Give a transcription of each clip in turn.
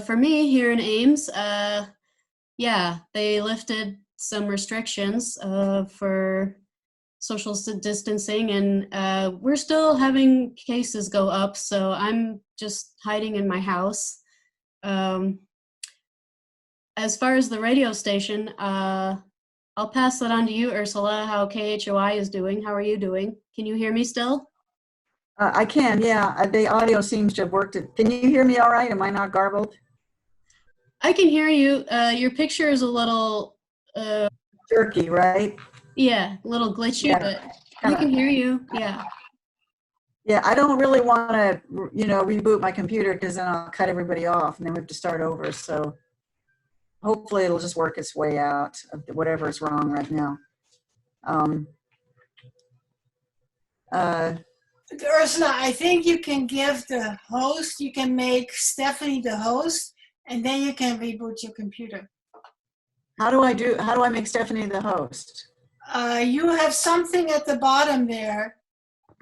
For me here in Ames, yeah, they lifted some restrictions for distancing, and we're still having cases go up. So I'm just hiding in my house. Um, as far as the radio station, I'll pass that on to you, Ursula, how KHOI is doing. How are you doing? Can you hear me still? I can, yeah. The audio seems to have worked. Can you hear me all right? Am I not garbled? I can hear you. Your picture is a little, uh, Jerky, right? yeah, a little glitchy, Yeah, but we kind can of. hear you. Yeah. Yeah, I don't really want to, reboot my computer because then I'll cut everybody off and then we have to start over. So hopefully it'll just work its way out of whatever is wrong right now. Um, uh, Ursula, I think you can give the host, you can make Stephanie the host, and then you can reboot your computer. how do I make Stephanie the host? You have something at the bottom there.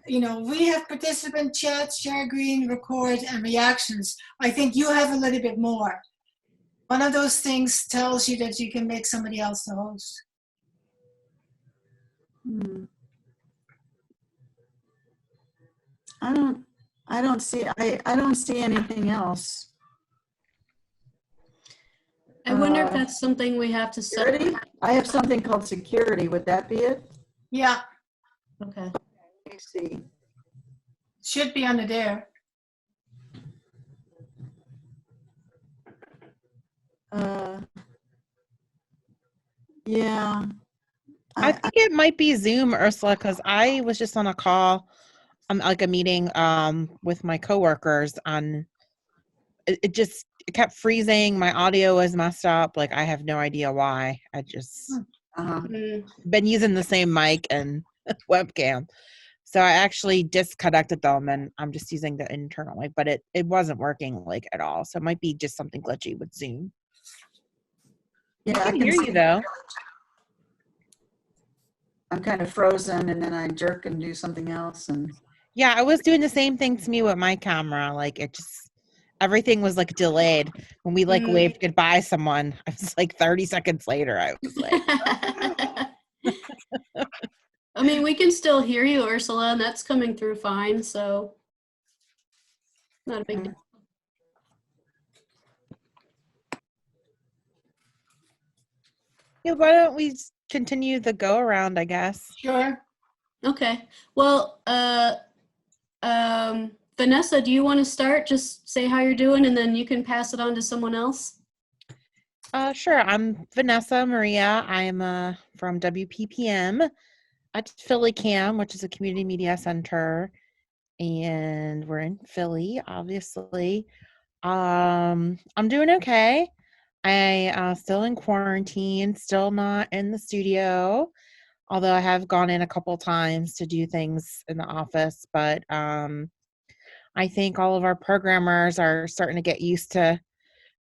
You know, we have participant chat, share green, record, and reactions. I think you have a little bit more. One of those things tells you that you can make somebody else the host. Hmm. I don't see anything else. I wonder if that's something we have to set. Security? I have something called security. Would that be it? Yeah, Okay. Let me see. should be under there. Yeah. I think it might be Zoom, Ursula, because I was just on a call, like a meeting with my coworkers on it kept freezing. My audio was messed up. Like I have no idea why. I just been using the same mic and webcam. So I actually disconnected them and I'm just using the internal mic, but it wasn't working like at all. So it might be just something glitchy with Zoom. Yeah, I can hear you though. I'm kind of frozen and then I jerk and do something else. And yeah, I was doing the same thing to me with my camera. Like it just, everything was like delayed. When we like waved goodbye to someone, I was like 30 seconds later, I was like. I mean, we can still hear you, Ursula, and that's coming through fine. So not a big deal. Yeah, why don't we continue the go around, I guess. Sure. Okay. Well, Vanessa, do you want to start? Just say how you're doing and then you can pass it on to someone else. Sure. I'm Vanessa Maria. I'm from WPPM at Philly CAM, which is a community media center. And we're in Philly, obviously. I'm doing okay. I still in quarantine, still not in the studio, although I have gone in a couple times to do things in the office. But I think all of our programmers are starting to get used to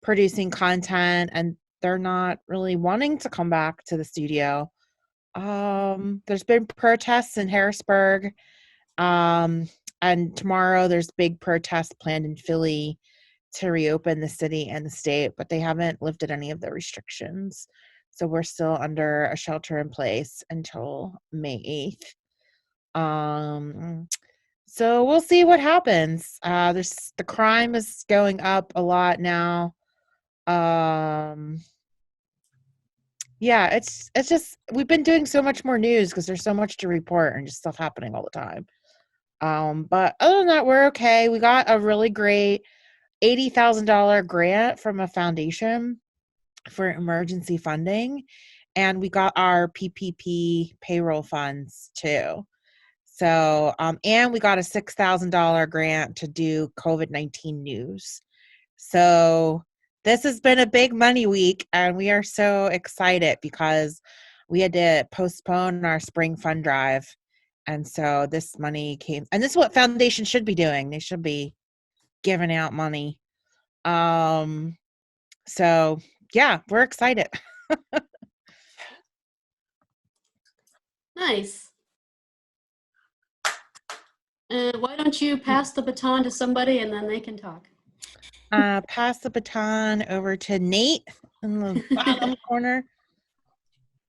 producing content and they're not really wanting to come back to the studio. There's been protests in Harrisburg. And tomorrow there's big protests planned in Philly to reopen the city and the state, but they haven't lifted any of the restrictions. So we're still under a shelter in place until May 8th. So we'll see what happens. The crime is going up a lot now. Yeah, it's just we've been doing so much more news because there's so much to report and just stuff happening all the time. But other than that, we're okay. We got a really great $80,000 grant from a foundation for emergency funding, and we got our PPP payroll funds too. So, and we got a $6,000 grant to do COVID-19 news. So this has been a big money week and we are so excited because we had to postpone our spring fund drive. And so this money came, and this is what foundations should be doing. They should be giving out money. So yeah, we're excited. Nice. Why don't you pass the baton to somebody and then they can talk? pass the baton over to Nate in the bottom corner.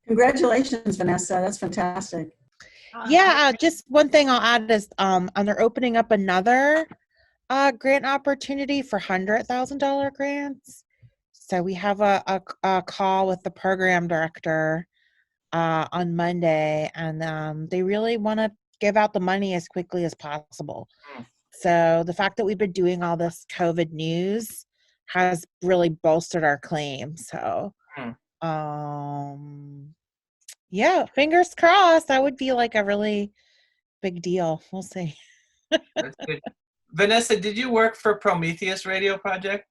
Congratulations, Vanessa. That's fantastic. Yeah, just one thing I'll add is and they're opening up another grant opportunity for $100,000 grants. So we have a call with the program director on Monday, and they really want to give out the money as quickly as possible. So the fact that we've been doing all this COVID news has really bolstered our claim. So, yeah, fingers crossed. That would be like a really big deal. We'll see. That's good. Vanessa, did you work for Prometheus Radio Project?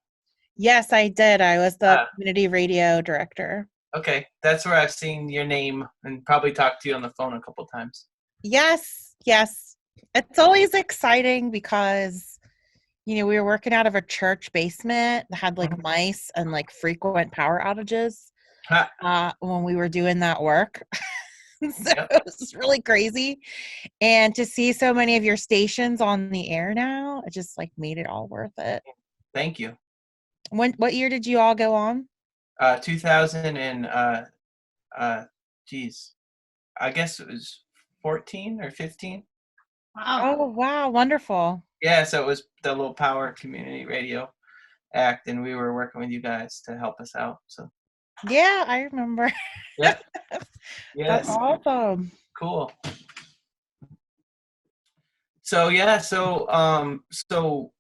Yes, I did. I was the community radio director. Okay, that's where I've seen your name and probably talked to you on the phone a couple times. Yes, yes. It's always exciting because, we were working out of a church basement that had like mice and like frequent power outages when we were doing that work. So it was really crazy. And to see so many of your stations on the air now, it just like made it all worth it. Thank you. What year did you all go on? 2000 and geez, I guess it was 14 or 15. Wow. Oh, wow. Wonderful. Yeah, so it was the Low Power Community Radio Act, and we were working with you guys to help us out. So yeah, I remember. yeah, yes, That's awesome. cool. So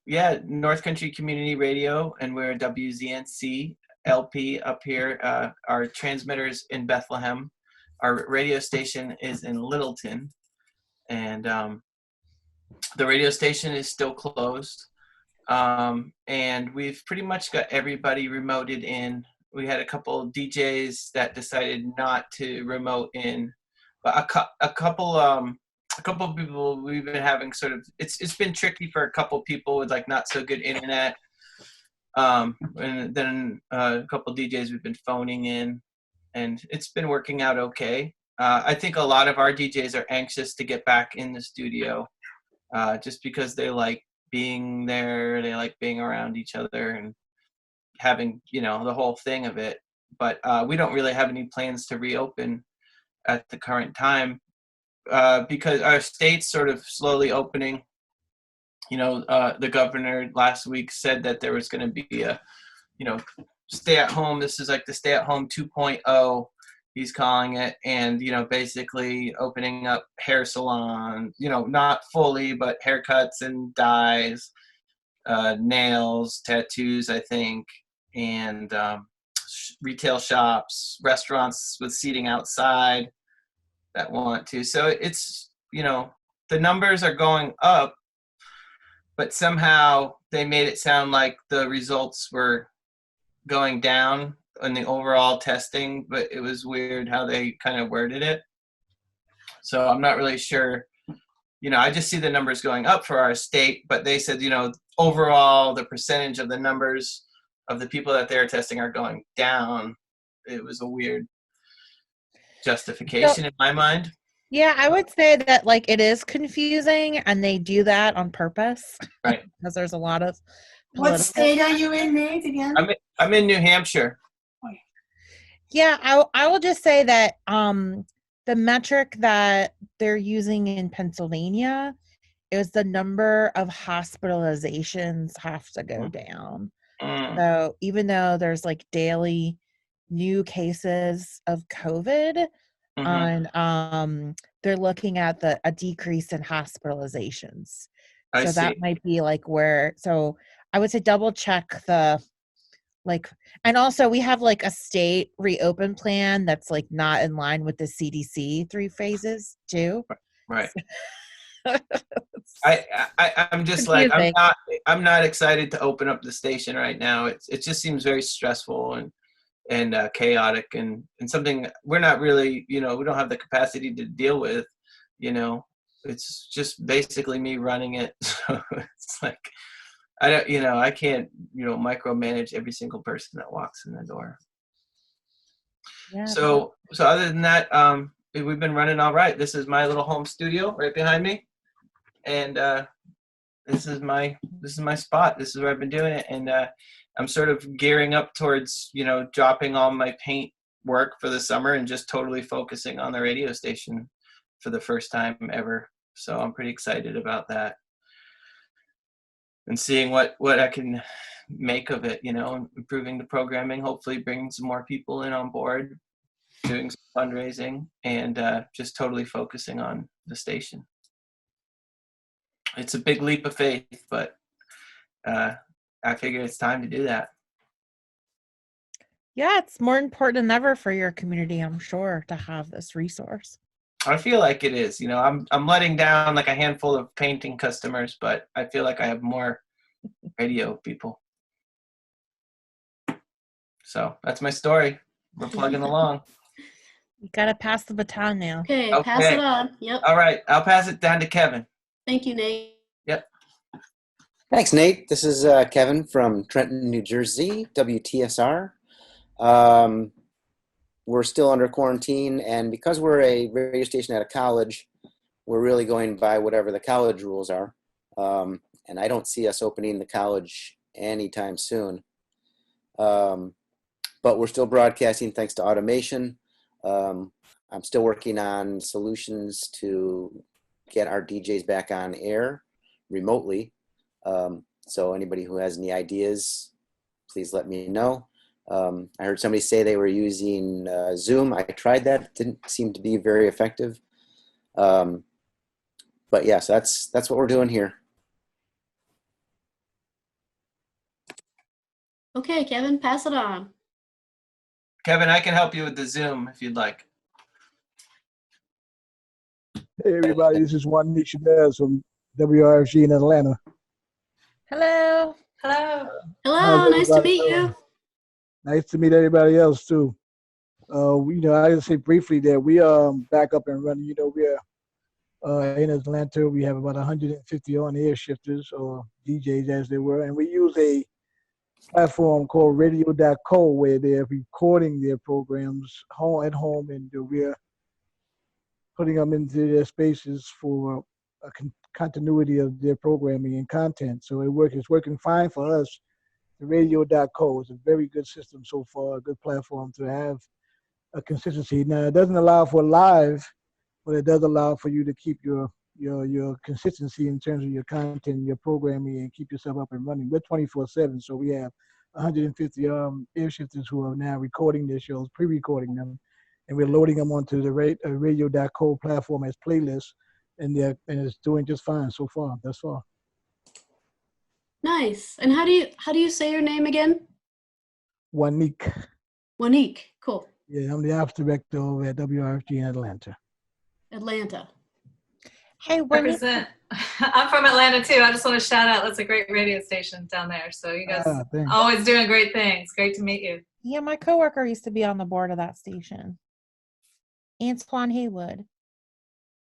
yeah, North Country Community Radio, and we're WZNC LP up here. Our transmitters in Bethlehem. Our radio station is in Littleton, and the radio station is still closed. And we've pretty much got everybody remoted in. We had a couple of DJs that decided not to remote in, but a couple of people we've been having sort of, it's been tricky for a couple people with like not so good internet. And then a couple of DJs we've been phoning in, and it's been working out okay. I think a lot of our DJs are anxious to get back in the studio, just because they like being there, they like being around each other and having, the whole thing of it. But we don't really have any plans to reopen at the current time, because our state's sort of slowly opening. The governor last week said that there was going to be a, stay at home. This is like the stay at home 2.0, he's calling it. And, basically opening up hair salons, not fully, but haircuts and dyes, nails, tattoos, I think, and retail shops, restaurants with seating outside that want to. So it's, the numbers are going up, but somehow they made it sound like the results were going down in the overall testing, but it was weird how they kind of worded it. So I'm not really sure. I just see the numbers going up for our state, but they said, overall the percentage of the numbers of the people that they're testing are going down. It was a weird justification in my mind. Yeah, I would say that like it is confusing, and they do that on purpose. Right. Because there's a lot of What state are you in, Nate, again? I'm in New Hampshire. Yeah, I will just say that the metric that they're using in Pennsylvania is the number of hospitalizations have to go down. So even though there's like daily new cases of COVID, and they're looking at a decrease in hospitalizations. I see. That might be like where, so I would say double check and also we have like a state reopen plan that's like not in line with the CDC 3 phases too. Right. I'm just like, I'm not excited to open up the station right now. It just seems very stressful and chaotic and something we're not really, we don't have the capacity to deal with. It's just basically me running it. So it's like, I can't, micromanage every single person that walks in the door. Yeah. So other than that, we've been running all right. This is my little home studio right behind me. And this is my this is my spot. This is where I've been doing it. And I'm sort of gearing up towards, dropping all my paint work for the summer and just totally focusing on the radio station for the first time ever. So I'm pretty excited about that. And seeing what I can make of it, improving the programming, hopefully bringing some more people in on board, doing some fundraising, and just totally focusing on the station. It's a big leap of faith, but I figure it's time to do that. Yeah, it's more important than ever for your community, I'm sure, to have this resource. I feel like it is. I'm letting down like a handful of painting customers, but I feel like I have more radio people. So that's my story. We're plugging along. You gotta pass the baton now. Okay, pass Okay. it on. Yep. All right, I'll pass it down to Kevin. Thank you, Nate. Yep. Thanks, Nate. This is Kevin from Trenton, New Jersey, WTSR. We're still under quarantine, and because we're a radio station at a college, we're really going by whatever the college rules are. And I don't see us opening the college anytime soon. But we're still broadcasting thanks to automation. I'm still working on solutions to get our DJs back on air remotely. So anybody who has any ideas, please let me know. I heard somebody say they were using Zoom. I tried that. It didn't seem to be very effective. But yes, that's what we're doing here. Okay, Kevin, pass it on. Kevin, I can help you with the Zoom if you'd like. Hey everybody, this is Juan Chavez from WRFG in Atlanta. Hello. Hello. Hello, How's nice to everybody meet doing? you. Nice to meet everybody else too. I just say briefly that we back up and running. We're in Atlanta. We have about 150 on-air shifters or DJs as they were, and we use a platform called Radio.co where they're recording their programs at home, and we're putting them into their spaces for a continuity of their programming and content. So it's working fine for us. The Radio.co is a very good system so far, a good platform to have a consistency. Now, it doesn't allow for live, but it does allow for you to keep your consistency in terms of your content, your programming, and keep yourself up and running. We're 24/7, so we have 150 air shifters who are now recording their shows, pre-recording them, and we're loading them onto the Radio.co platform as playlists, and it's doing just fine so far. Thus far. Nice. And how do you say your name again? Wanik. Wanique. Cool. Yeah, I'm the ops director over at WRFG in Atlanta. Atlanta. Hey, when you, Represent. I'm from Atlanta too. I just want to shout out. That's a great radio station down there. So you guys Thanks. always doing great things. Great to meet you. yeah, my coworker used to be on the board of that station. Antoine Haywood.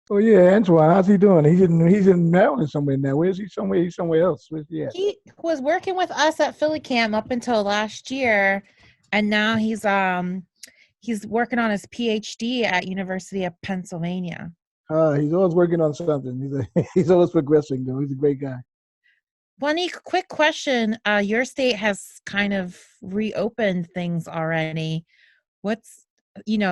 Oh yeah, Antoine, how's he doing? He's in Maryland somewhere now. Where is he? He's somewhere else. Where's he at? He was working with us at Philly Cam up until last year, and now he's working on his PhD at University of Pennsylvania. He's always working on something. He's always progressing though. He's a great guy. Bonnie, quick question. Your state has kind of reopened things already.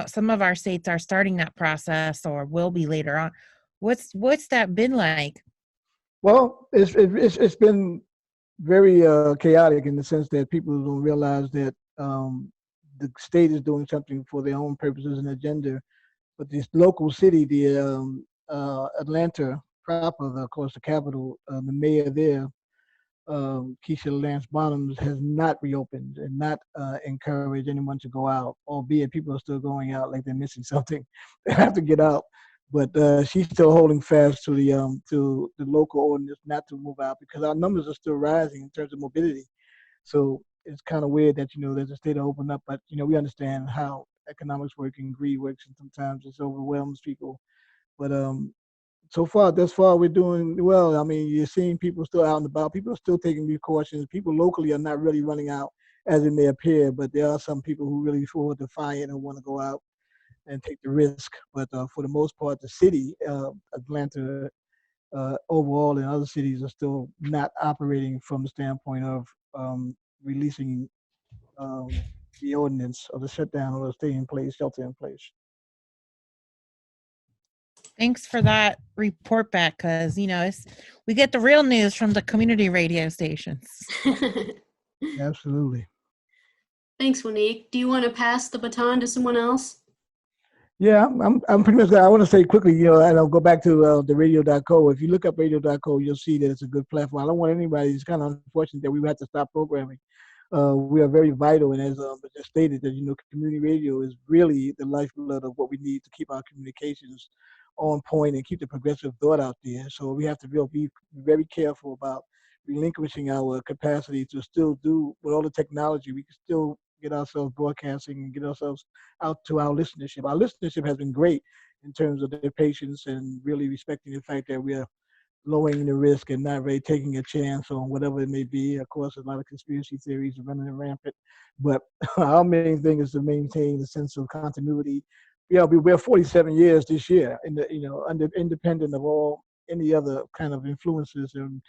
Some of our states are starting that process or will be later on. What's that been like? Well, it's been very chaotic in the sense that people don't realize that the state is doing something for their own purposes and agenda, but this local city, the Atlanta proper, of course, the capital, the mayor there, Keisha Lance Bottoms, has not reopened and not encouraged anyone to go out, albeit people are still going out like they're missing something. They have to get out. But she's still holding fast to the local ordinance not to move out because our numbers are still rising in terms of mobility. So it's kind of weird that, there's a state to open up, but, we understand how economics work and greed works, and sometimes it overwhelms people. But thus far, we're doing well. I mean, you're seeing people still out and about. People are still taking precautions. People locally are not really running out as it may appear, but there are some people who really feel defiant and want to go out and take the risk. But for the most part, the city, Atlanta, overall in other cities are still not operating from the standpoint of releasing the ordinance or the shutdown or the stay in place, shelter in place. Thanks for that report back, because we get the real news from the community radio stations. Absolutely. Thanks, Wanique. Do you want to pass the baton to someone else? Yeah, I'm pretty much. I want to say quickly, and I'll go back to the radio.co. If you look up radio.co, you'll see that it's a good platform. I don't want anybody. It's kind of unfortunate that we had to stop programming. We are very vital, and as just stated, that community radio is really the lifeblood of what we need to keep our communications on point and keep the progressive thought out there. So we have to be very careful about relinquishing our capacity to still do with all the technology. We can still get ourselves broadcasting and get ourselves out to our listenership. Our listenership has been great in terms of their patience and really respecting the fact that we are lowering the risk and not really taking a chance on whatever it may be. Of course, a lot of conspiracy theories are running rampant, but our main thing is to maintain a sense of continuity. We're 47 years this year, independent of all any other kind of influences, and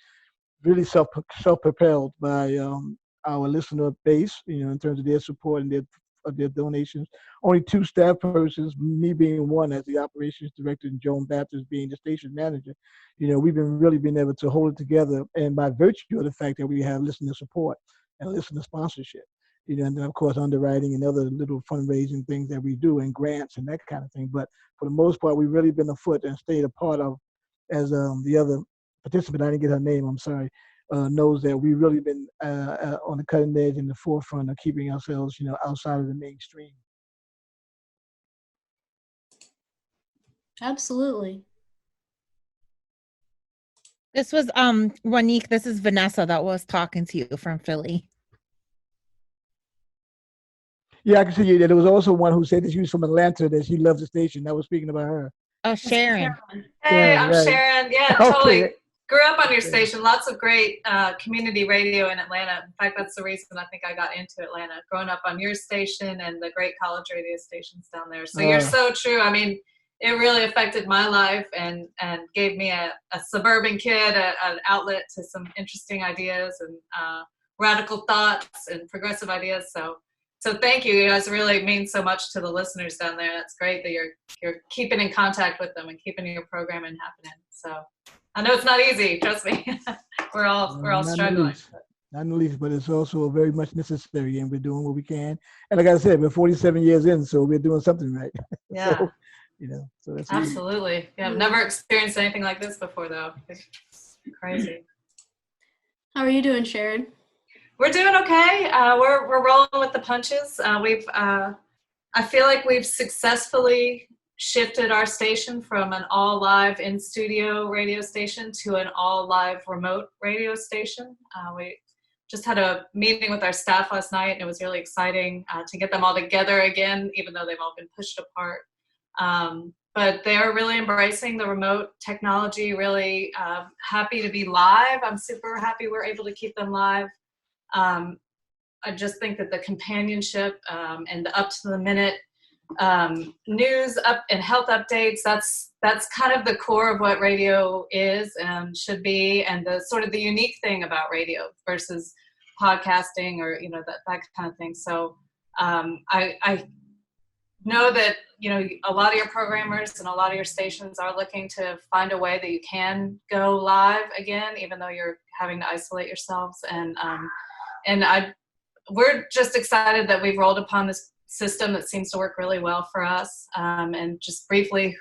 really self-propelled by our listener base, in terms of their support and their donations. Only 2 staff persons, me being one as the operations director and Joan Baptist being the station manager. We've been able to hold it together, and by virtue of the fact that we have listener support and listener sponsorship, and then of course underwriting and other little fundraising things that we do and grants and that kind of thing. But for the most part, we've really been afoot and stayed a part of, as the other participant, I didn't get her name, I'm sorry, knows that we've really been on the cutting edge in the forefront of keeping ourselves, outside of the mainstream. Absolutely. This was Wanique. This is Vanessa that was talking to you from Philly. Yeah, I can see you. There was also one who said that she was from Atlanta, that she loves the station. I was speaking about her. Oh, Sharon. Hey, I'm right. Sharon. Yeah, Okay. totally. Grew up on your station. Lots of great community radio in Atlanta. In fact, that's the reason I think I got into Atlanta. Growing up on your station and the great college radio stations down there. So you're so true. I mean, it really affected my life and gave me a suburban kid an outlet to some interesting ideas and radical thoughts and progressive ideas. So thank you. You guys really mean so much to the listeners down there. That's great that you're keeping in contact with them and keeping your programming happening. So I know it's not easy. Trust me. we're all struggling. Not in the least, but it's also very much necessary, and we're doing what we can. And like I said, we're 47 years in, so we're doing something right. Yeah. So that's absolutely. Yeah, I've never experienced anything like this before, though. It's crazy. How are you doing, Sharon? We're doing okay. We're rolling with the punches. I feel like we've successfully shifted our station from an all live in studio radio station to an all live remote radio station. We just had a meeting with our staff last night, and it was really exciting to get them all together again, even though they've all been pushed apart. But they're really embracing the remote technology, really happy to be live. I'm super happy we're able to keep them live. I just think that the companionship and the up to the minute news up and health updates, that's kind of the core of what radio is and should be, and the sort of the unique thing about radio versus podcasting or that kind of thing. So I know that a lot of your programmers and a lot of your stations are looking to find a way that you can go live again, even though you're having to isolate yourselves. And we're just excited that we've rolled upon this system that seems to work really well for us. And just briefly,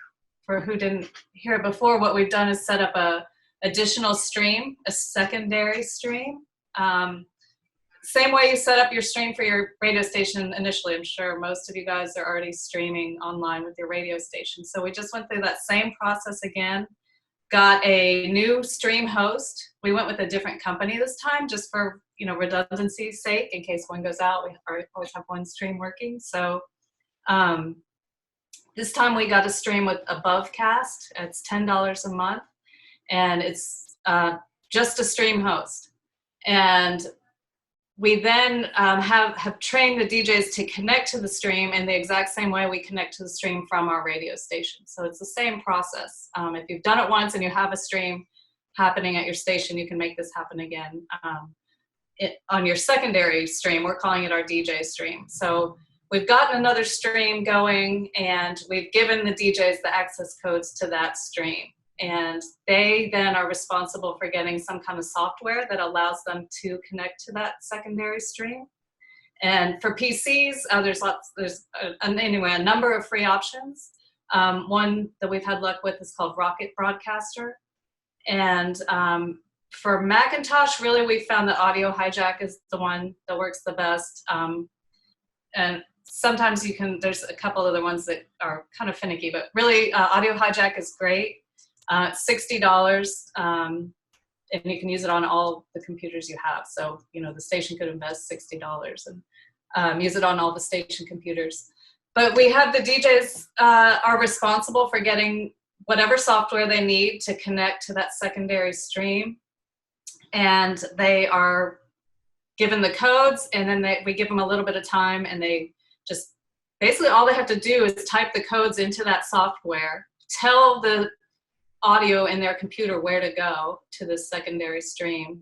for who didn't hear it before, what we've done is set up a additional stream, a secondary stream. Same way you set up your stream for your radio station initially. I'm sure most of you guys are already streaming online with your radio station. So we just went through that same process again. Got a new stream host. We went with a different company this time, just for redundancy's sake. In case one goes out, we always have one stream working. So this time we got a stream with Abovecast. It's $10 a month, and it's just a stream host. And we then have trained the DJs to connect to the stream in the exact same way we connect to the stream from our radio station. So it's the same process. If you've done it once and you have a stream, happening at your station, you can make this happen again on your secondary stream. We're calling it our DJ stream. So we've gotten another stream going, and we've given the DJs the access codes to that stream. And they then are responsible for getting some kind of software that allows them to connect to that secondary stream. And for PCs, there's a number of free options. One that we've had luck with is called Rocket Broadcaster. And for Macintosh, really, we found that Audio Hijack is the one that works the best. And sometimes there's a couple other ones that are kind of finicky, but really Audio Hijack is great. $60, and you can use it on all the computers you have. So, the station could invest $60 and use it on all the station computers. But we have the DJs are responsible for getting whatever software they need to connect to that secondary stream. And they are given the codes, and then we give them a little bit of time, and they just, basically all they have to do is type the codes into that software, tell the audio in their computer where to go to the secondary stream.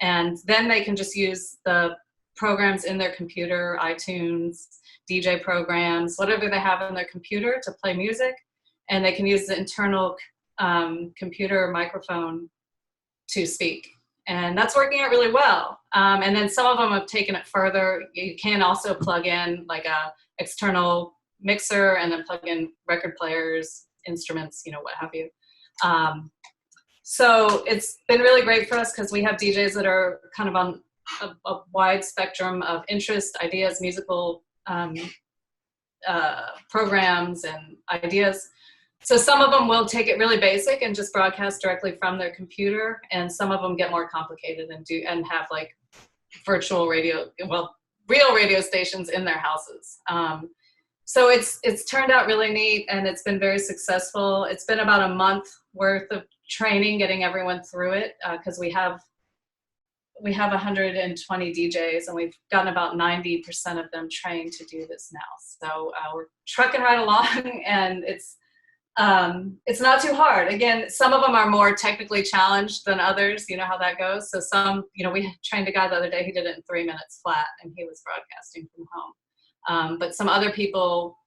And then they can just use the programs in their computer, iTunes, DJ programs, whatever they have in their computer to play music. And they can use the internal computer microphone to speak. And that's working out really well. And then some of them have taken it further. You can also plug in like a external mixer and then plug in record players, instruments, what have you. So it's been really great for us because we have DJs that are kind of on a wide spectrum of interest, ideas, musical programs and ideas. So some of them will take it really basic and just broadcast directly from their computer, and some of them get more complicated and have like virtual radio, real radio stations in their houses. So it's turned out really neat, and it's been very successful. It's been about a month worth of training, getting everyone through it, because we have 120 DJs, and we've gotten about 90% of them trained to do this now. So we're trucking right along, and it's not too hard. Again, some of them are more technically challenged than others. You know how that goes. So some, we trained a guy the other day, he did it in 3 minutes flat, and he was broadcasting from home. But some other people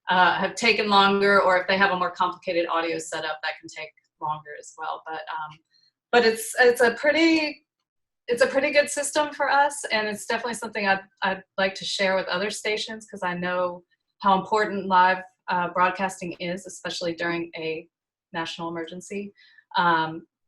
have taken longer, or if they have a more complicated audio setup, that can take longer as well. But it's a pretty good system for us, and it's definitely something I'd like to share with other stations, because I know how important live broadcasting is, especially during a national emergency.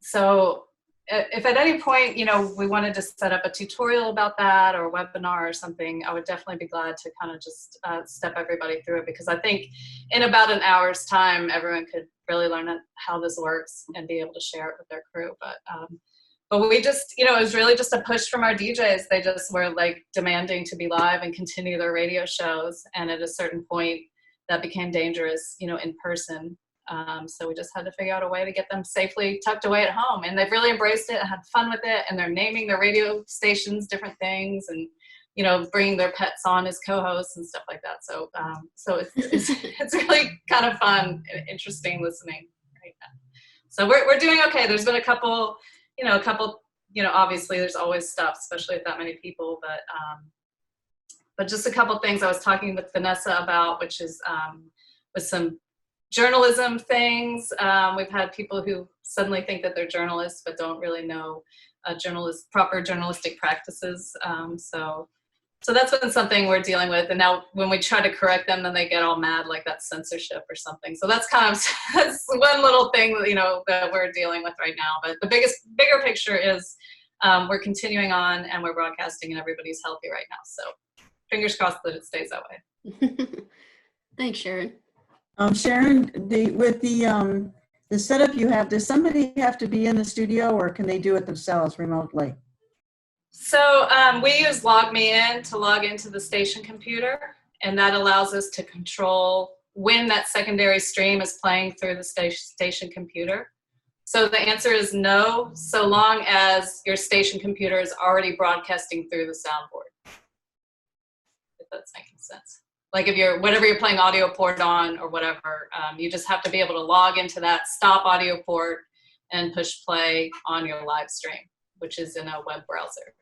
So if at any point, we wanted to set up a tutorial about that or a webinar or something, I would definitely be glad to kind of just step everybody through it, because I think in about an hour's time, everyone could really learn how this works and be able to share it with their crew. But we just, it was really just a push from our DJs. They just were like demanding to be live and continue their radio shows. And at a certain point, that became dangerous, in person. So we just had to figure out a way to get them safely tucked away at home. And they've really embraced it and had fun with it. And they're naming their radio stations different things, and, bringing their pets on as co-hosts and stuff like that. So it's really kind of fun and interesting listening right now. So we're doing okay. There's been a couple, obviously there's always stuff, especially with that many people, but just a couple things I was talking with Vanessa about, which is with some journalism things. We've had people who suddenly think that they're journalists but don't really know proper journalistic practices. So that's been something we're dealing with. And now when we try to correct them, then they get all mad, like that's censorship or something. So that's that's one little thing, that we're dealing with right now. But the bigger picture is we're continuing on, and we're broadcasting, and everybody's healthy right now. So fingers crossed that it stays that way. Thanks, Sharon. Sharon, with the setup you have, does somebody have to be in the studio, or can they do it themselves remotely? So we use LogMeIn to log into the station computer, and that allows us to control when that secondary stream is playing through the station computer. So the answer is no, so long as your station computer is already broadcasting through the soundboard. If that's making sense. Like if whatever you're playing audio port on or whatever, you just have to be able to log into that stop audio port and push play on your live stream, which is in a web browser.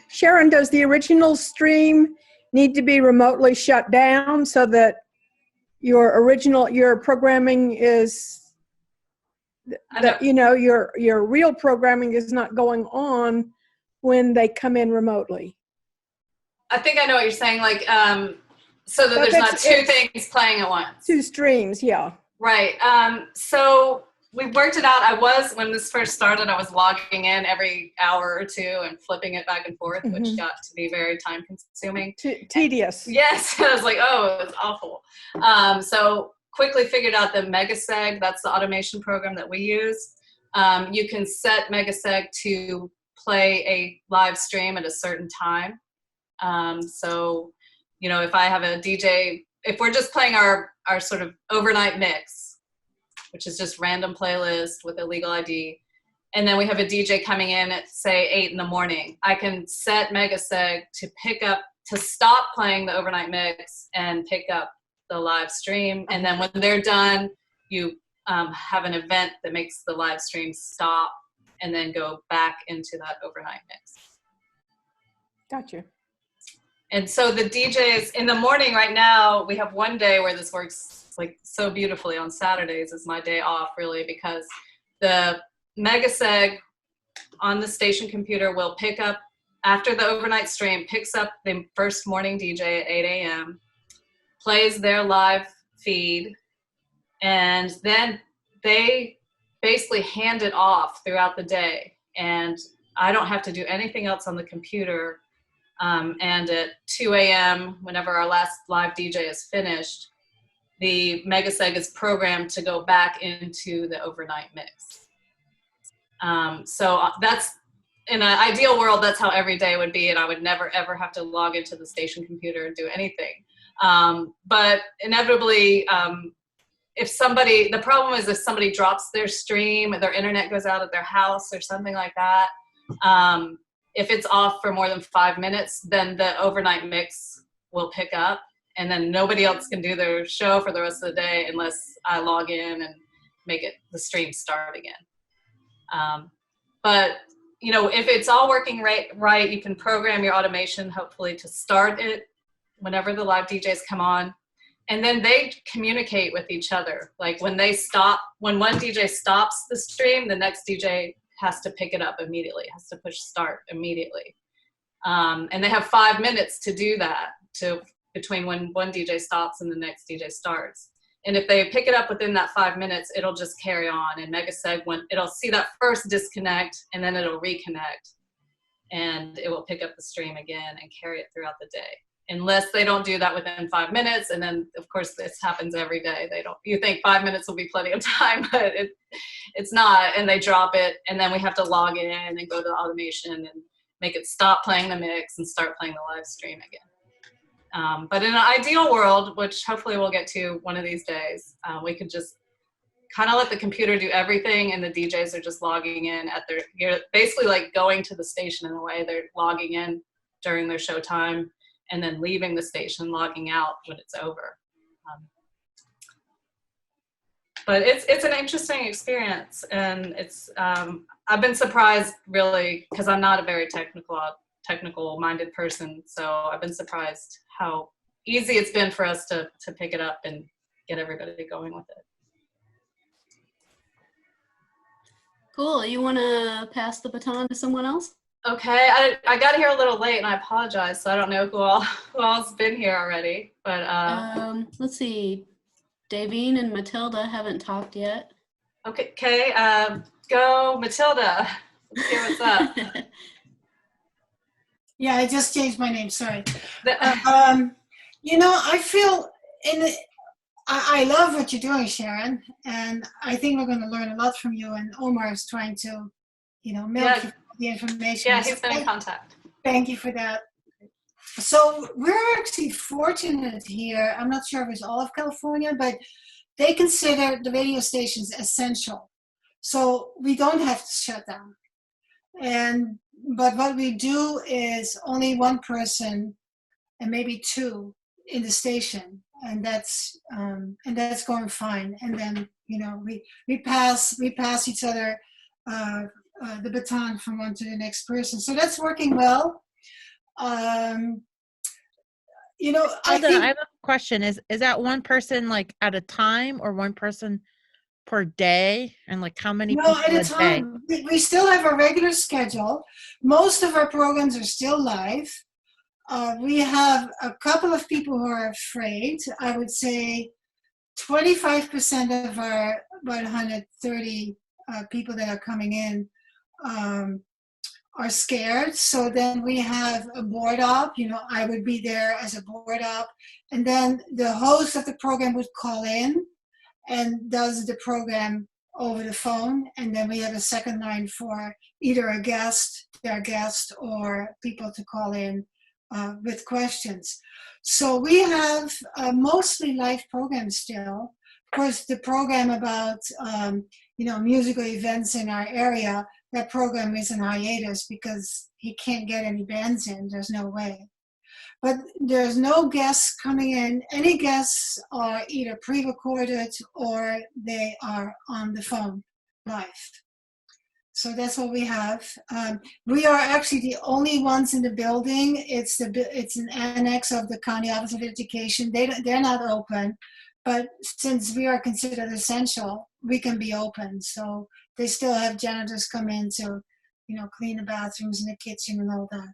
Sharon, does the original stream need to be remotely shut down so that your programming is, that, you know, your real programming is not going on when they come in remotely? I think I know what you're saying, like, so that But there's not it's- two things playing at once. Two streams, yeah. Right. So we worked it out. when this first started, I was logging in every hour or two and flipping it back and forth, which got to be very time consuming. Tedious. Yes. I was like, oh, it's awful. So quickly figured out that Megaseg, that's the automation program that we use. You can set Megaseg to play a live stream at a certain time. So, you know, if I have a DJ, if we're just playing our sort of overnight mix, which is just random playlist with a legal ID, and then we have a DJ coming in at, say, 8 in the morning, I can set Megaseg to stop playing the overnight mix and pick up the live stream. And then when they're done, you have an event that makes the live stream stop and then go back into that overnight mix. Gotcha. And so the DJs in the morning right now, we have one day where this works like so beautifully. On Saturdays is my day off, really, because the Megaseg on the station computer will pick up, after the overnight stream, picks up the first morning DJ at 8 a.m., plays their live feed, and then they basically hand it off throughout the day. And I don't have to do anything else on the computer. And at 2 a.m., whenever our last live DJ is finished, the Megaseg is programmed to go back into the overnight mix. So that's, in an ideal world, that's how every day would be, and I would never, ever have to log into the station computer and do anything. But inevitably, the problem is if somebody drops their stream, their internet goes out at their house or something like that, if it's off for more than 5 minutes, then the overnight mix will pick up, and then nobody else can do their show for the rest of the day unless I log in and make the stream start again. But you know, if it's all working right, you can program your automation hopefully to start it whenever the live DJs come on, and then they communicate with each other. Like when one DJ stops the stream, the next DJ has to pick it up immediately, has to push start immediately. And they have 5 minutes to do that, between when one DJ stops and the next DJ starts. And if they pick it up within that 5 minutes, it'll just carry on. And Megaseg, it'll see that first disconnect, and then it'll reconnect, and it will pick up the stream again and carry it throughout the day. Unless they don't do that within 5 minutes, and then of course this happens every day. You think 5 minutes will be plenty of time, but it's not, and they drop it, and then we have to log in and go to the automation and make it stop playing the mix and start playing the live stream again. But in an ideal world, which hopefully we'll get to one of these days, we could just kind of let the computer do everything, and the DJs are just logging in you're basically like going to the station in a way. They're logging in during their show time and then leaving the station, logging out when it's over. But it's an interesting experience, and I've been surprised really, because I'm not a very technical minded person, so I've been surprised how easy it's been for us to pick it up and get everybody going with it. Cool. You want to pass the baton to someone else? Okay, I got here a little late, and I apologize. So I don't know who all's been here already, but let's see. Davine and Matilda haven't talked yet. Okay, go Matilda. Let's hear what's up. Yeah, I just changed my name, sorry. The- You know, I feel I love what you're doing, Sharon, and I think we're going to learn a lot from you, and Omar is trying to, milk the information. Yeah, he's been in contact. Thank you for that. So we're actually fortunate here. I'm not sure if it's all of California, but they consider the radio stations essential. So we don't have to shut down. But what we do is only one person and maybe two in the station, and that's going fine. And then we pass each other the baton from one to the next person. So that's working well. You know, I Hold on, think I have a question. Is that one person like at a time or one person per day? And like how many no, people at a a day? time. We still have a regular schedule. Most of our programs are still live. We have a couple of people who are afraid. I would say 25% of our about 130 people that are coming in are scared. So then we have a board op. You know, I would be there as a board op, and then the host of the program would call in and does the program over the phone, and then we have a second line for either a guest, their guest, or people to call in with questions. So we have mostly live programs still. Of course, the program about musical events in our area, that program is in hiatus because he can't get any bands in. There's no way. But there's no guests coming in. Any guests are either pre-recorded or they are on the phone live. So that's what we have. We are actually the only ones in the building. It's an annex of the County Office of Education. They're not open, but since we are considered essential, we can be open. So they still have janitors come in to, clean the bathrooms and the kitchen and all that.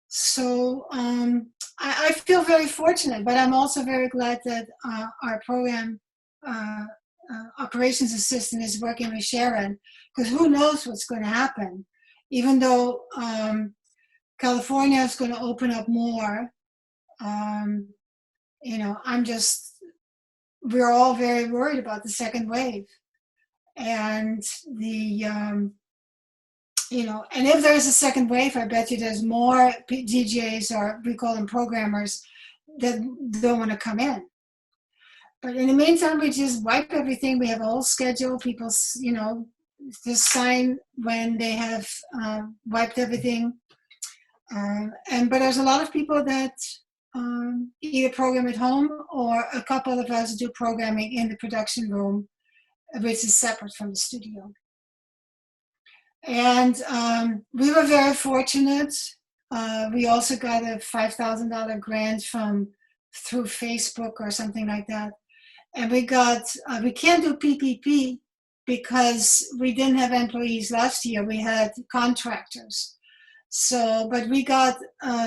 So I feel very fortunate, but I'm also very glad that our program operations assistant is working with Sharon, because who knows what's going to happen. Even though California is going to open up more, we're all very worried about the second wave. And and if there's a second wave, I bet you there's more DJs, or we call them programmers, that don't want to come in. But in the meantime, we just wipe everything. We have a whole schedule. People, just sign when they have wiped everything. But there's a lot of people that either program at home, or a couple of us do programming in the production room, which is separate from the studio. And we were very fortunate. We also got a $5,000 grant through Facebook or something like that. And we can't do PPP because we didn't have employees last year. We had contractors. So, but we got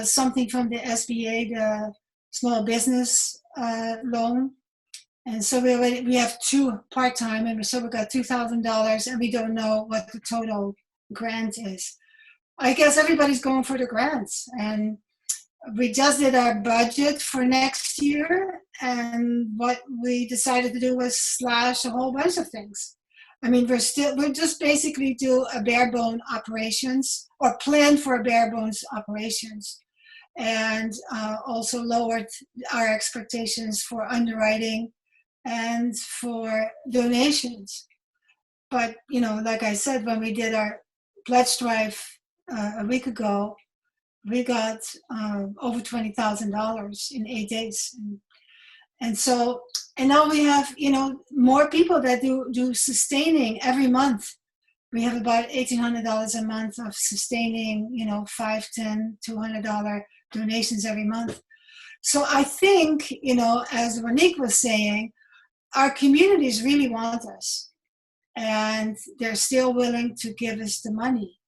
something from the SBA, the Small Business Loan. And so we have two part-time, and so we got $2,000, and we don't know what the total grant is. I guess everybody's going for the grants, and we just did our budget for next year, and what we decided to do was slash a whole bunch of things. I mean, we're just basically do a bare bone operations, or plan for a bare bones operations, and also lowered our expectations for underwriting and for donations. But, like I said, when we did our pledge drive a week ago, we got over $20,000 in 8 days. And so, and now we have, more people that do sustaining every month. We have about $1,800 a month of sustaining, $5, $10, $200 donations every month. So I think, as Monique was saying, our communities really want us, and they're still willing to give us the money.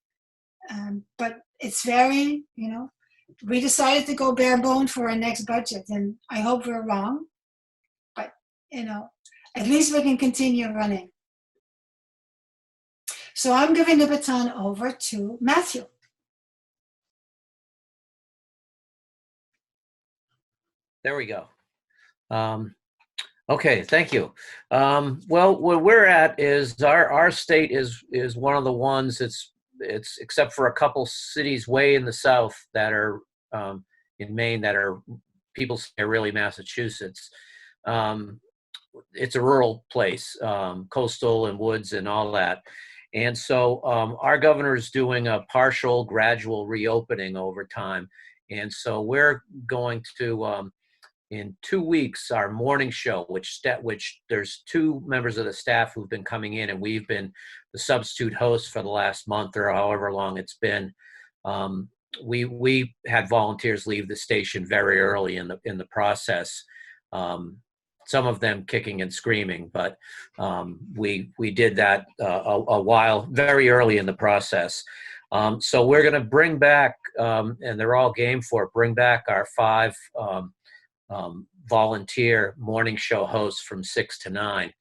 But it's very, we decided to go bare bone for our next budget, and I hope we're wrong, but, at least we can continue running. So I'm giving the baton over to Matthew. There we go. Okay, thank you. Well, where we're at is our state is one of the ones it's except for a couple cities way in the south that are in Maine that are people say really Massachusetts. It's a rural place, coastal and woods and all that. And so our governor is doing a partial gradual reopening over time. And so we're going to in 2 weeks, our morning show, which there's 2 members of the staff who've been coming in, and we've been the substitute hosts for the last month or however long it's been. We had volunteers leave the station very early in the process. Some of them kicking and screaming, but we did that a while, very early in the process. So we're going to bring back, and they're all game for it, bring back our 5 volunteer morning show hosts from 6 to 9.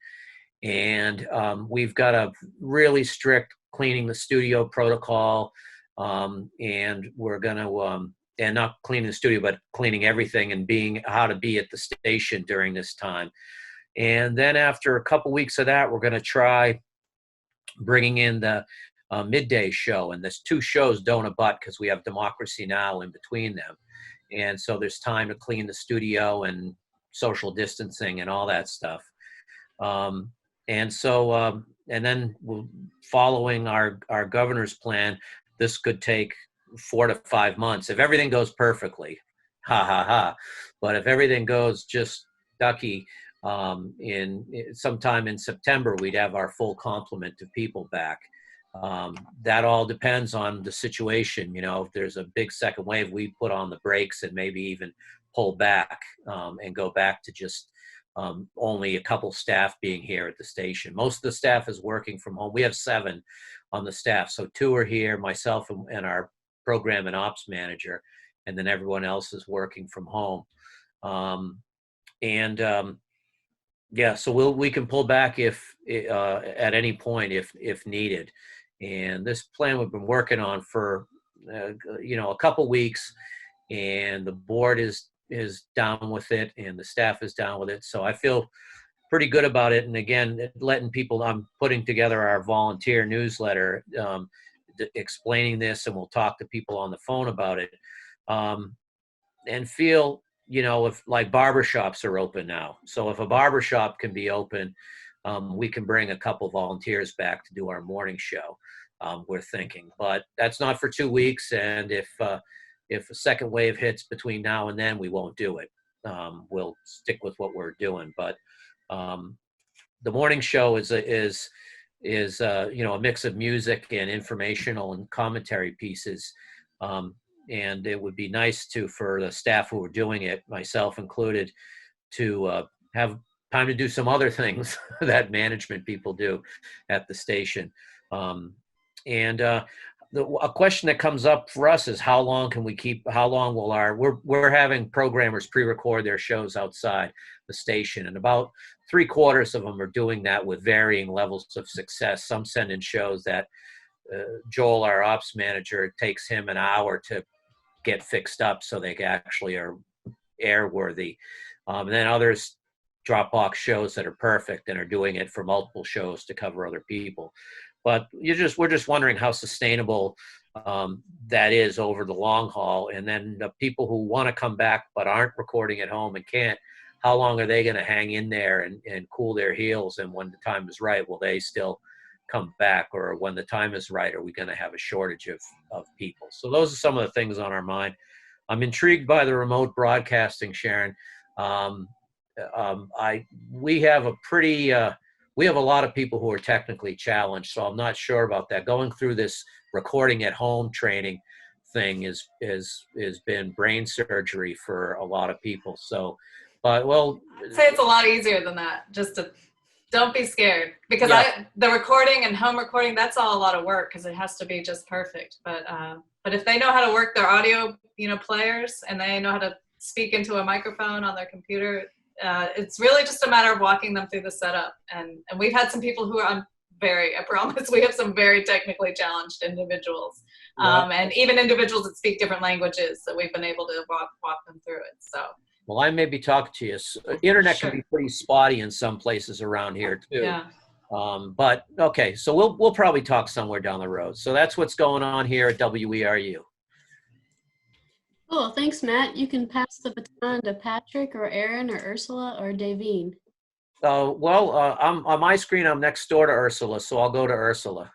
And we've got a really strict cleaning the studio protocol, and we're going to, and not cleaning the studio, but cleaning everything and how to be at the station during this time. And then after a couple weeks of that, we're going to try bringing in the midday show. And there's 2 shows don't abut because we have Democracy Now! In between them. And so there's time to clean the studio and social distancing and all that stuff. And so, and then following our governor's plan, this could take 4 to 5 months if everything goes perfectly. Ha ha ha. But if everything goes just ducky, sometime in September, we'd have our full complement of people back. That all depends on the situation. If there's a big second wave, we put on the brakes and maybe even pull back and go back to just only a couple staff being here at the station. Most of the staff is working from home. We have 7 on the staff. So 2 are here, myself and our program and ops manager, and then everyone else is working from home. Yeah, so we can pull back if at any point if needed. And this plan we've been working on for a couple weeks, and the board is down with it, and the staff is down with it. So I feel pretty good about it. And again, letting people, I'm putting together our volunteer newsletter, explaining this, and we'll talk to people on the phone about it. And feel, if like barbershops are open now. So if a barbershop can be open, we can bring a couple volunteers back to do our morning show, we're thinking. But that's not for 2 weeks. And if a second wave hits between now and then, we won't do it. We'll stick with what we're doing. But the morning show is a mix of music and informational and commentary pieces. And it would be nice for the staff who are doing it, myself included, to have time to do some other things that management people do at the station. A question that comes up for us is how long will we're having programmers pre-record their shows outside the station, and about 3/4 of them are doing that with varying levels of success. Some send in shows that Joel, our ops manager, it takes him an hour to get fixed up so they actually are airworthy. And then others Dropbox shows that are perfect and are doing it for multiple shows to cover other people. But we're just wondering how sustainable that is over the long haul. And then the people who want to come back but aren't recording at home and can't, how long are they going to hang in there and cool their heels? And when the time is right, will they still come back? Or when the time is right, are we going to have a shortage of people? So those are some of the things on our mind. I'm intrigued by the remote broadcasting, Sharon. We have a lot of people who are technically challenged, so I'm not sure about that. Going through this recording at home training thing is been brain surgery for a lot of people. So, but I'd say it's a lot easier than that. Don't be scared, because the recording and home recording, that's all a lot of work because it has to be just perfect. But if they know how to work their audio, players, and they know how to speak into a microphone on their computer, it's really just a matter of walking them through the setup. And we've had some people who are I promise we have some very technically challenged individuals, and even individuals that speak different languages that we've been able to walk them through it. So. Well, I may be talking to you. Internet can be pretty spotty in some places around here too. Yeah. But okay, so we'll probably talk somewhere down the road. So that's what's going on here at WERU. Cool, thanks, Matt. You can pass the baton to Patrick or Aaron or Ursula or Davine. I'm on my screen. I'm next door to Ursula, so I'll go to Ursula.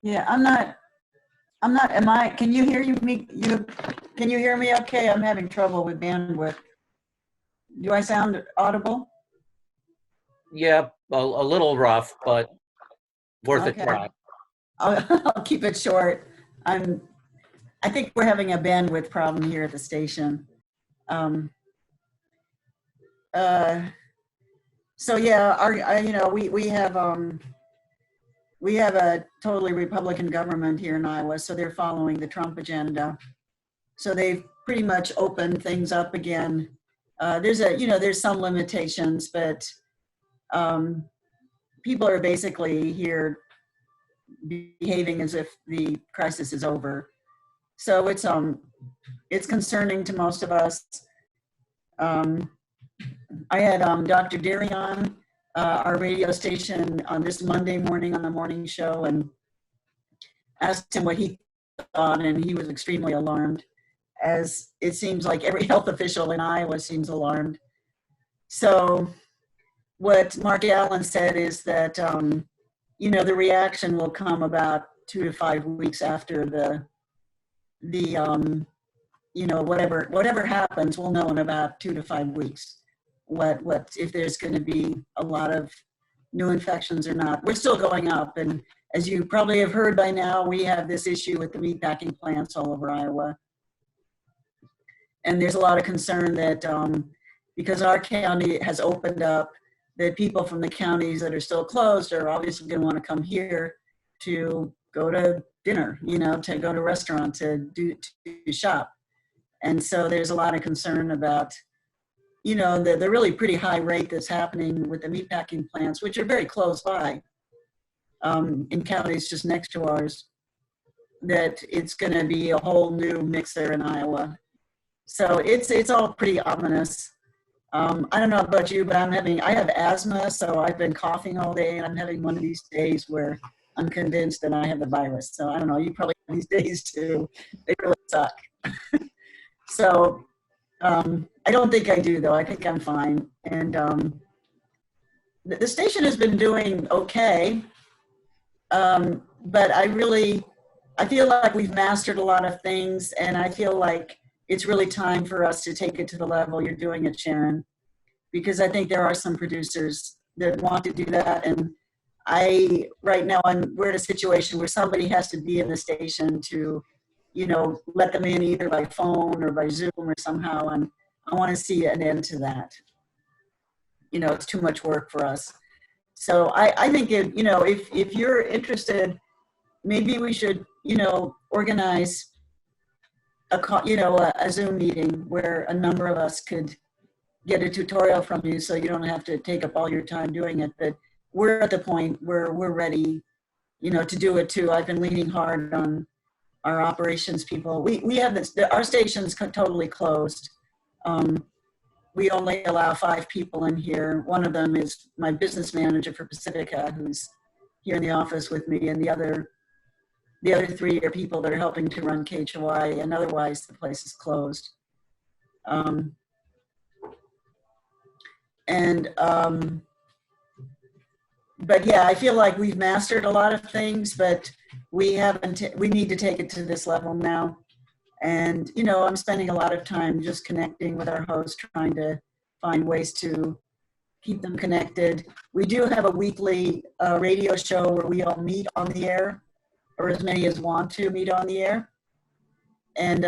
Yeah, I'm not, can you hear me? Can you hear me okay? I'm having trouble with bandwidth. Do I sound audible? Yeah, a little rough, but worth Okay. a try. I'll keep it short. I think we're having a bandwidth problem here at the station. So yeah, we have a totally Republican government here in Iowa, so they're following the Trump agenda. So they've pretty much opened things up again. There's some limitations, but people are basically here behaving as if the crisis is over. So it's concerning to most of us. I had Dr. Deary on our radio station on this Monday morning on the morning show and asked him what he thought, and he was extremely alarmed, as it seems like every health official in Iowa seems alarmed. So what Mark Allen said is that, the reaction will come about 2 to 5 weeks after whatever happens, we'll know in about 2 to 5 weeks what if there's going to be a lot of new infections or not. We're still going up, and as you probably have heard by now, we have this issue with the meatpacking plants all over Iowa. And there's a lot of concern that because our county has opened up, that people from the counties that are still closed are obviously going to want to come here to go to dinner, to go to a restaurant, to shop. And so there's a lot of concern about, the really pretty high rate that's happening with the meatpacking plants, which are very close by in counties just next to ours, that it's going to be a whole new mix there in Iowa. So it's all pretty ominous. I don't know about you, but I have asthma, so I've been coughing all day, and I'm having one of these days where I'm convinced that I have the virus. So I don't know, you probably have these days too. They really suck. So I don't think I do, though. I think I'm fine. And the station has been doing okay, but I feel like we've mastered a lot of things, and I feel like it's really time for us to take it to the level you're doing it, Sharon, because I think there are some producers that want to do that. And right now, we're in a situation where somebody has to be in the station to, let them in either by phone or by Zoom or somehow. And I want to see an end to that. It's too much work for us. So I think, if you're interested, maybe we should, organize a Zoom meeting where a number of us could get a tutorial from you, so you don't have to take up all your time doing it. But we're at the point where we're ready, to do it too. I've been leaning hard on our operations people. We have our station's totally closed. We only allow 5 people in here. One of them is my business manager for Pacifica, who's here in the office with me, and the other 3 are people that are helping to run KHOI, and otherwise the place is closed. But yeah, I feel like we've mastered a lot of things, but we need to take it to this level now. And, I'm spending a lot of time just connecting with our hosts, trying to find ways to keep them connected. We do have a weekly radio show where we all meet on the air, or as many as want to meet on the air. And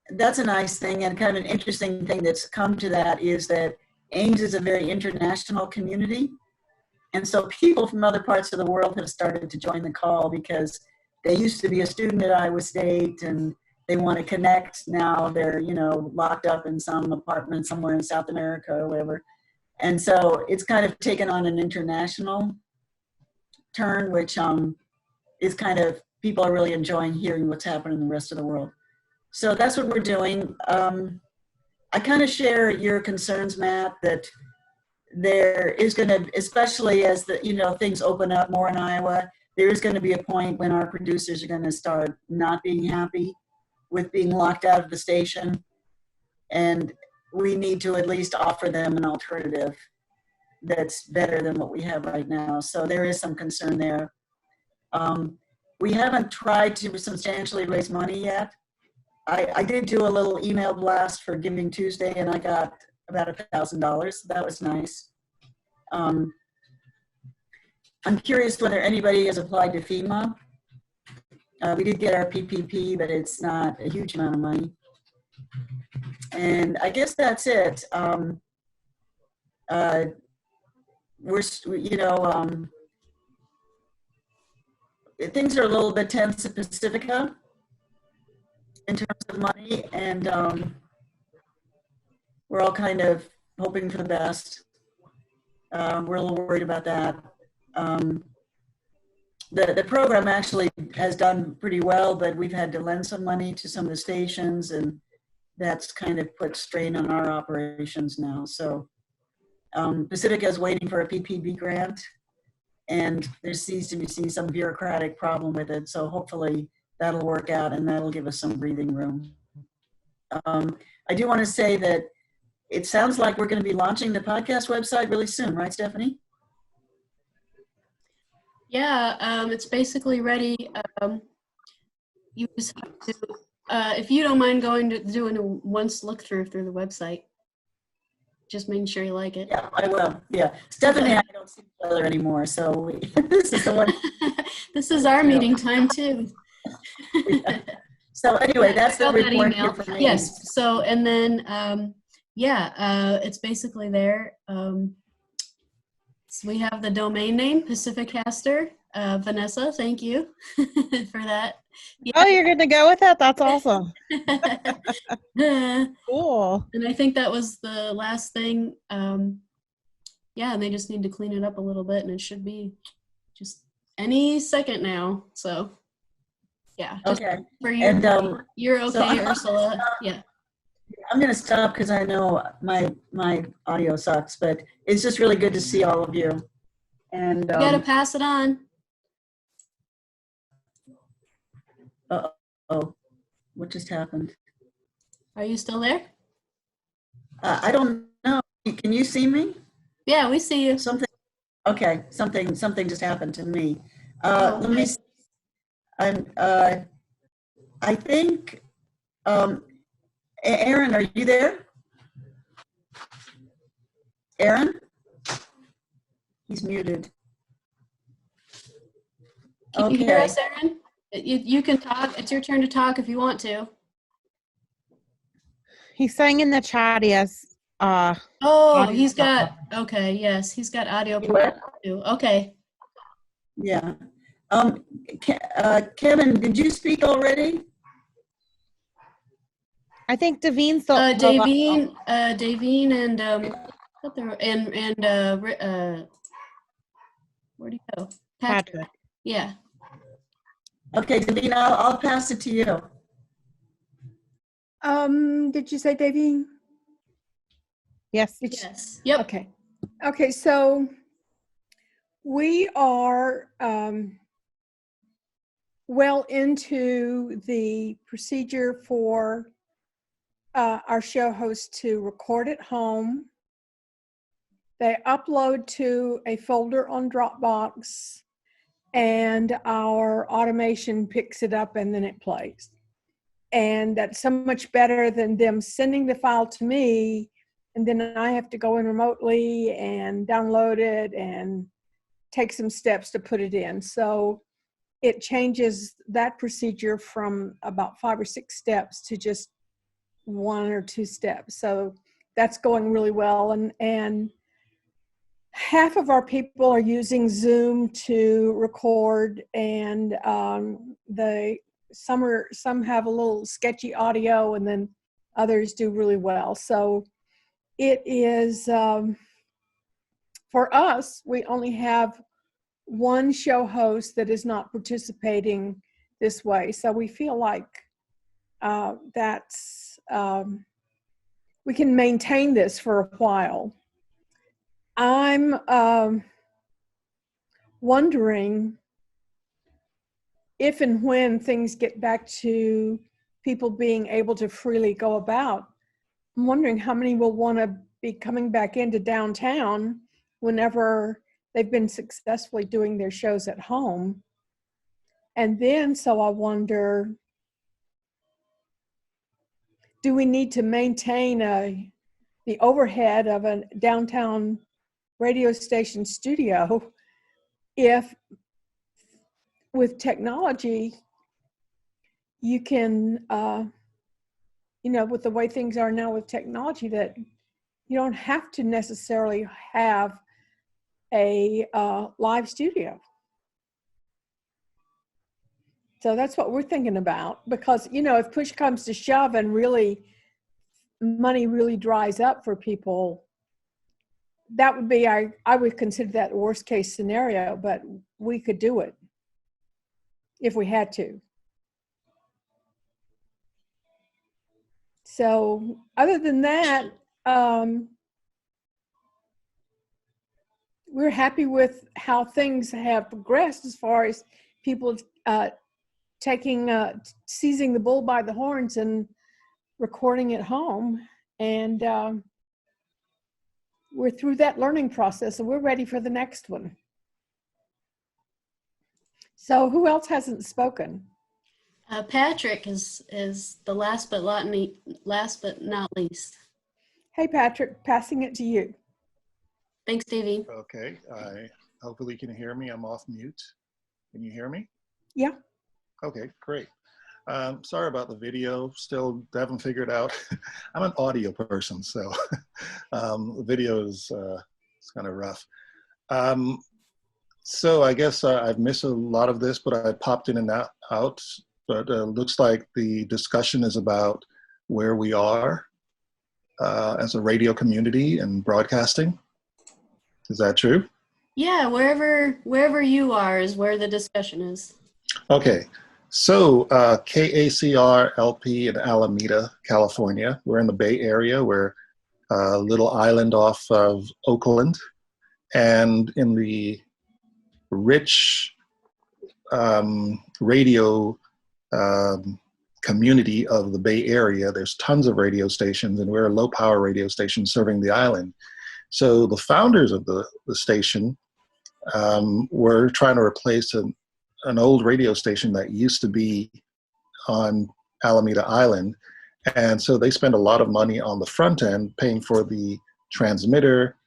that's a nice thing, and kind of an interesting thing that's come to that is that Ames is a very international community. And so people from other parts of the world have started to join the call because they used to be a student at Iowa State and they want to connect. Now they're, locked up in some apartment somewhere in South America or whatever. And so it's kind of taken on an international turn, which is kind of, people are really enjoying hearing what's happening in the rest of the world. So that's what we're doing. I kind of share your concerns, Matt, that there is going to, especially as things open up more in Iowa, there is going to be a point when our producers are going to start not being happy with being locked out of the station. And we need to at least offer them an alternative that's better than what we have right now. So there is some concern there. We haven't tried to substantially raise money yet. I did do a little email blast for Giving Tuesday, and I got about $1,000. That was nice. I'm curious whether anybody has applied to FEMA. We did get our PPP, but it's not a huge amount of money. And I guess that's it. Things are a little bit tense at Pacifica in terms of money, and we're all kind of hoping for the best. We're a little worried about that. The program actually has done pretty well, but we've had to lend some money to some of the stations, and that's kind of put strain on our operations now. So Pacifica is waiting for a PPP grant, and there seems to be some bureaucratic problem with it. So hopefully that'll work out, and that'll give us some breathing room. I do want to say that it sounds like we're going to be launching the podcast website really soon, right, Stephanie? Yeah, it's basically ready. You just have to, if you don't mind doing a once look through the website, just making sure you like it. Yeah, I will. Yeah, Stephanie and I don't see each other anymore, so this is the one. This is our meeting time too. Yeah. So anyway, that's the Got that report email. here for me. Yes. So and then it's basically there. So we have the domain name Pacificaster. Vanessa, thank you for that. Yeah. Oh, you're good to go with that? That's awesome. Cool. And I think that was the last thing. Yeah, and they just need to clean it up a little bit, and it should be just any second now. So yeah. Okay. For you, And you're okay, so Ursula. Yeah. I'm going to stop because I know my audio sucks, but it's just really good to see all of you. And You gotta pass it on. oh, what just happened? Are you still there? I don't know. Can you see me? Yeah, we see you. Something. Okay, something just happened to me. Oh, Let me. okay. I'm. I think. Aaron, are you there? Aaron? He's muted. Can you hear us, Aaron? You can talk. It's your turn to talk if you want to. He's saying in the chat he has Oh, audio he's got, problem. okay, yes, he's got audio problem too. Okay. Yeah. Kevin, did you speak already? I think Daveen's the Daveen and where'd he go? Patrick. Yeah. Okay, Davina, I'll pass it to you. Did you say Davine? Yes. Yes. Yep. Okay. Okay, so we are well into the procedure for our show hosts to record at home. They upload to a folder on Dropbox, and our automation picks it up and then it plays. And that's so much better than them sending the file to me, and then I have to go in remotely and download it and take some steps to put it in. So it changes that procedure from about 5 or 6 steps to just 1 or 2 steps. So that's going really well. And half of our people are using Zoom to record, and some have a little sketchy audio, and then others do really well. So it is, for us, we only have one show host that is not participating this way. So we feel like we can maintain this for a while. I'm wondering if and when things get back to people being able to freely go about, I'm wondering how many will want to be coming back into downtown whenever they've been successfully doing their shows at home. And then, so I wonder do we need to maintain the overhead of a downtown radio station studio if with technology you can, with the way things are now with technology, that you don't have to necessarily have a live studio. So that's what we're thinking about, because, if push comes to shove and really money really dries up for people, that would be, I would consider that worst case scenario, but we could do it if we had to. So other than that, we're happy with how things have progressed as far as people seizing the bull by the horns and recording at home. And we're through that learning process, and we're ready for the next one. So who else hasn't spoken? Patrick is the last but not least. Hey, Patrick, passing it to you. Thanks, Davey. Okay, hopefully you can hear me. I'm off mute. Can you hear me? Yeah. Okay, great. Sorry about the video. Still haven't figured out. I'm an audio person, so the video is it's kind of rough. So I guess I've missed a lot of this, but I popped in and out. But looks like the discussion is about where we are as a radio community and broadcasting. Is that true? Yeah, wherever you are is where the discussion is. Okay, so KACR LP in Alameda, California. We're in the Bay Area. We're a little island off of Oakland, and in the rich radio community of the Bay Area. There's tons of radio stations, and we're a low power radio station serving the island. So the founders of the station were trying to replace an old radio station that used to be on Alameda Island. And so they spent a lot of money on the front end, paying for the transmitter,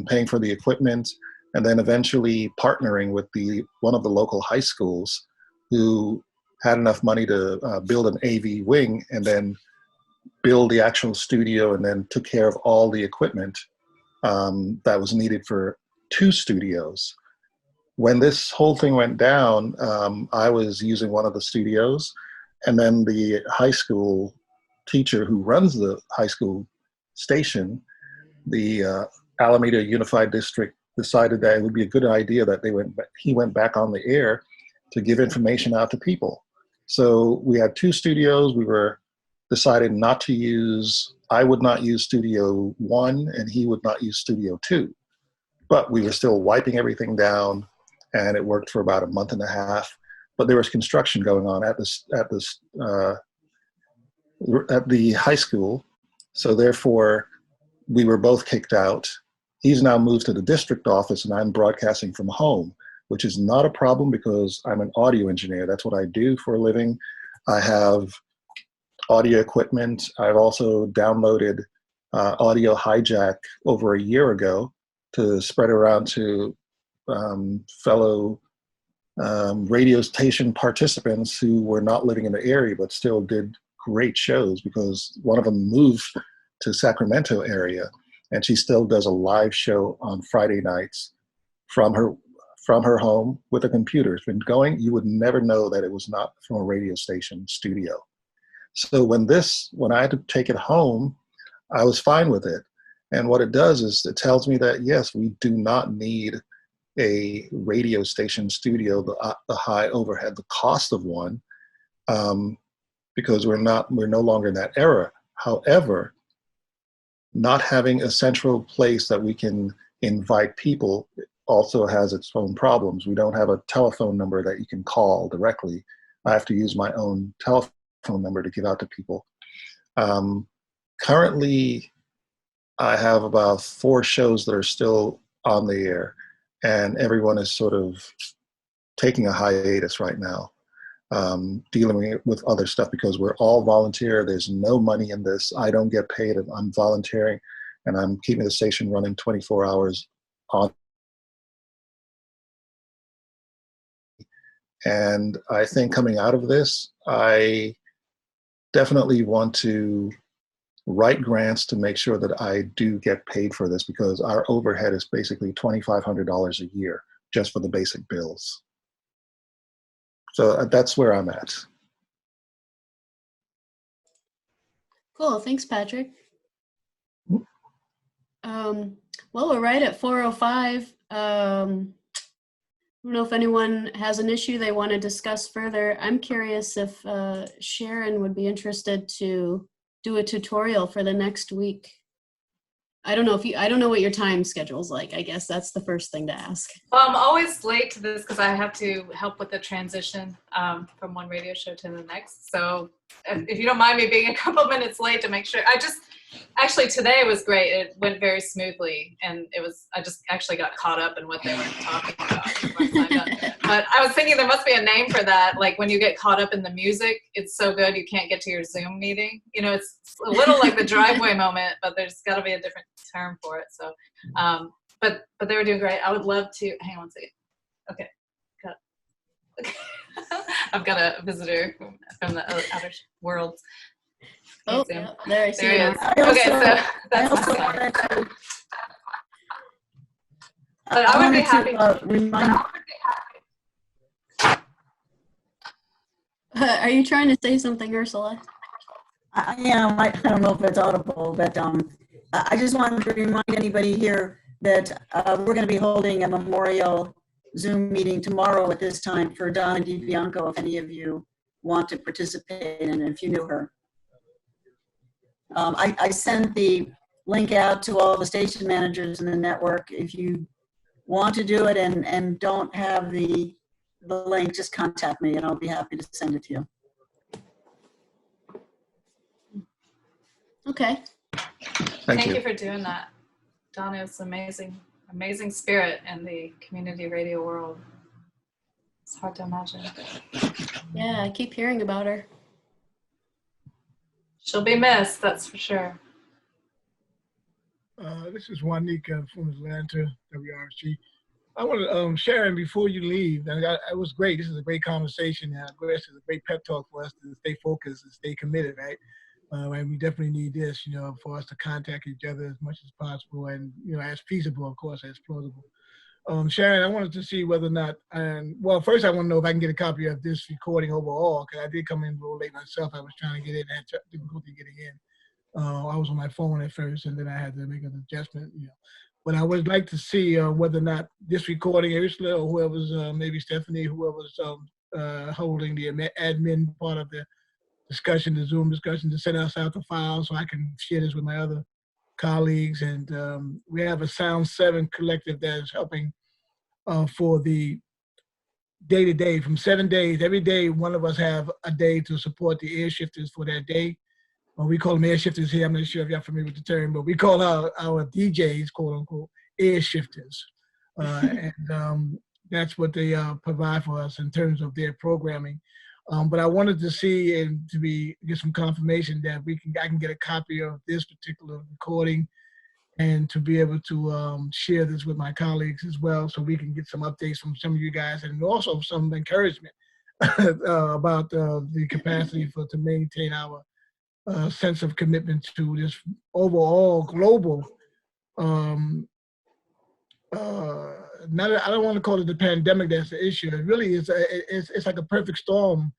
paying for the equipment, and then eventually partnering with one of the local high schools who had enough money to build an AV wing and then build the actual studio, and then took care of all the equipment that was needed for 2 studios. When this whole thing went down, I was using one of the studios, and then the high school teacher who runs the high school station, the Alameda Unified District, decided that it would be a good idea that he went back on the air to give information out to people. So we had 2 studios. We decided not to use, I would not use Studio 1 and he would not use Studio 2. But we were still wiping everything down, and it worked for about a month and a half. But there was construction going on at the high school. So therefore, we were both kicked out. He's now moved to the district office, and I'm broadcasting from home, which is not a problem because I'm an audio engineer. That's what I do for a living. I have audio equipment. I've also downloaded Audio Hijack over a year ago to spread around to fellow radio station participants who were not living in the area but still did great shows, because one of them moved to Sacramento area, and she still does a live show on Friday nights from her home with a computer. It's been going, you would never know that it was not from a radio station studio. So when I had to take it home, I was fine with it. And what it does is it tells me that, yes, we do not need a radio station studio, the high overhead, the cost of one, because we're no longer in that era. However, not having a central place that we can invite people also has its own problems. We don't have a telephone number that you can call directly. I have to use my own telephone number to give out to people. Currently, I have about 4 shows that are still on the air, and everyone is sort of taking a hiatus right now. dealing with other stuff because we're all volunteer. There's no money in this. I don't get paid. I'm volunteering, and I'm keeping the station running 24 hours on. And I think coming out of this, I definitely want to write grants to make sure that I do get paid for this, because our overhead is basically $2,500 a year just for the basic bills. So that's where I'm at. Cool. Thanks, Patrick. Well, we're right at 4:05. I don't know if anyone has an issue they want to discuss further. I'm curious if Sharon would be interested to do a tutorial for the next week. I don't know what your time schedule's like. I guess that's the first thing to ask. Well, I'm always late to this because I have to help with the transition from one radio show to the next. So if you don't mind me being a couple minutes late to make sure, actually today was great. It went very smoothly, and I just actually got caught up in what they were talking about. But I was thinking there must be a name for that. Like when you get caught up in the music, it's so good you can't get to your Zoom meeting. You know, it's a little like the driveway moment, but there's got to be a different term for it. So, but they were doing great. I would love to. Hang on one second. Okay, okay. I've got a visitor from the outer world. Oh, yeah, there I see there he him. is. Okay, so that's but I would be happy to. Are you trying to say something, Ursula? I am. I don't know if it's audible, but I just wanted to remind anybody here that we're going to be holding a memorial Zoom meeting tomorrow at this time for Donna DiBianco, if any of you want to participate and if you knew her. I sent the link out to all the station managers in the network. If you want to do it and don't have the link, just contact me and I'll be happy to send it to you. Okay. Thank you for doing that. Donna is amazing spirit in the community radio world. It's hard to imagine. Yeah, I keep hearing about her. She'll be missed, that's for sure. This is Juanica from Atlanta, WRC. I want to, Sharon, before you leave, it was great. This is a great conversation. This is a great pep talk for us to stay focused and stay committed, right? And we definitely need this, for us to contact each other as much as possible and, as feasible, of course, as plausible. Sharon, I wanted to see whether or not, well, first I want to know if I can get a copy of this recording overall, because I did come in a little late myself. I was trying to get in and had difficulty getting in. I was on my phone at first, and then I had to make an adjustment, But I would like to see whether or not this recording, Ursula or whoever's, maybe Stephanie, whoever's holding the admin part of the discussion, the Zoom discussion, to send us out the file so I can share this with my other colleagues. And we have a Sound 7 collective that is helping for the day-to-day, from 7 days. Every day, one of us have a day to support the air shifters for that day. We call them air shifters here. I'm not sure if you're familiar with the term, but we call our DJs, quote unquote, air shifters. And that's what they provide for us in terms of their programming. But I wanted to see and get some confirmation that I can get a copy of this particular recording and to be able to share this with my colleagues as well, so we can get some updates from some of you guys and also some encouragement about the capacity to maintain our sense of commitment to this overall global, I don't want to call it the pandemic that's the issue. It really is, it's like a perfect storm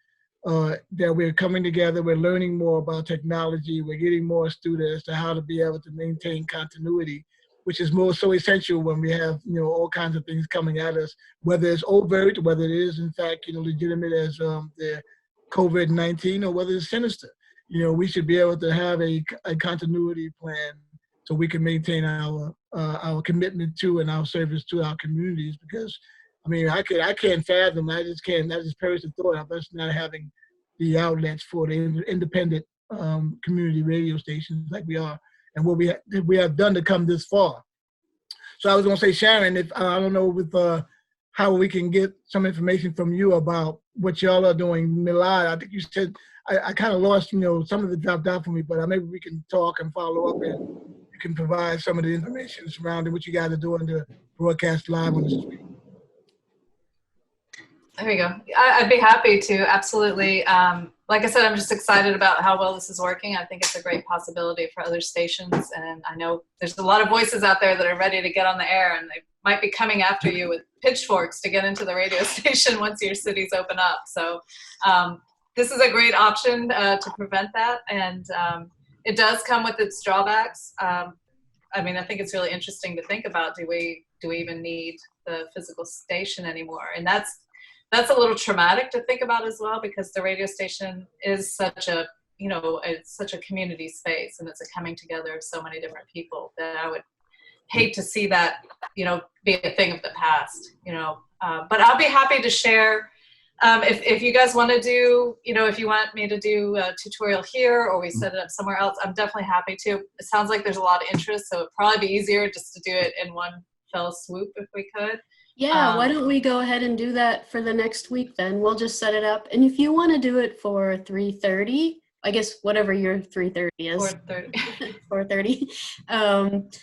that we're coming together. We're learning more about technology. We're getting more astute as to how to be able to maintain continuity, which is so essential when we have, all kinds of things coming at us, whether it's overt, whether it is in fact, legitimate as the COVID-19, or whether it's sinister. We should be able to have a continuity plan so we can maintain our commitment to and our service to our communities. Because, I can't fathom. I just perish the thought of us not having the outlets for the independent community radio stations like we are, and what we have done to come this far. So I was going to say, Sharon, if I don't know with how we can get some information from you about what y'all are doing. Milad, I think you said, I kind of lost, some of it dropped out for me, but maybe we can talk and follow up, and you can provide some of the information surrounding what you guys are doing to broadcast live on the street. There you go. I'd be happy to, absolutely. Like I said, I'm just excited about how well this is working. I think it's a great possibility for other stations, and I know there's a lot of voices out there that are ready to get on the air, and they might be coming after you with pitchforks to get into the radio station once your cities open up. So this is a great option to prevent that, and it does come with its drawbacks. I mean, I think it's really interesting to think about, do we even need the physical station anymore? And that's a little traumatic to think about as well, because the radio station is such a, it's such a community space, and it's a coming together of so many different people that I would hate to see that, be a thing of the past, but I'll be happy to share. If you guys want to do, if you want me to do a tutorial here, or we set it up somewhere else, I'm definitely happy to. It sounds like there's a lot of interest, so it'd probably be easier just to do it in one fell swoop if we could. Yeah, why don't we go ahead and do that for the next week then? We'll just set it up. And if you want to do it for 3:30, I guess whatever your 3:30 is. 4:30. 4:30.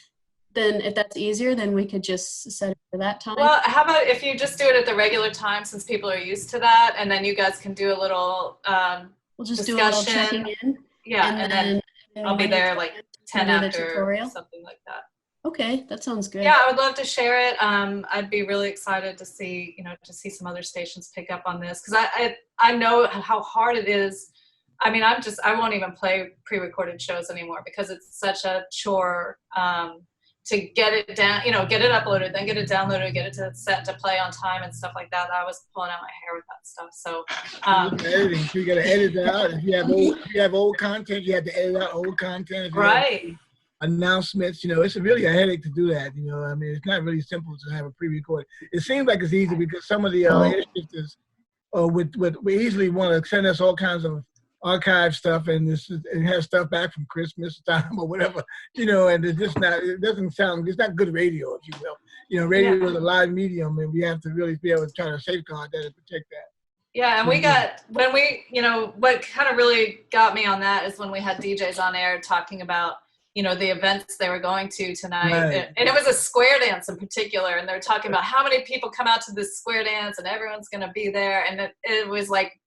Then if that's easier, then we could just set it for that time. Well, how about if you just do it at the regular time, since people are used to that, and then you guys can do a little we'll just discussion. do a little checking in. Yeah, and then I'll be there like 10 after, tutorial. something like that. Okay, that sounds good. Yeah, I would love to share it. I'd be really excited to see, to see some other stations pick up on this, because I know how hard it is. I mean, I won't even play pre-recorded shows anymore, because it's such a chore to get it down, get it uploaded, then get it downloaded, get it to set to play on time and stuff like that. I was pulling out my hair with that stuff. So editing, you got to edit it out. If you have old content, you have to edit out old content. Right. Announcements, it's really a headache to do that. I mean, it's not really simple to have a pre-recorded. It seems like it's easy because some of the air shifters we easily want to send us all kinds of archive stuff, and it has stuff back from Christmas time or whatever, and it's just not. It doesn't sound. It's not good radio, if you will. Radio is a live medium, and we have to really be able to try to safeguard that and protect that. Yeah, and we got, when we, what kind of really got me on that is when we had DJs on air talking about, the events they were going to tonight. Right. And it was a square dance in particular. And they were talking about how many people come out to this square dance and everyone's going to be there. And it was like,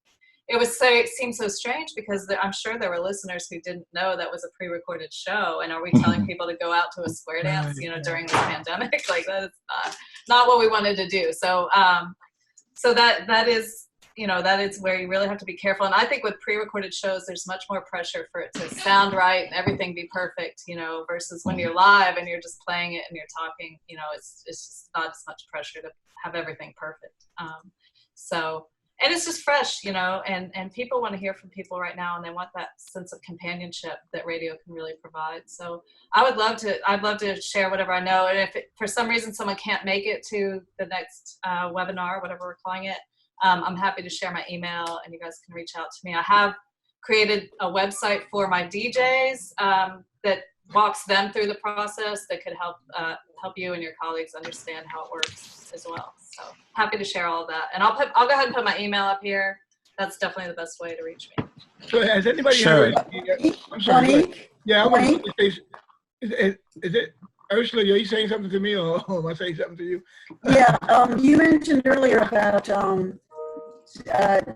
it seemed so strange, because I'm sure there were listeners who didn't know that was a pre-recorded show. And are we telling people to go out to a square dance, during this pandemic? Like, that is not what we wanted to do. So, so that is, that is where you really have to be careful. And I think with pre-recorded shows, there's much more pressure for it to sound right and everything be perfect, versus when you're live and you're just playing it and you're talking, it's just not as much pressure to have everything perfect. And it's just fresh, and people want to hear from people right now, and they want that sense of companionship that radio can really provide. So I'd love to share whatever I know. And if for some reason someone can't make it to the next webinar, whatever we're calling it, I'm happy to share my email, and you guys can reach out to me. I have created a website for my DJs that walks them through the process, that could help you and your colleagues understand how it works as well. So happy to share all of that. And I'll go ahead and put my email up here. That's definitely the best way to reach me. So has anybody Sure. I'm sorry. Yeah, I want to say, is it Ursula, are you saying something to me, or am I saying something to you? Yeah, you mentioned earlier about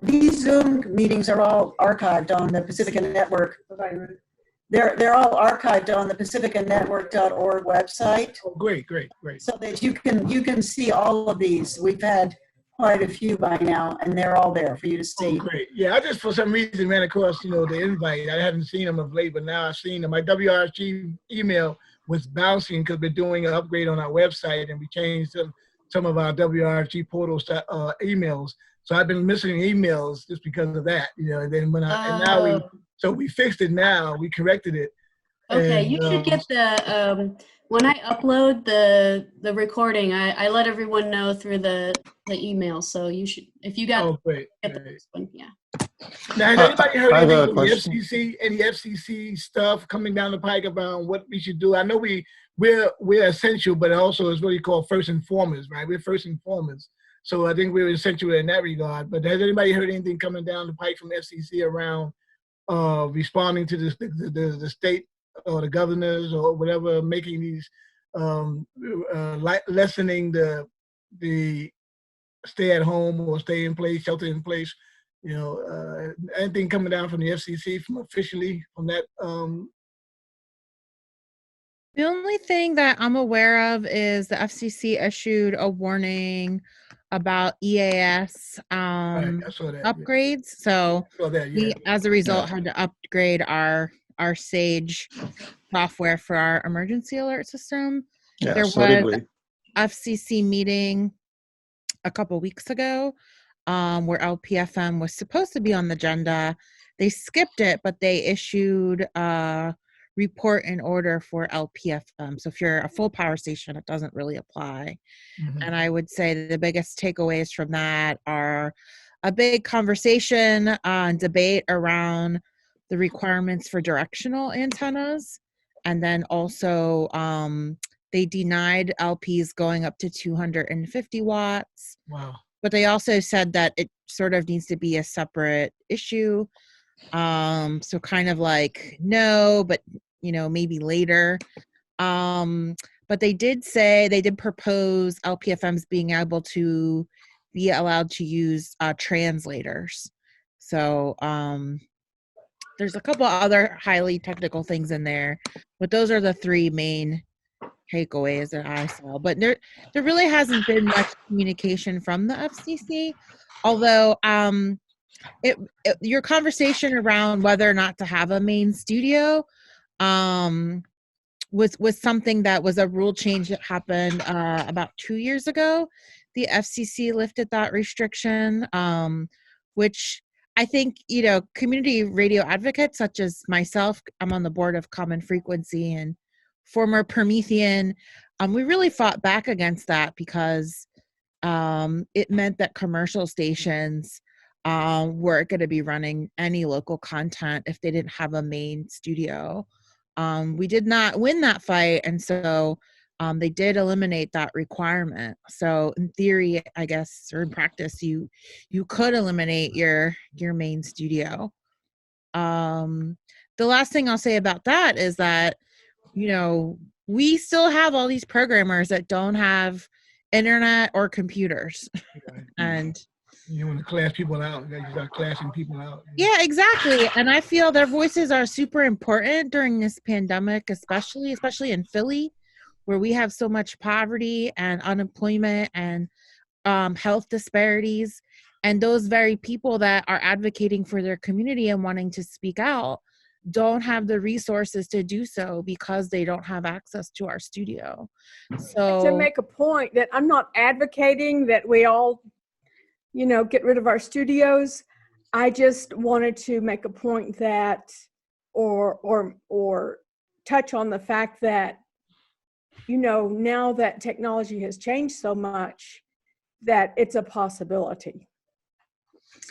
these Zoom meetings are all archived on the Pacifica Network. They're all archived on the pacificanetwork.org website. Oh, great. So that you can see all of these. We've had quite a few by now, and they're all there for you to see. Oh, great. Yeah, I just for some reason ran across, the invite. I haven't seen them of late, but now I've seen them. My WRG email was bouncing because we're doing an upgrade on our website, and we changed some of our WRG portal emails. So I've been missing emails just because of that, and then so we fixed it now. We corrected it. Okay, and, you should get the when I upload the recording, I let everyone know through the email. So you should, if you got great. Get the first one, yeah. Now, has anybody heard I have a anything from the question. FCC? Any FCC stuff coming down the pike about what we should do? I know we're essential, but also it's what you call first informers, right? We're first informers. So I think we were essential in that regard. But has anybody heard anything coming down the pipe from FCC around responding to the state or the governors or whatever, making these lessening the stay at home or stay in place, shelter in place? Anything coming down from the FCC from officially from that? The only thing that I'm aware of is the FCC issued a warning about EAS Right, I saw that. upgrades. So I saw that, we, yeah. as a result, had to upgrade our Sage software for our emergency alert system. Yeah, There so did was we. FCC meeting a couple weeks ago where LPFM was supposed to be on the agenda. They skipped it, but they issued a report in order for LPFM. So if you're a full power station, it doesn't really apply. Mm-hmm. And I would say the biggest takeaways from that are a big conversation and debate around the requirements for directional antennas. And then also they denied LPs going up to 250 watts. Wow. But they also said that it sort of needs to be a separate issue. So kind of like, no, but maybe later. But they did propose LPFMs being able to be allowed to use translators. So there's a couple other highly technical things in there, but those are the three main takeaways that I saw. But there really hasn't been much communication from the FCC, although your conversation around whether or not to have a main studio was something that was a rule change that happened about 2 years ago. The FCC lifted that restriction, which I think, community radio advocates such as myself, I'm on the board of Common Frequency and former Promethean, we really fought back against that because it meant that commercial stations weren't going to be running any local content if they didn't have a main studio. We did not win that fight, and so they did eliminate that requirement. So in theory, I guess, or in practice, you could eliminate your main studio. The last thing I'll say about that is that, we still have all these programmers that don't have internet or computers. And you want to class people out. You start classing people out. Yeah, exactly. And I feel their voices are super important during this pandemic, especially in Philly, where we have so much poverty and unemployment and health disparities. And those very people that are advocating for their community and wanting to speak out don't have the resources to do so because they don't have access to our studio. So to make a point that I'm not advocating that we all get rid of our studios. I just wanted to make a point that, or touch on the fact that, now that technology has changed so much, that it's a possibility.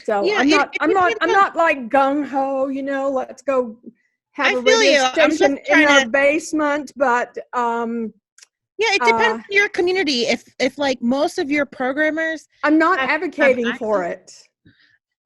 So yeah, I'm not like gung ho, let's go have a radio station in our basement, but yeah, it depends on your community. If like most of your programmers, I'm not advocating for it.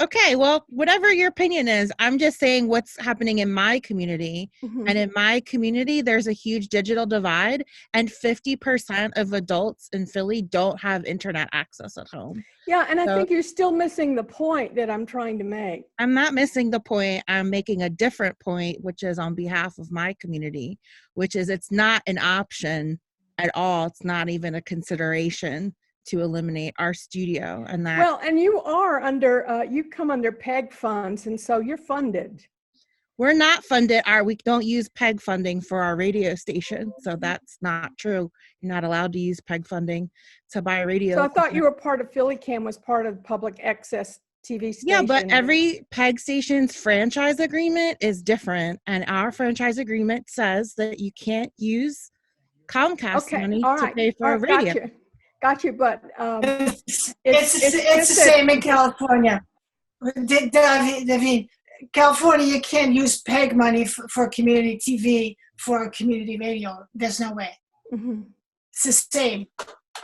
Okay, well, whatever your opinion is, I'm just saying what's happening in my community. Mm-hmm. And in my community, there's a huge digital divide, and 50% of adults in Philly don't have internet access at home. Yeah, and I think you're still missing the point that I'm trying to make. I'm not missing the point. I'm making a different point, which is on behalf of my community, which is it's not an option at all. It's not even a consideration to eliminate our studio. And that, well, and you are under you come under PEG funds, and so you're funded. We're not funded. We don't use PEG funding for our radio station, so that's not true. You're not allowed to use PEG funding to buy a radio. So I thought you were part of PhillyCam, was part of public access TV station. Yeah, but every PEG station's franchise agreement is different, and our franchise agreement says that you can't use Comcast money to pay for a radio. Got you, but it's the same in California. David, California, you can't use PEG money for community TV for community radio. There's no way. Mm-hmm. It's the same.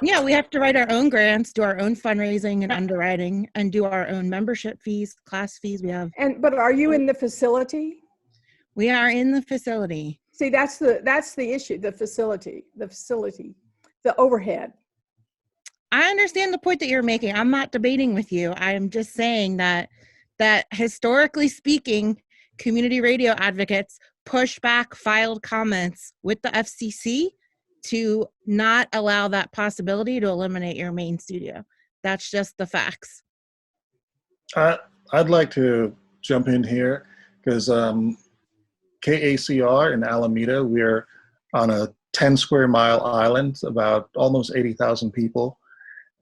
Yeah, we have to write our own grants, do our own fundraising and underwriting, and do our own membership fees, class fees. But are you in the facility? We are in the facility. See, that's the issue, the facility, the overhead. I understand the point that you're making. I'm not debating with you. I am just saying that historically speaking, community radio advocates push back filed comments with the FCC to not allow that possibility to eliminate your main studio. That's just the facts. I'd like to jump in here because KACR in Alameda, we're on a 10 square mile island, about almost 80,000 people.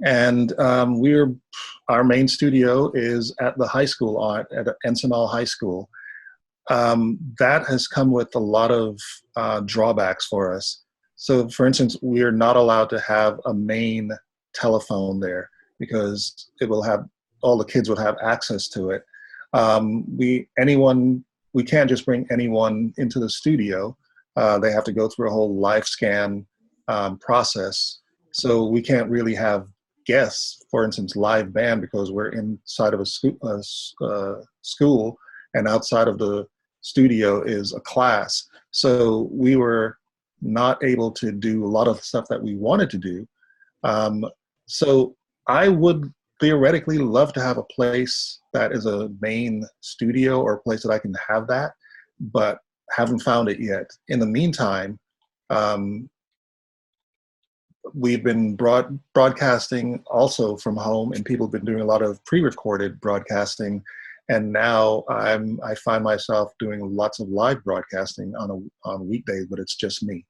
And our main studio is at the high school, at Encinal High School. That has come with a lot of drawbacks for us. So for instance, we're not allowed to have a main telephone there because all the kids would have access to it. We can't just bring anyone into the studio. They have to go through a whole live scan process. So we can't really have guests, for instance, live band, because we're inside of a school and outside of the studio is a class. So we were not able to do a lot of stuff that we wanted to do. So I would theoretically love to have a place that is a main studio or a place that I can have that, but haven't found it yet. In the meantime, we've been broadcasting also from home, and people have been doing a lot of pre-recorded broadcasting. And now I find myself doing lots of live broadcasting on weekdays, but it's just me.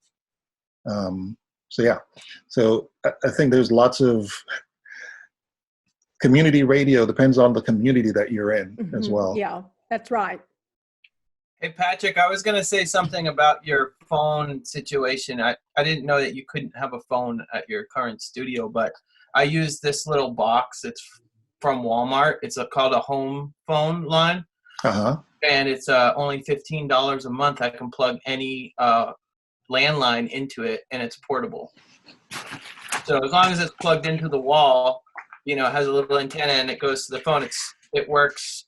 So yeah, so I think there's lots of community radio, depends on the community that you're in as well. Yeah, that's right. Hey, Patrick, I was going to say something about your phone situation. I didn't know that you couldn't have a phone at your current studio, but I use this little box. It's from Walmart. It's called a home phone line. Uh-huh. And it's only $15 a month. I can plug any landline into it, and it's portable. So as long as it's plugged into the wall, it has a little antenna and it goes to the phone. It works,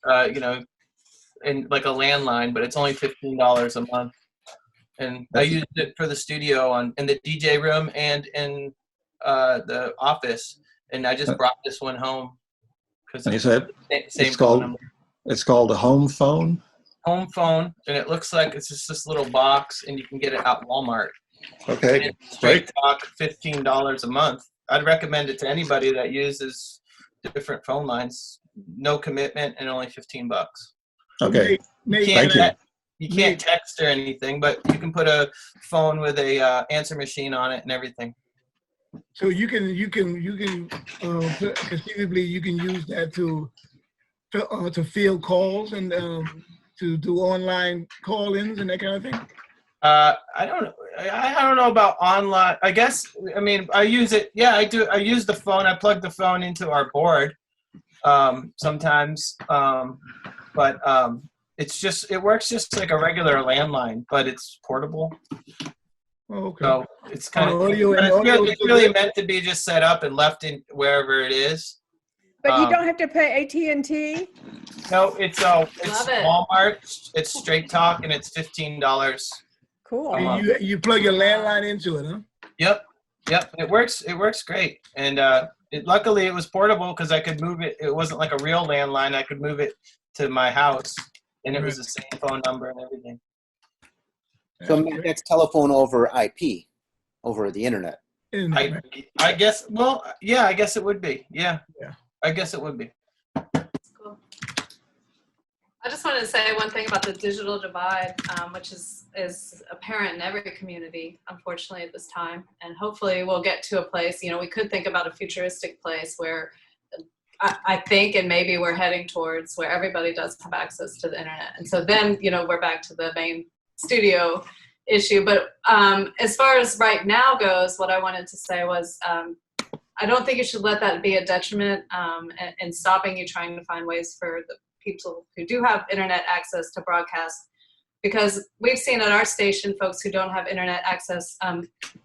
in like a landline, but it's only $15 a month. And I used it for the studio in the DJ room and in the office. And I just brought this one home because you said same phone number. It's called a home phone. Home phone, and it looks like it's just this little box, and you can get it at Walmart. Okay, Straight Talk, $15 a month. I'd recommend it to anybody that uses different phone lines. No commitment and only $15. Okay, thank you. You can't text or anything, but you can put a phone with a answer machine on it and everything. So you can conceivably you can use that to field calls and to do online call-ins and that kind of thing. I don't know about online. I guess, I use it. Yeah, I do. I use the phone. I plug the phone into our board sometimes. But it works just like a regular landline, but it's portable. Oh, okay. So it's kind of, it's really meant to be just set up and left in wherever it is. But you don't have to pay AT&T? No, it's Walmart. It's Straight Talk, and it's $15. Cool. And you plug your landline into it, huh? Yep. It works great. And luckily it was portable because I could move it. It wasn't like a real landline. I could move it to my house, and it was the same phone number and everything. So that's telephone over IP, over the internet. I guess. Well, yeah. I guess it would be. Yeah. I guess it would be. Cool. I just wanted to say one thing about the digital divide, which is apparent in every community, unfortunately, at this time. And hopefully we'll get to a place, we could think about a futuristic place where I think, and maybe we're heading towards, where everybody does have access to the internet. And so then, we're back to the main studio issue. But as far as right now goes, what I wanted to say was, I don't think you should let that be a detriment in stopping you trying to find ways for the people who do have internet access to broadcast, because we've seen at our station folks who don't have internet access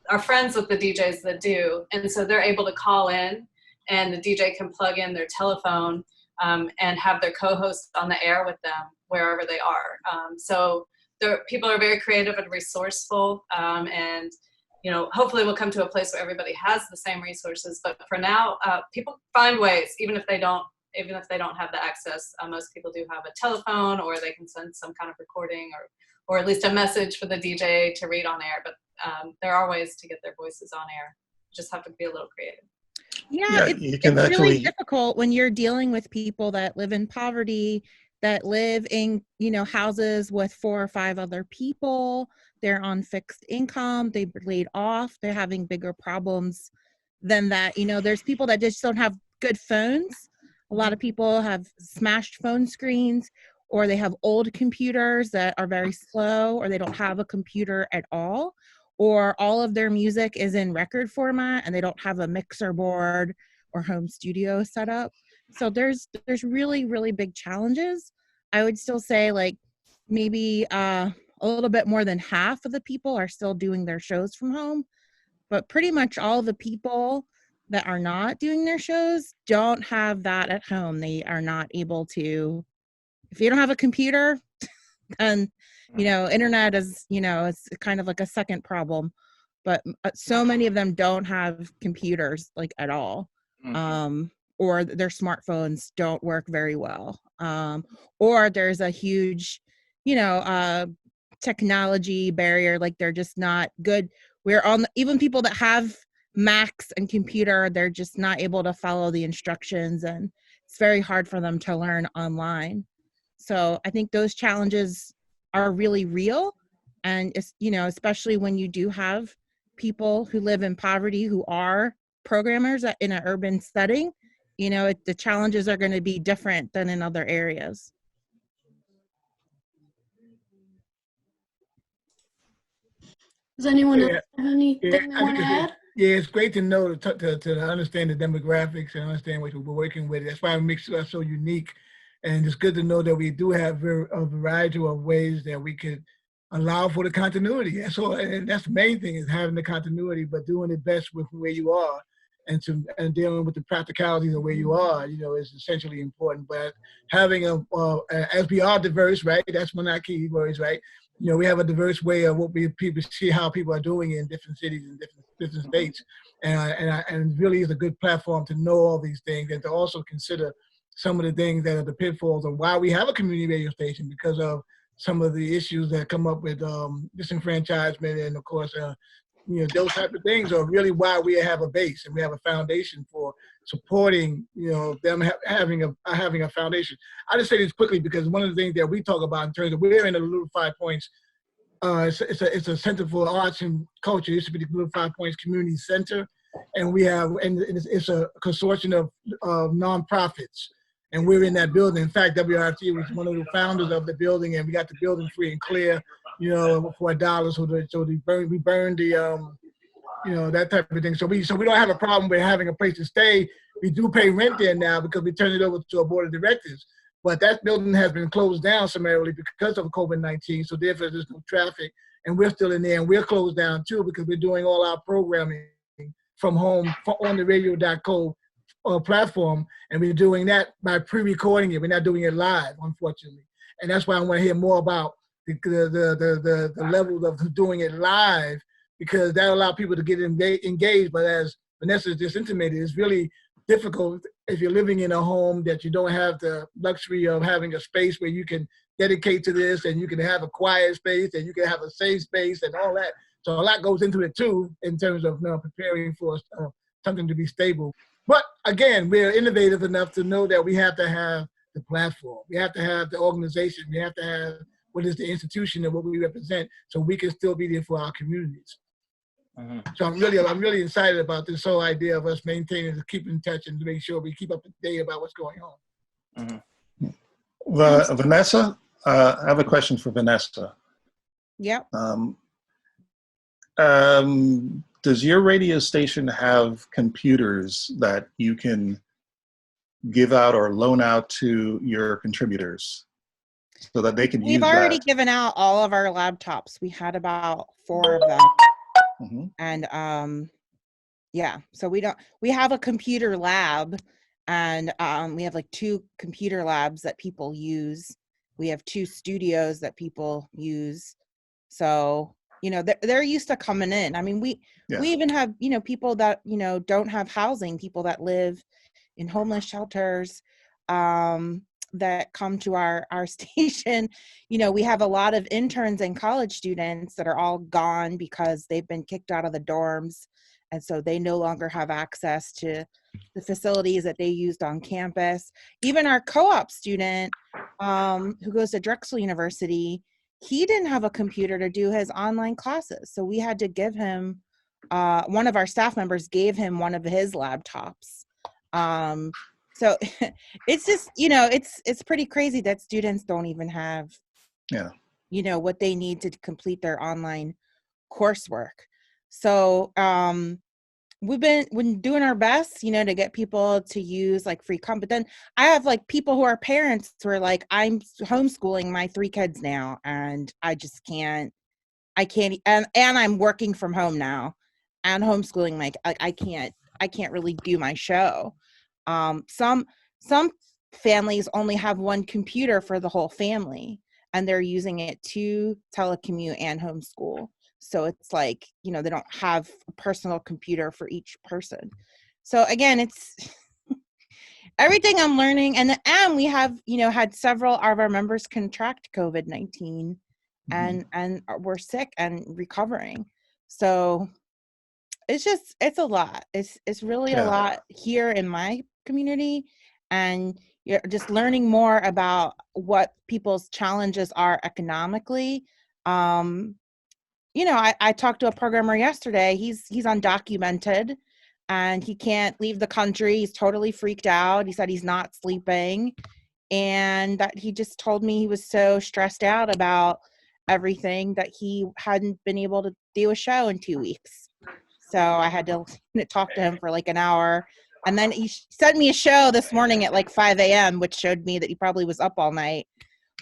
are friends with the DJs that do, and so they're able to call in, and the DJ can plug in their telephone and have their co-host on the air with them wherever they are. So people are very creative and resourceful, and hopefully we'll come to a place where everybody has the same resources. But for now, people find ways, even if they don't have the access. Most people do have a telephone, or they can send some kind of recording, or at least a message for the DJ to read on air. But there are ways to get their voices on air. Just have to be a little creative. Yeah, it's really difficult when you're dealing with people that live in poverty, that live in, houses with 4 or 5 other people. They're on fixed income. They've been laid off. They're having bigger problems than that. There's people that just don't have good phones. A lot of people have smashed phone screens, or they have old computers that are very slow, or they don't have a computer at all, or all of their music is in record format and they don't have a mixer board or home studio set up. So there's really, really big challenges. I would still say maybe a little bit more than half of the people are still doing their shows from home, but pretty much all the people that are not doing their shows don't have that at home. They are not able to, if you don't have a computer, then, internet is, it's kind of like a second problem, but so many of them don't have computers at all. Or their smartphones don't work very well. Or there's a huge, technology barrier. They're just not good. Even people that have Macs and computer, they're just not able to follow the instructions, and it's very hard for them to learn online. So I think those challenges are really real. And it's, especially when you do have people who live in poverty who are programmers in an urban setting, the challenges are going to be different than in other areas. Does anyone else have anything they want to add? Yeah, it's great to know to understand the demographics and understand what we're working with. That's why it makes us so unique. And it's good to know that we do have a variety of ways that we could allow for the continuity. And so, and that's the main thing, is having the continuity, but doing it best with where you are, and dealing with the practicalities of where you are, is essentially important. But having as we are diverse, right? That's one of our key words, right? We have a diverse way of people see how people are doing in different cities and different states, and really is a good platform to know all these things, and to also consider some of the things that are the pitfalls of why we have a community radio station, because of some of the issues that come up with disenfranchisement, and of course, those type of things are really why we have a base and we have a foundation for supporting, them having a foundation. I just say this quickly because one of the things that we talk about in terms of, we're in the Little 5 Points. It's a Center for Arts and Culture. It used to be the Little 5 Points Community Center, and it's a consortium of nonprofits. And we're in that building. In fact, WRT was one of the founders of the building, and we got the building free and clear, for $1. So we burned the, that type of thing. So we don't have a problem with having a place to stay. We do pay rent there now because we turned it over to a board of directors. But that building has been closed down summarily because of COVID-19. So therefore, there's no traffic, and we're still in there, and we're closed down too because we're doing all our programming from home on the radio.co platform, and we're doing that by pre-recording it. We're not doing it live, unfortunately, and that's why I want to hear more about the level of doing it live, because that allows people to get engaged. But as Vanessa just intimated, it's really difficult if you're living in a home that you don't have the luxury of having a space where you can dedicate to this, and you can have a quiet space, and you can have a safe space, and all that. So a lot goes into it too, in terms of preparing for something to be stable. But again, we're innovative enough to know that we have to have the platform. We have to have the organization. We have to have what is the institution and what we represent, so we can still be there for our communities. So I'm really excited about this whole idea of us maintaining, to keep in touch, and to make sure we keep up to date about what's going on. Vanessa, I have a question for Vanessa. Yep. Does your radio station have computers that you can give out or loan out to your contributors? so that they can We've use already that. given out all of our laptops. We had about 4 of them. Mhm. And yeah, so we have a computer lab, and we have like 2 computer labs that people use. We have 2 studios that people use. So, they're used to coming in. I mean, we even have, people that, don't have housing, people that live in homeless shelters, that come to our station. We have a lot of interns and college students that are all gone because they've been kicked out of the dorms. And so they no longer have access to the facilities that they used on campus. Even our co-op student, who goes to Drexel University, he didn't have a computer to do his online classes. So we had to give him, one of our staff members gave him one of his laptops. So it's just, it's pretty crazy that students don't even have, what they need to complete their online coursework. So we've been doing our best, to get people to use like free but then I have like people who are parents who are like, I'm homeschooling my 3 kids now, and I just can't, and I'm working from home now and homeschooling I can't really do my show. Some families only have 1 computer for the whole family, and they're using it to telecommute and homeschool. So it's like, they don't have a personal computer for each person. So again, it's everything I'm learning. And we have, had several of our members contract COVID-19 and we're sick and recovering. So it's a lot. It's really a lot here in my community, and you're just learning more about what people's challenges are economically. I talked to a programmer yesterday. He's undocumented and he can't leave the country. He's totally freaked out. He said he's not sleeping, and that he just told me he was so stressed out about everything that he hadn't been able to do a show in 2 weeks. So I had to talk to him for like an hour. And then he sent me a show this morning at like 5 a.m., which showed me that he probably was up all night.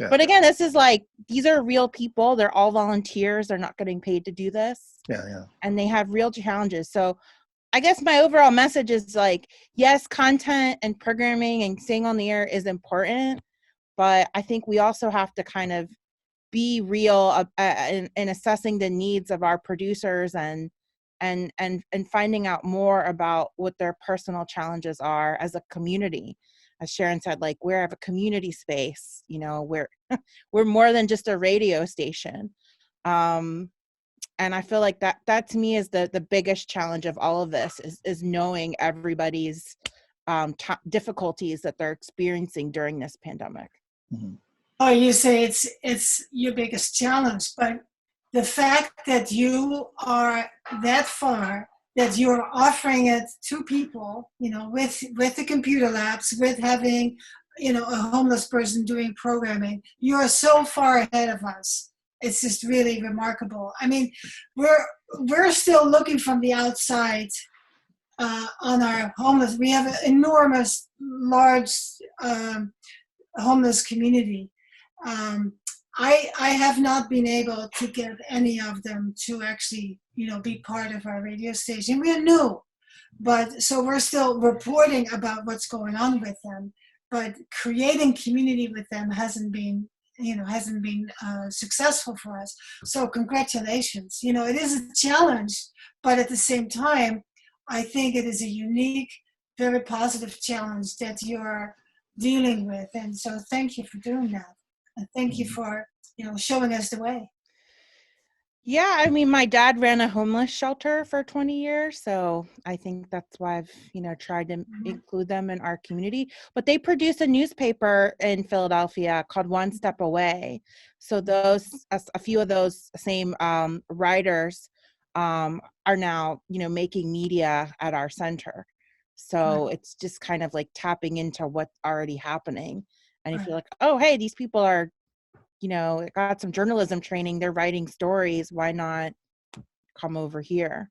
Yeah. But again, this is like, these are real people. They're all volunteers. They're not getting paid to do this. Yeah. And they have real challenges. So I guess my overall message is like, yes, content and programming and staying on the air is important. But I think we also have to kind of be real in assessing the needs of our producers and finding out more about what their personal challenges are as a community. As Sharon said, like, we have a community space, we're more than just a radio station. And I feel like that to me is the biggest challenge of all of this is knowing everybody's difficulties that they're experiencing during this pandemic. Mm-hmm. Oh, you say it's your biggest challenge, but the fact that you are that far, that you're offering it to people, with the computer labs, with having, a homeless person doing programming, you are so far ahead of us. It's just really remarkable. I mean, we're still looking from the outside on our homeless. We have an enormous, large homeless community. I have not been able to get any of them to actually, be part of our radio station. We're new, but so we're still reporting about what's going on with them, but creating community with them hasn't been successful for us. So congratulations. It is a challenge, but at the same time, I think it is a unique, very positive challenge that you're dealing with. And so thank you for doing that. And thank you for, showing us the way. Yeah, I mean, my dad ran a homeless shelter for 20 years, so I think that's why I've, tried to include them in our community. But they produce a newspaper in Philadelphia called One Step Away. So a few of those same writers are now, making media at our center. So it's just kind of like tapping into what's already happening. And if you're like, oh, hey, these people are, got some journalism training, they're writing stories, why not come over here?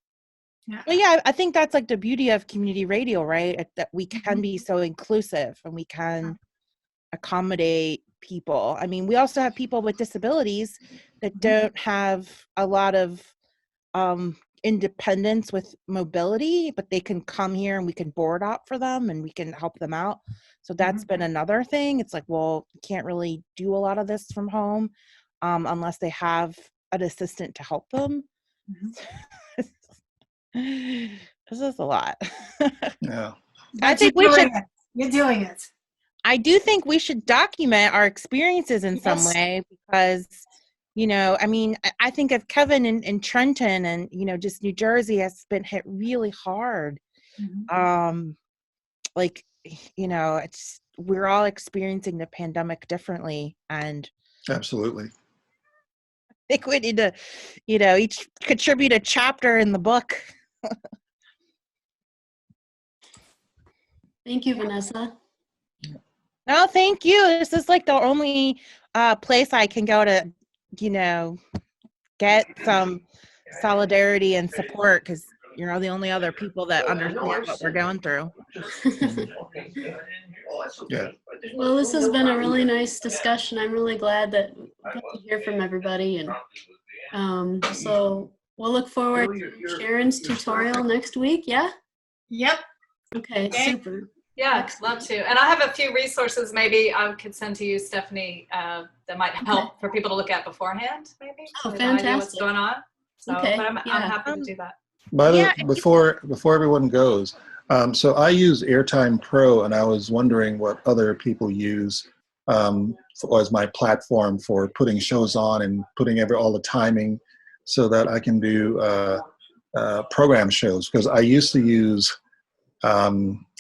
Yeah. But yeah, I think that's like the beauty of community radio, right? That we can be so inclusive and we can accommodate people. I mean, we also have people with disabilities that don't have a lot of independence with mobility, but they can come here and we can board out for them and we can help them out. So that's been another thing. It's like, well, you can't really do a lot of this from home unless they have an assistant to help them. This is a lot. Yeah. I think we should. You're doing it. I do think we should document our experiences in some way because, you know, I mean, I think of Kevin in Trenton and, you know, just New Jersey has been hit really hard. Like, you know, we're all experiencing the pandemic differently. And Absolutely. I think we need to, you know, each contribute a chapter in the book. Thank you, Vanessa. No, thank you. This is like the only place I can go to, you know, get some solidarity and support because you're the only other people that understand what we're going through. Yeah. Well, this has been a really nice discussion. I'm really glad that we got to hear from everybody. And so we'll look forward to Sharon's tutorial next week. Yeah? Yep. Okay, super. Yeah, love to. And I have a few resources maybe I could send to you, Stephanie, that might help for people to look at beforehand, maybe. Oh, so they have an idea what's fantastic. going on. So, Okay, but I'm yeah. happy to do that. By the before everyone goes, so I use Airtime Pro, and I was wondering what other people use as my platform for putting shows on and putting all the timing, so that I can do program shows. Because I used to use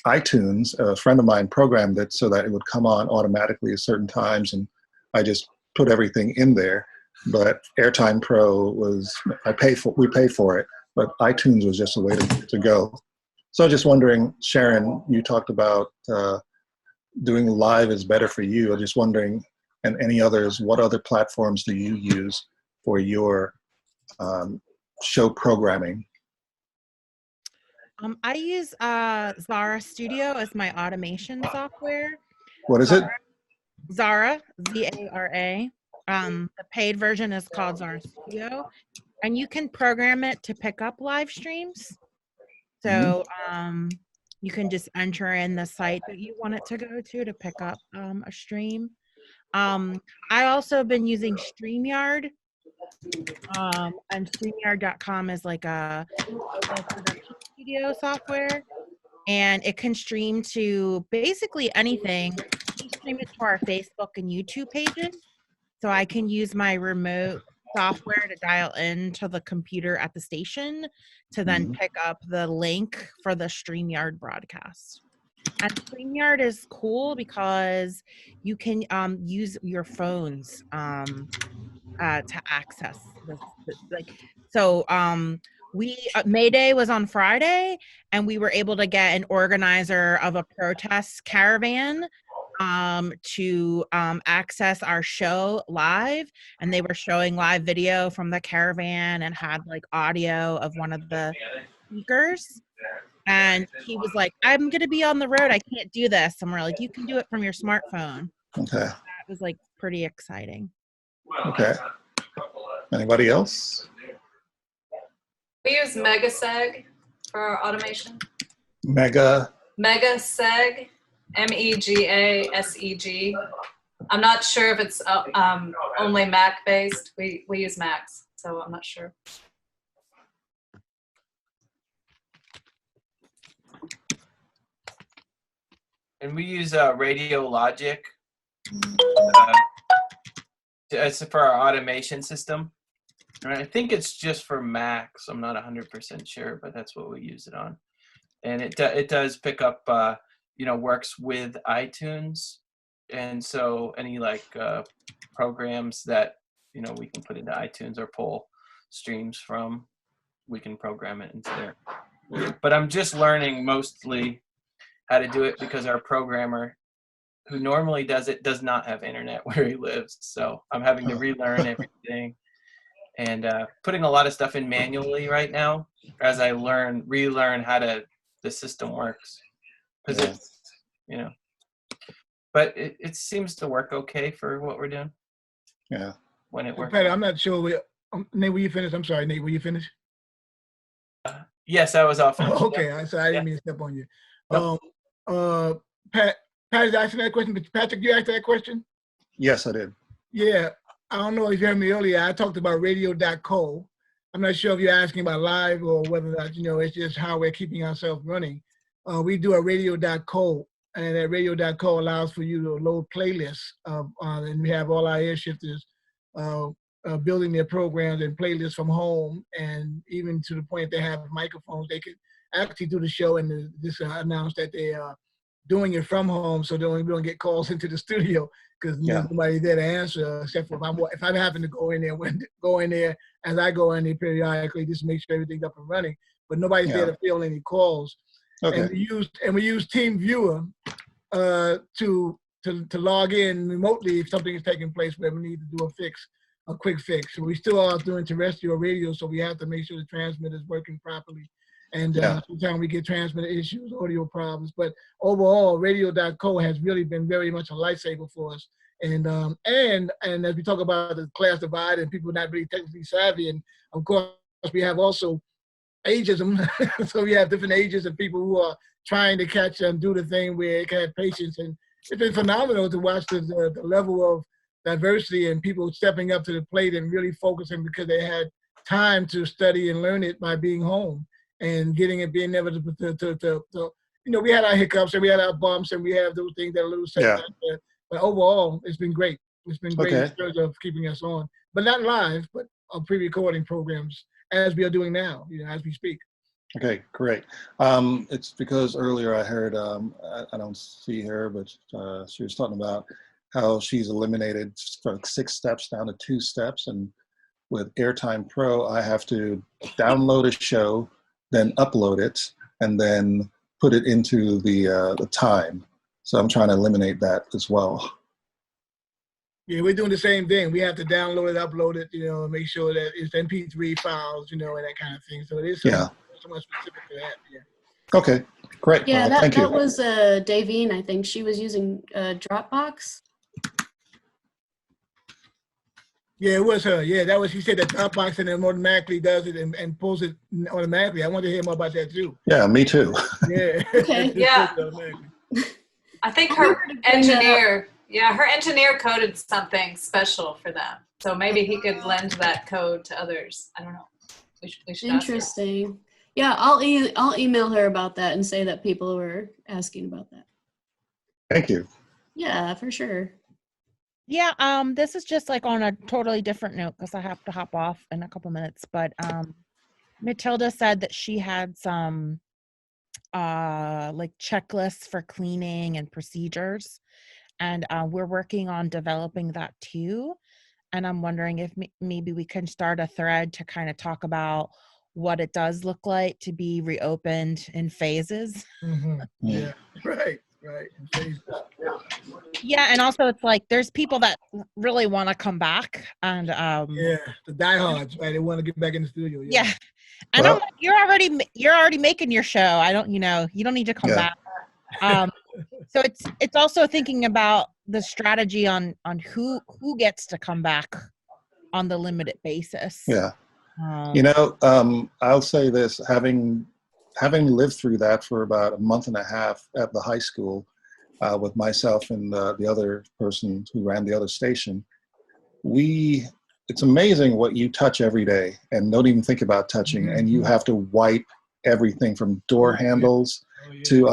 iTunes. A friend of mine programmed it so that it would come on automatically at certain times, and I just put everything in there. But Airtime Pro we pay for it, but iTunes was just a way to go. So I was just wondering, Sharon, you talked about doing live is better for you. I'm just wondering, and any others, what other platforms do you use for your show programming? I use Zara Studio as my automation software. What is it? Zara, Z-A-R-A. The paid version is called Zara Studio, and you can program it to pick up live streams. So you can just enter in the site that you want it to go to pick up a stream. I also been using StreamYard, and StreamYard.com is like a production studio software, and it can stream to basically anything. We stream it to our Facebook and YouTube pages, so I can use my remote software to dial into the computer at the station to then pick up the link for the StreamYard broadcast. And StreamYard is cool because you can use your phones to access this. So May Day was on Friday, and we were able to get an organizer of a protest caravan to access our show live, and they were showing live video from the caravan and had like audio of one of the speakers. And he was like, I'm gonna be on the road, I can't do this. And we're like, you can do it from your smartphone. Okay. That was like pretty exciting. Okay. Anybody else? We use Megaseg for our automation. Megaseg. MEGASEG. I'm not sure if it's only Mac based. We use Macs, so I'm not sure. And we use Radio Logic as for our automation system. And I think it's just for Macs. I'm not 100% sure, but that's what we use it on. And it does pick up, works with iTunes. And so any programs that, we can put into iTunes or pull streams from, we can program it into there. But I'm just learning mostly how to do it because our programmer who normally does it does not have internet where he lives. So I'm having to relearn everything and putting a lot of stuff in manually right now as I relearn how the system works. Because it's, but it seems to work okay for what we're doing Yeah. when it works. Pat, I'm not sure. Nate, will you finish? I'm sorry, Nate, will you finish? Yes, I was off. Oh, okay, I didn't mean to step on you. Pat is asking that question. Patrick, you asked that question? Yes, I did. Yeah, I don't know if you heard me earlier. I talked about radio.co. I'm not sure if you're asking about live or whether that, it's just how we're keeping ourselves running. We do a radio.co, and that radio.co allows for you to load playlists, and we have all our air shifters building their programs and playlists from home, and even to the point they have microphones. They can actually do the show and just announce that they are doing it from home, so they don't get calls into the studio because there's nobody there to answer except for if I happen to go in there as I go in there periodically just to make sure everything's up and running. But nobody's there to field any calls. Okay. And we use Team Viewer to log in remotely if something is taking place where we need to do a quick fix. So we still are doing terrestrial radio, so we have to make sure the transmitter is working properly. And sometimes we get transmitter issues, audio problems. But overall, radio.co has really been very much a lifesaver for us. And as we talk about the class divide and people not really technically savvy, and of course we have also ageism. So we have different ages of people who are trying to catch and do the thing where they can have patience. And it's been phenomenal to watch the level of diversity and people stepping up to the plate and really focusing because they had time to study and learn it by being home. And being able to we had our hiccups and we had our bumps and we have those things that are a little setbacks there. But overall, it's been great. It's been great in terms of keeping us on, but not live, but on pre-recording programs as we are doing now, as we speak. Okay, great. It's because earlier I heard, I don't see her, but she was talking about how she's eliminated from 6 steps down to 2 steps. And with Airtime Pro, I have to download a show, then upload it, and then put it into the time. So I'm trying to eliminate that as well. Yeah, we're doing the same thing. We have to download it, upload it, make sure that it's MP3 files, and that kind of thing. So it is somewhat specific to that. Yeah. Okay, great. Yeah, thank you. that was Davine. I think she was using Dropbox. Yeah, it was her. Yeah, she said that Dropbox and then automatically does it and pulls it automatically. I want to hear more about that too. Yeah, me too. Yeah. Okay. Yeah. I think her engineer coded something special for them. So maybe he could lend that code to others. I don't know. We should ask her. Interesting. Yeah, I'll email her about that and say that people were asking about that. Thank you. Yeah, for sure. Yeah, this is just like on a totally different note because I have to hop off in a couple minutes. But Matilda said that she had some like checklists for cleaning and procedures, and we're working on developing that too. And I'm wondering if maybe we can start a thread to kind of talk about what it does look like to be reopened in phases. Mm-hmm. Yeah, right. Yeah, and also it's like there's people that really want to come back, and the diehards, right? They want to get back in the studio. Yeah. And I'm like, you're already making your show. I don't, you don't need to come back. So it's also thinking about the strategy on who gets to come back on the limited basis. Yeah. I'll say this, having lived through that for about a month and a half at the high school with myself and the other person who ran the other station, it's amazing what you touch every day and don't even think about touching, and you have to wipe everything from door handles to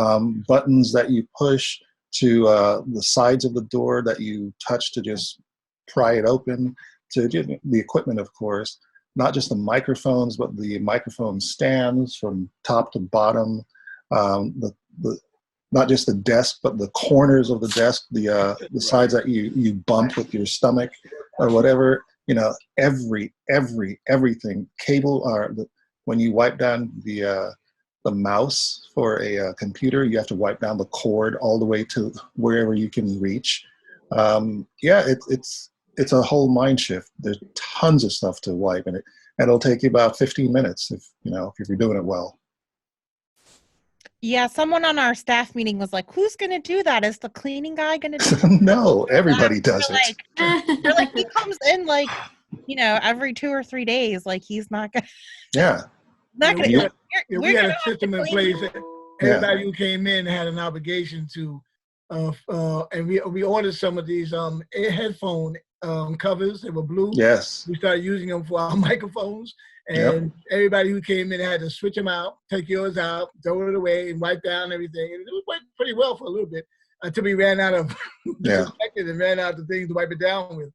buttons that you push to the sides of the door that you touch to just pry it open, to the equipment, of course. Not just the microphones, but the microphone stands from top to bottom. Not just the desk, but the corners of the desk, the sides that you bump with your stomach or whatever. Everything. Cable when you wipe down the mouse for a computer, you have to wipe down the cord all the way to wherever you can reach. It's a whole mind shift. There's tons of stuff to wipe, and it'll take you about 15 minutes if you're doing it well. Yeah, someone on our staff meeting was like, "Who's going to do that? Is the cleaning guy going to do that?" No, everybody does They're it. they're like, he comes in like, every 2 or 3 days. Like, he's not going. Yeah. Not Yeah, going. we had a system in place. Yeah. Everybody who came in had an obligation to, and we ordered some of these headphone covers. They were blue. Yes. We started using them for our microphones, and Yep. everybody who came in had to switch them out, take yours out, throw it away, and wipe down everything. And it worked pretty well for a little bit until we ran out of Yeah. disinfectant and ran out of things to wipe it down with.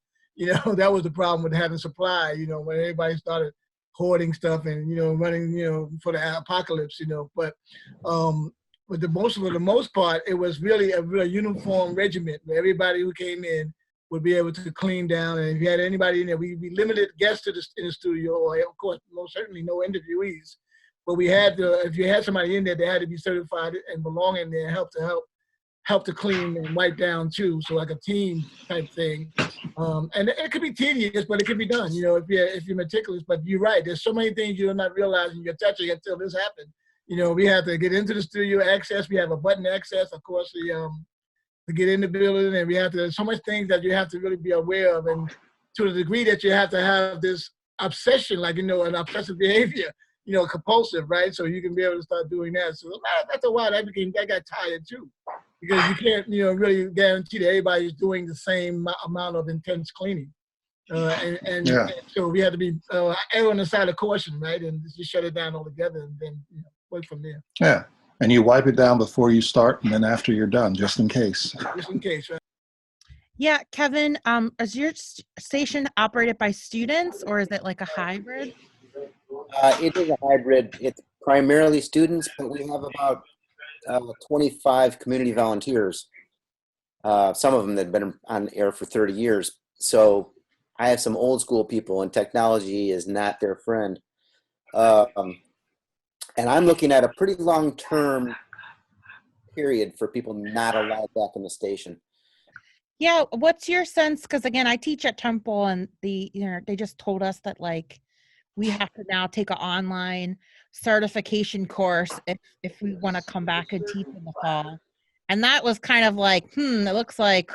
That was the problem with having supply. When everybody started hoarding stuff and running for the apocalypse. But for the most part, it was really a real uniform regiment where everybody who came in would be able to clean down. And if you had anybody in there, we limited guests in the studio, or of course, most certainly no interviewees. But we had to, if you had somebody in there, they had to be certified and belong in there, help to clean and wipe down too. So like a team type thing. And it could be tedious, but it can be done, if you're meticulous. But you're right, there's so many things you're not realizing you're touching until this happened. We have to get into the studio access. We have a button access, of course, to get in the building, and there's so much things that you have to really be aware of. And to the degree that you have to have this obsession, like, an obsessive behavior, compulsive, right? So you can be able to start doing that. So after a while, that got tired too. Because you can't, really guarantee that everybody's doing the same amount of intense cleaning. And so we had to be err on the side of caution, right? And just shut it down altogether and then work from there. Yeah. And you wipe it down before you start and then after you're done, just in case. Just in case, right? Yeah, Kevin, is your station operated by students, or is it like a hybrid? It is a hybrid. It's primarily students, but we have about 25 community volunteers. Some of them that have been on air for 30 years. So I have some old school people, and technology is not their friend. And I'm looking at a pretty long-term period for people not allowed back in the station. Yeah, what's your sense? Because again, I teach at Temple, and they just told us that we have to now take an online certification course if we want to come back and teach in the fall. And that was kind of like, it looks like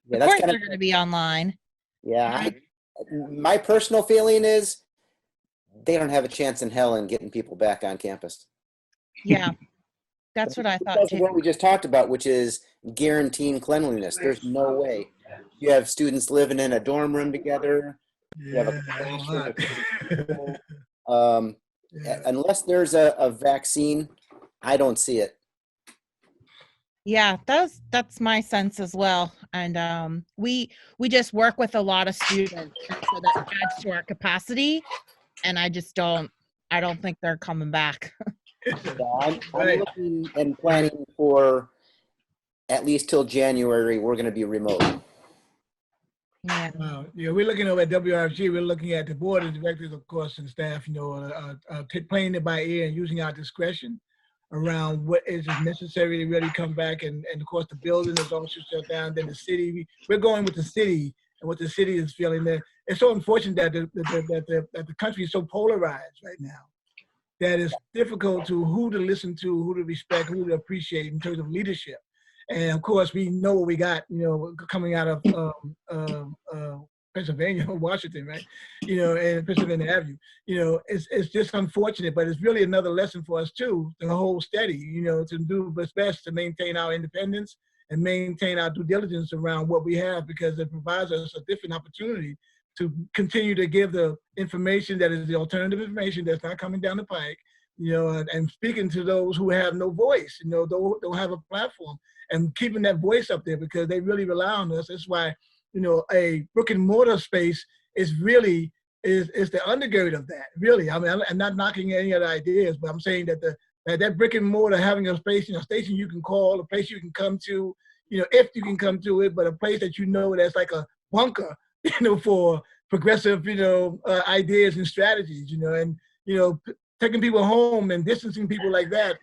the courses are going to be online. Yeah, my personal feeling is they don't have a chance in hell in getting people back on campus. Yeah, that's what I thought That's too. what we just talked about, which is guaranteeing cleanliness. There's no way. You have students living in a dorm room together. You have a classroom. Unless there's a vaccine, I don't see it. Yeah, that's my sense as well. And we just work with a lot of students, and so that adds to our capacity. And I don't think they're coming back. I'm looking and planning for at least till January, we're going to be remote. Yeah. We're looking over at WRFG. We're looking at the board of directors, of course, and staff, playing it by ear and using our discretion around what is necessary to really come back. And of course, the building is also shut down. Then the city, we're going with the city and what the city is feeling there. It's so unfortunate that the country is so polarized right now that it's difficult to who to listen to, who to respect, who to appreciate in terms of leadership. And of course, we know what we got, coming out of Pennsylvania, Washington, right? And Pennsylvania Avenue. It's just unfortunate, but it's really another lesson for us too, to hold steady, to do what's best to maintain our independence and maintain our due diligence around what we have, because it provides us a different opportunity to continue to give the information that is the alternative information that's not coming down the pike, and speaking to those who have no voice, don't have a platform, and keeping that voice up there, because they really rely on us. That's why, a brick and mortar space is really is the undergird of that. Really, I mean, I'm not knocking any other ideas, but I'm saying that that brick and mortar, having a space, a station you can call, a place you can come to, if you can come to it, but a place that that's like a bunker, for progressive, ideas and strategies, and taking people home and distancing people like that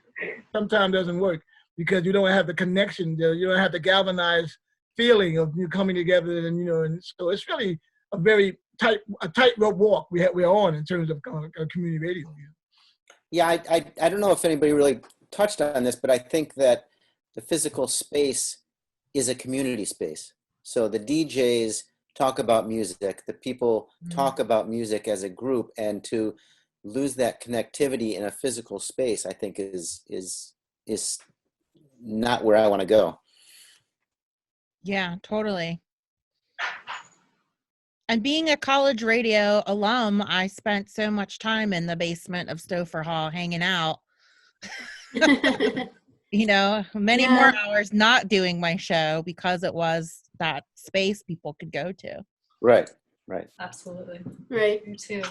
sometimes doesn't work, because you don't have the connection, you don't have the galvanized feeling of you coming together, and so it's really a very tightrope walk we're on in terms of community radio. Yeah, I don't know if anybody really touched on this, but I think that the physical space is a community space. So the DJs talk about music, the people talk about music as a group, and to lose that connectivity in a physical space, I think is not where I want to go. Yeah, totally. And being a college radio alum, I spent so much time in the basement of Stouffer Hall hanging out. You know, many more hours not doing my show because it was that space people could go to. Right. Absolutely. Right. Me too.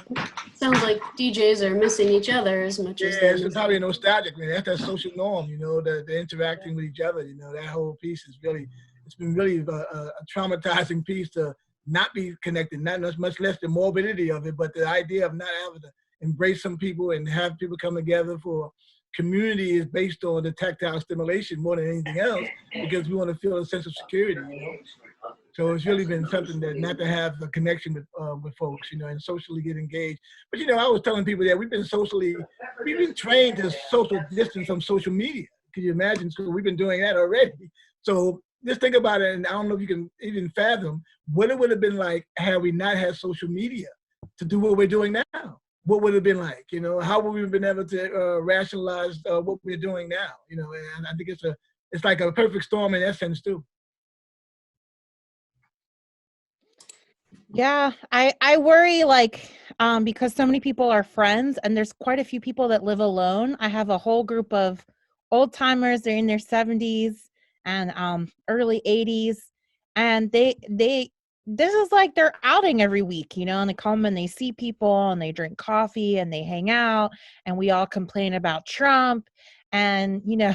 Sounds like DJs are missing each other as much as Yeah, they're it's missing. probably nostalgic, man. That's that social norm, you know, the interacting with each other. You know, that whole piece is really, it's been really a traumatizing piece to not be connected, not much less the morbidity of it, but the idea of not having to embrace some people and have people come together for community is based on the tactile stimulation more than anything else, because we want to feel a sense of security, you know. So it's really been something that not to have a connection with folks, you know, and socially get engaged. But, you know, I was telling people that we've been trained to social distance from social media. Can you imagine? So we've been doing that already. So just think about it, and I don't know if you can even fathom what it would have been like had we not had social media to do what we're doing now. What would it have been like? You know, how would we have been able to rationalize what we're doing now? You know, and I think it's like a perfect storm in that sense too. Yeah, I worry, like, because so many people are friends and there's quite a few people that live alone. I have a whole group of old timers. They're in their 70s and early 80s, and this is like their outing every week, you know, and they come and they see people and they drink coffee and they hang out and we all complain about Trump, and you know,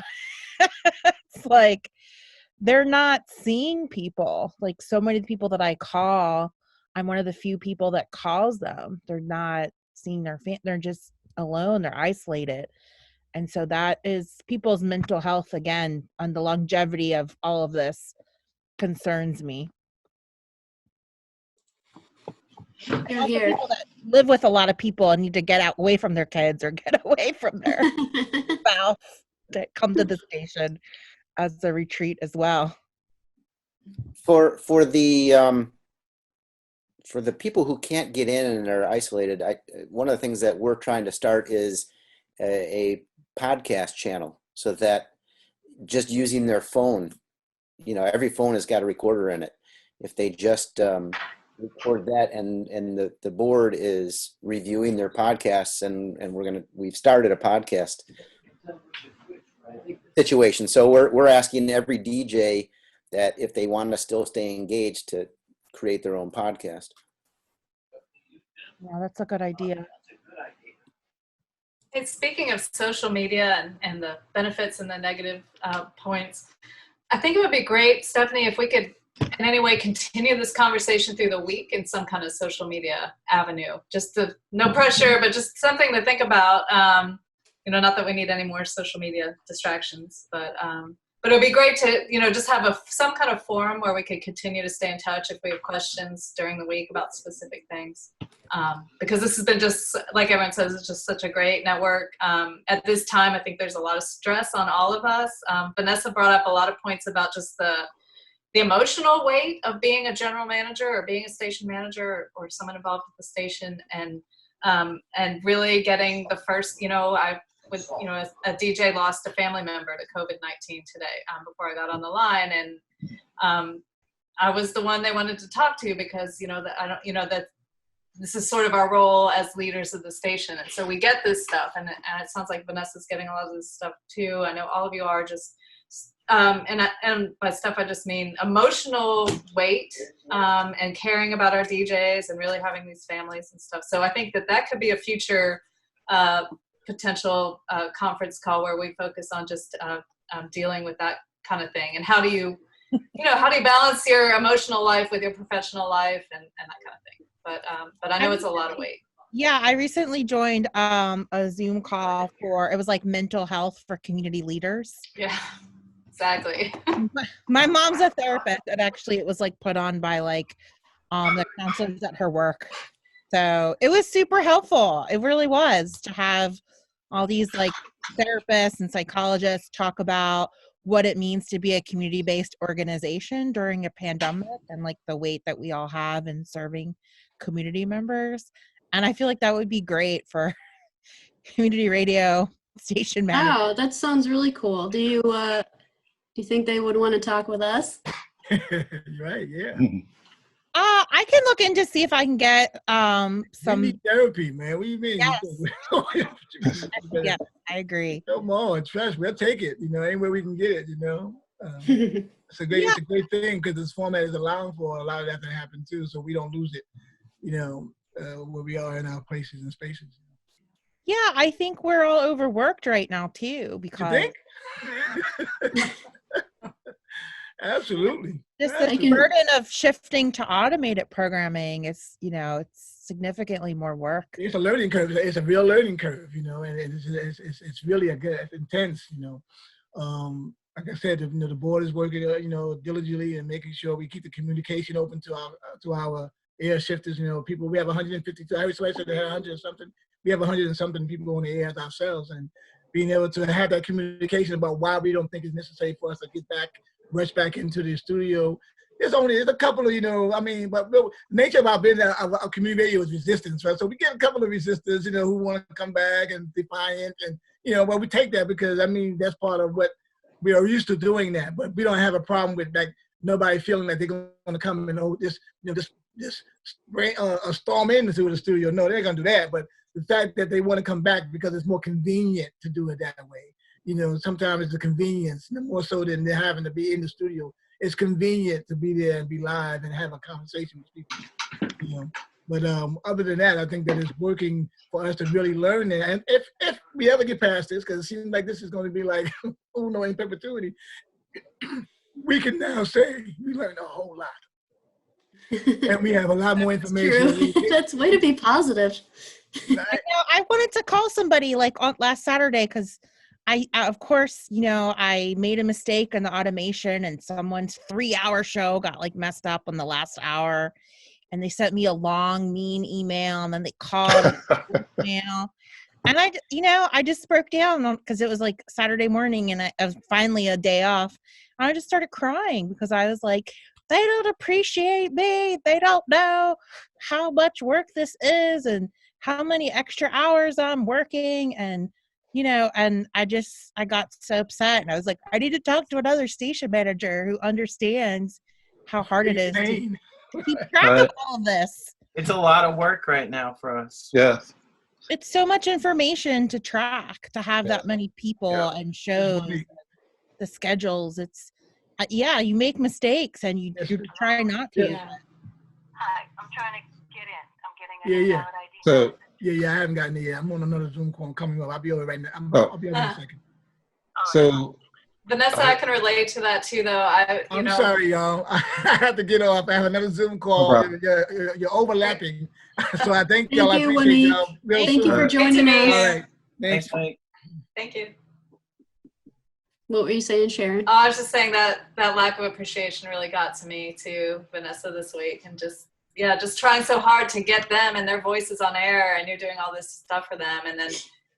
it's like they're not seeing people. Like, so many people that I call, I'm one of the few people that calls them. They're not seeing their they're just alone, they're isolated. And so that is people's mental health again, and the longevity of all of this concerns me. And also people that live with a lot of people and need to get away from their kids or get away from their spouse that come to the station as a retreat as well. For the people who can't get in and are isolated, one of the things that we're trying to start is a podcast channel, so that just using their phone, you know, every phone has got a recorder in it. If they just record that, and the board is reviewing their podcasts, and we've started a podcast situation. So we're asking every DJ that if they want to still stay engaged to create their own podcast. Yeah, that's a good idea. Hey, speaking of social media and the benefits and the negative points, I think it would be great, Stephanie, if we could in any way continue this conversation through the week in some kind of social media avenue. Just no pressure, but just something to think about. You know, not that we need any more social media distractions, but it would be great to, you know, just have some kind of forum where we could continue to stay in touch if we have questions during the week about specific things. Because this has been just, like everyone says, it's just such a great network. At this time, I think there's a lot of stress on all of us. Vanessa brought up a lot of points about just the emotional weight of being a general manager or being a station manager or someone involved with the station, and really getting the first, you know, a DJ lost a family member to COVID-19 today before I got on the line, and I was the one they wanted to talk to because, you know, that this is sort of our role as leaders of the station, and so we get this stuff, and it sounds like Vanessa's getting a lot of this stuff too. I know all of you are just, and by stuff I just mean emotional weight and caring about our DJs and really having these families and stuff. So I think that could be a future potential conference call where we focus on just dealing with that kind of thing, and how do you balance your emotional life with your professional life and that kind of thing. But I know it's a lot of weight. Yeah, I recently joined a Zoom call it was like mental health for community leaders. Yeah, exactly. My mom's a therapist, and actually it was like put on by like the counselors at her work. So it was super helpful. It really was, to have all these like therapists and psychologists talk about what it means to be a community-based organization during a pandemic and like the weight that we all have in serving community members. And I feel like that would be great for community radio station manager. Wow, that sounds really cool. Do you think they would want to talk with us? Right, yeah. I can look into see if I can get We some. need therapy, man. What do you mean? Yes. Yeah, I agree. Come on, trust. We'll take it. Anywhere we can get it. It's a great thing because this format is allowing for a lot of that to happen too, so we don't lose it. Where we are in our places and spaces. Yeah, I think we're all overworked right now too because You think? Absolutely. just the burden of shifting to automated programming is, it's significantly more work. It's a learning curve. It's a real learning curve, and it's really it's intense, Like I said, the board is working, diligently and making sure we keep the communication open to our air shifters. People. We have 152. I said they had 100 and something. We have 100 and something people on the air ourselves, and being able to have that communication about why we don't think it's necessary for us to rush back into the studio. There's a couple of, but the nature of our business, our community radio is resistance, right? So we get a couple of resistors, who want to come back and defiant, and but we take that because that's part of what we are used to doing that. But we don't have a problem with like nobody feeling like they're going to come and storm into the studio. No, they're going to do that. But the fact that they want to come back because it's more convenient to do it that way. Sometimes it's the convenience, more so than they're having to be in the studio. It's convenient to be there and be live and have a conversation with people. But other than that, I think that it's working for us to really learn that. And if we ever get past this, because it seems like this is going to be like uno in perpetuity, we can now say we learned a whole lot. And we have a lot more information. That's way to be positive. I wanted to call somebody like on last Saturday because of course, I made a mistake in the automation and someone's 3-hour show got like messed up on the last hour and they sent me a long, mean email and then they called email. And I just broke down because it was like Saturday morning and I was finally a day off. And I just started crying because I was like, they don't appreciate me. They don't know how much work this is and how many extra hours I'm working. And and I got so upset and I was like, I need to talk to another station manager who understands how hard it is to keep track of all of this. It's a lot of work right now for us. Yeah. It's so much information to track, to have that many people and shows, the schedules. It's, you make mistakes and you try not to. Hi, I'm trying to get in. I'm getting a valid ID. So, I haven't gotten it yet. I'm on another Zoom call coming up. I'll be over right now. I'll be over in a second. So, Vanessa, I can relate to that too, though. I'm sorry, y'all. I have to get off. I have another Zoom call. You're overlapping. So I thank y'all. Thank you, I appreciate Winnie. y'all. Thank you for joining us. All right. Thanks. Mike. Thank you. What were you saying, Sharon? I was just saying that lack of appreciation really got to me too, Vanessa, this week, and just trying so hard to get them and their voices on air, and you're doing all this stuff for them, and then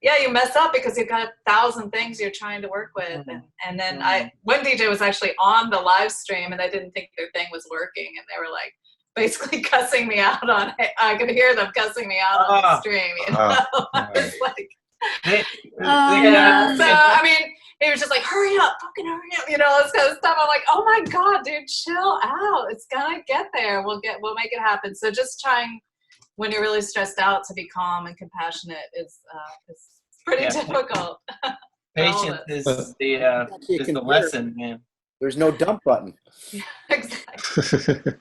you mess up because you've got 1,000 things you're trying to work with, and then one DJ was actually on the live stream and they didn't think their thing was working, and they were like basically cussing me out on it. I could hear them cussing me out on the stream, I was like, So I mean, he was just like, hurry up, fucking hurry up, this kind of stuff. I'm like, oh my God, dude, chill out. It's gonna get there. We'll make it happen. So just trying when you're really stressed out to be calm and compassionate is pretty difficult. Patience is the lesson, man. There's no dump button. Exactly.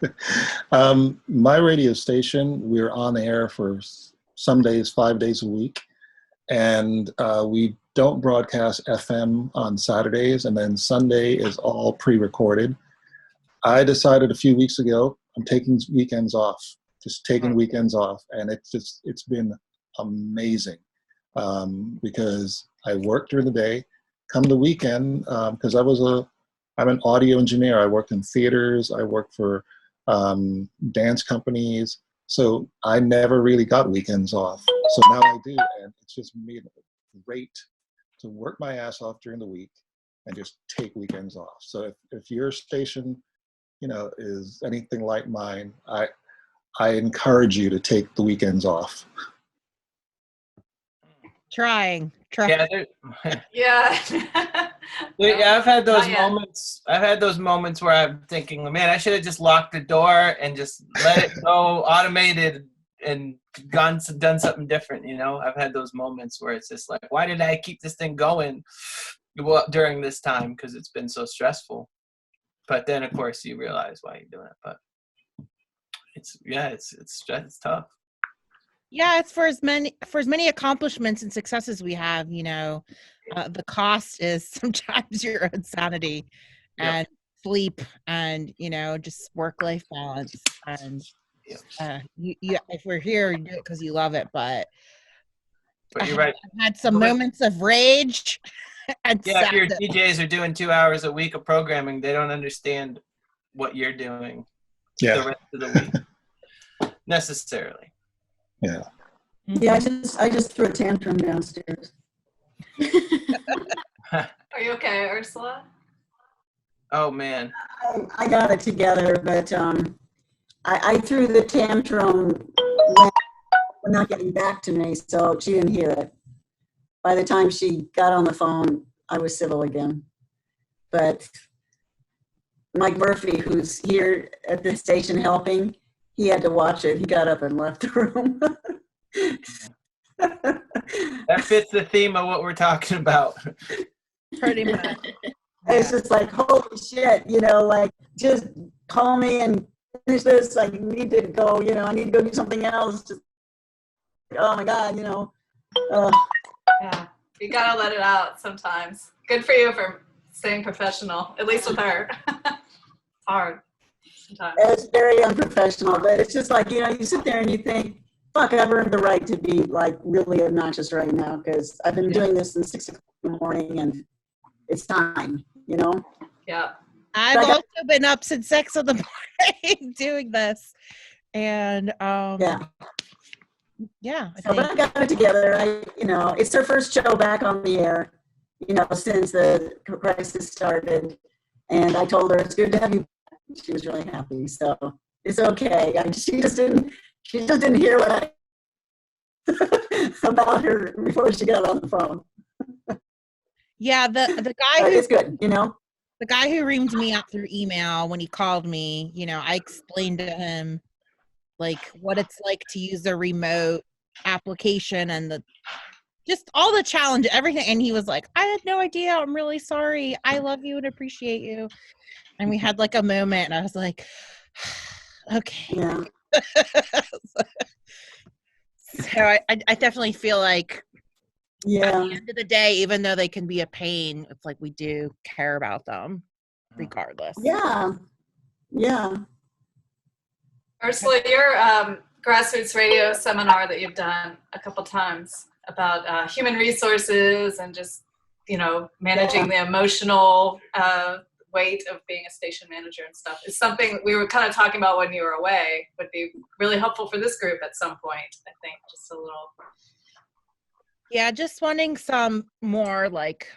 My radio station, we're on air for some days, 5 days a week. And we don't broadcast FM on Saturdays, and then Sunday is all pre-recorded. I decided a few weeks ago I'm taking weekends off, just taking weekends off, and it's been amazing because I work during the day. Come the weekend, because I'm an audio engineer. I worked in theaters. I worked for dance companies. So I never really got weekends off. So now I do, and it's just made it great to work my ass off during the week and just take weekends off. So if your station, you know, is anything like mine, I encourage you to take the weekends off. Trying. Yeah, Yeah. yeah, I've had those Not yet. moments. I've had those moments where I'm thinking, man, I should have just locked the door and just let it go automated and done something different. You know, I've had those moments where it's just like, why did I keep this thing going during this time? Because it's been so stressful. But then, of course, you realize why you're doing it. But it's tough. Yeah, it's for as many accomplishments and successes we have, you know, the cost is sometimes your own sanity and sleep and, you know, just work-life balance. And you if we're here, you do it because you love it. But you're right. I've had some moments of rage. And yeah, if your DJs are doing 2 hours a week of programming, they don't understand what you're doing the rest of the week necessarily. Yeah. Yeah, I just threw a tantrum downstairs. Are you okay, Ursula? Oh man. I got it together, but I threw the tantrum when not getting back to me, so she didn't hear it. By the time she got on the phone, I was civil again. But Mike Murphy, who's here at the station helping, he had to watch it. He got up and left the room. That fits the theme of what we're talking about. Pretty much. It's just like, holy shit, you know, like, just call me and finish this. I need to go, you know, I need to go do something else. Just, oh my God, you know. Yeah, you gotta let it out sometimes. Good for you for staying professional, at least with her. It's hard sometimes. It's very unprofessional, but it's just like, you know, you sit there and you think, fuck, I've earned the right to be like really obnoxious right now because I've been doing this since 6 o'clock in the morning and it's time, you know? Yeah. I've also been up since 6 in the morning doing this. And yeah. But I got it together. You know, it's her first show back on the air, you know, since the crisis started. And I told her it's good to have you. She was really happy. So it's okay. She just didn't hear what about her before she got on the phone. Yeah, the guy it's good, you know. The guy who reamed me out through email when he called me, you know, I explained to him like what it's like to use a remote application and just all the challenge, everything. And he was like, I had no idea. I'm really sorry. I love you and appreciate you. And we had like a moment and I was like, okay. Yeah. So I definitely feel like at the end of the day, even though they can be a pain, it's like we do care about them regardless. Yeah. Yeah. Ursula, your grassroots radio seminar that you've done a couple times about human resources and just, you know, managing the emotional weight of being a station manager and stuff is something we were kind of talking about when you were away. Would be really helpful for this group at some point, I think, just a little. Yeah, just wanting some more like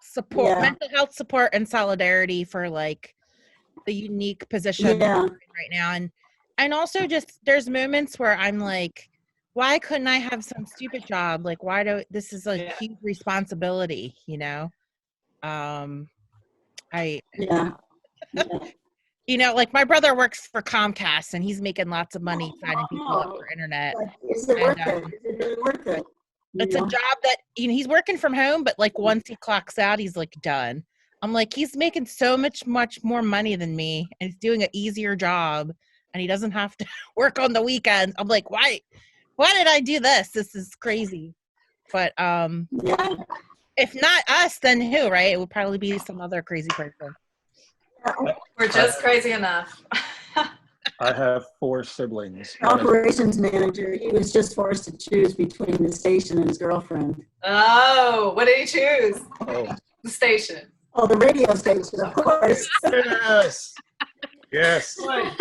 support, mental health support and solidarity for like the unique position right now. And also just there's moments where I'm like, why couldn't I have some stupid job? Like, this is a huge responsibility, you know? You know, like my brother works for Comcast and he's making lots of money signing people up for internet. Is it worth it? Is it really worth it? It's a job that, you know, he's working from home, but like once he clocks out, he's like done. I'm like, he's making so much more money than me and he's doing an easier job and he doesn't have to work on the weekends. I'm like, why did I do this? This is crazy. But if not us, then who, right? It would probably be some other crazy person. We're just crazy enough. I have 4 siblings. Operations manager, he was just forced to choose between the station and his girlfriend. Oh, what did he choose? Oh. The station. Oh, the radio station, of course. Yes. Whoa.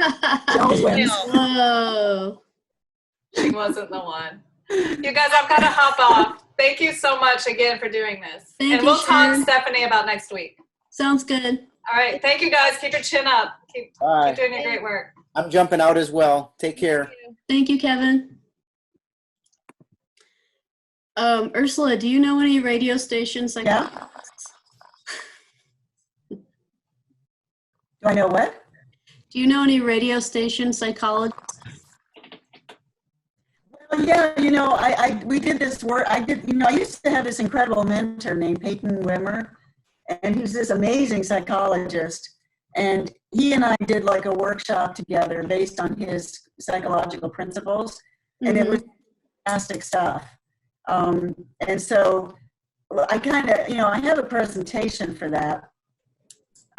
She wasn't the one. You guys, I've got to hop off. Thank you so much again for doing this. Thank and you, we'll talk, Sharon. Stephanie, about next week. Sounds good. All right. Thank you, guys. Keep your chin up. Keep Bye. doing your great work. I'm jumping out as well. Take care. Thank you, Kevin. Ursula, do you know any radio stations? Yeah. Do I know what? Do you know any radio station psychologists? Well, yeah, we did this work. I used to have this incredible mentor named Peyton Wimmer, and he's this amazing psychologist. And he and I did like a workshop together based on his psychological principles, and it was fantastic stuff. And so I kind of, I have a presentation for that,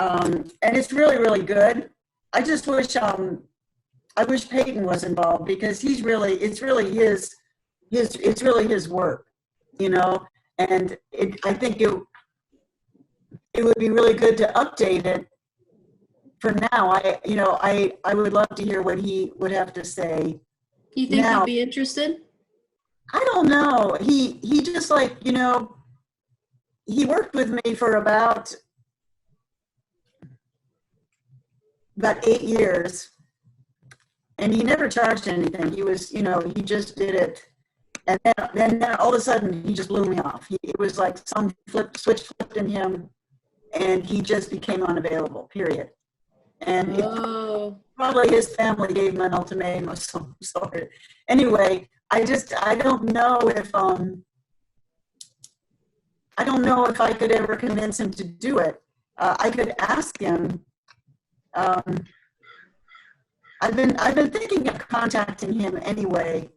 and it's really, really good. I just wish, I wish Peyton was involved, because it's really his work, and I think it would be really good to update it. For now, I would love to hear what he would have to say. You think he'd be interested? I don't know. He just he worked with me for about 8 years, and he never charged anything. He was, he just did it. And then all of a sudden he just blew me off. It was like some switch flipped in him, and he just became unavailable, period. And probably his family gave him an ultimatum of some sort. Anyway, I don't know if I could ever convince him to do it. I could ask him. I've been thinking of contacting him anyway,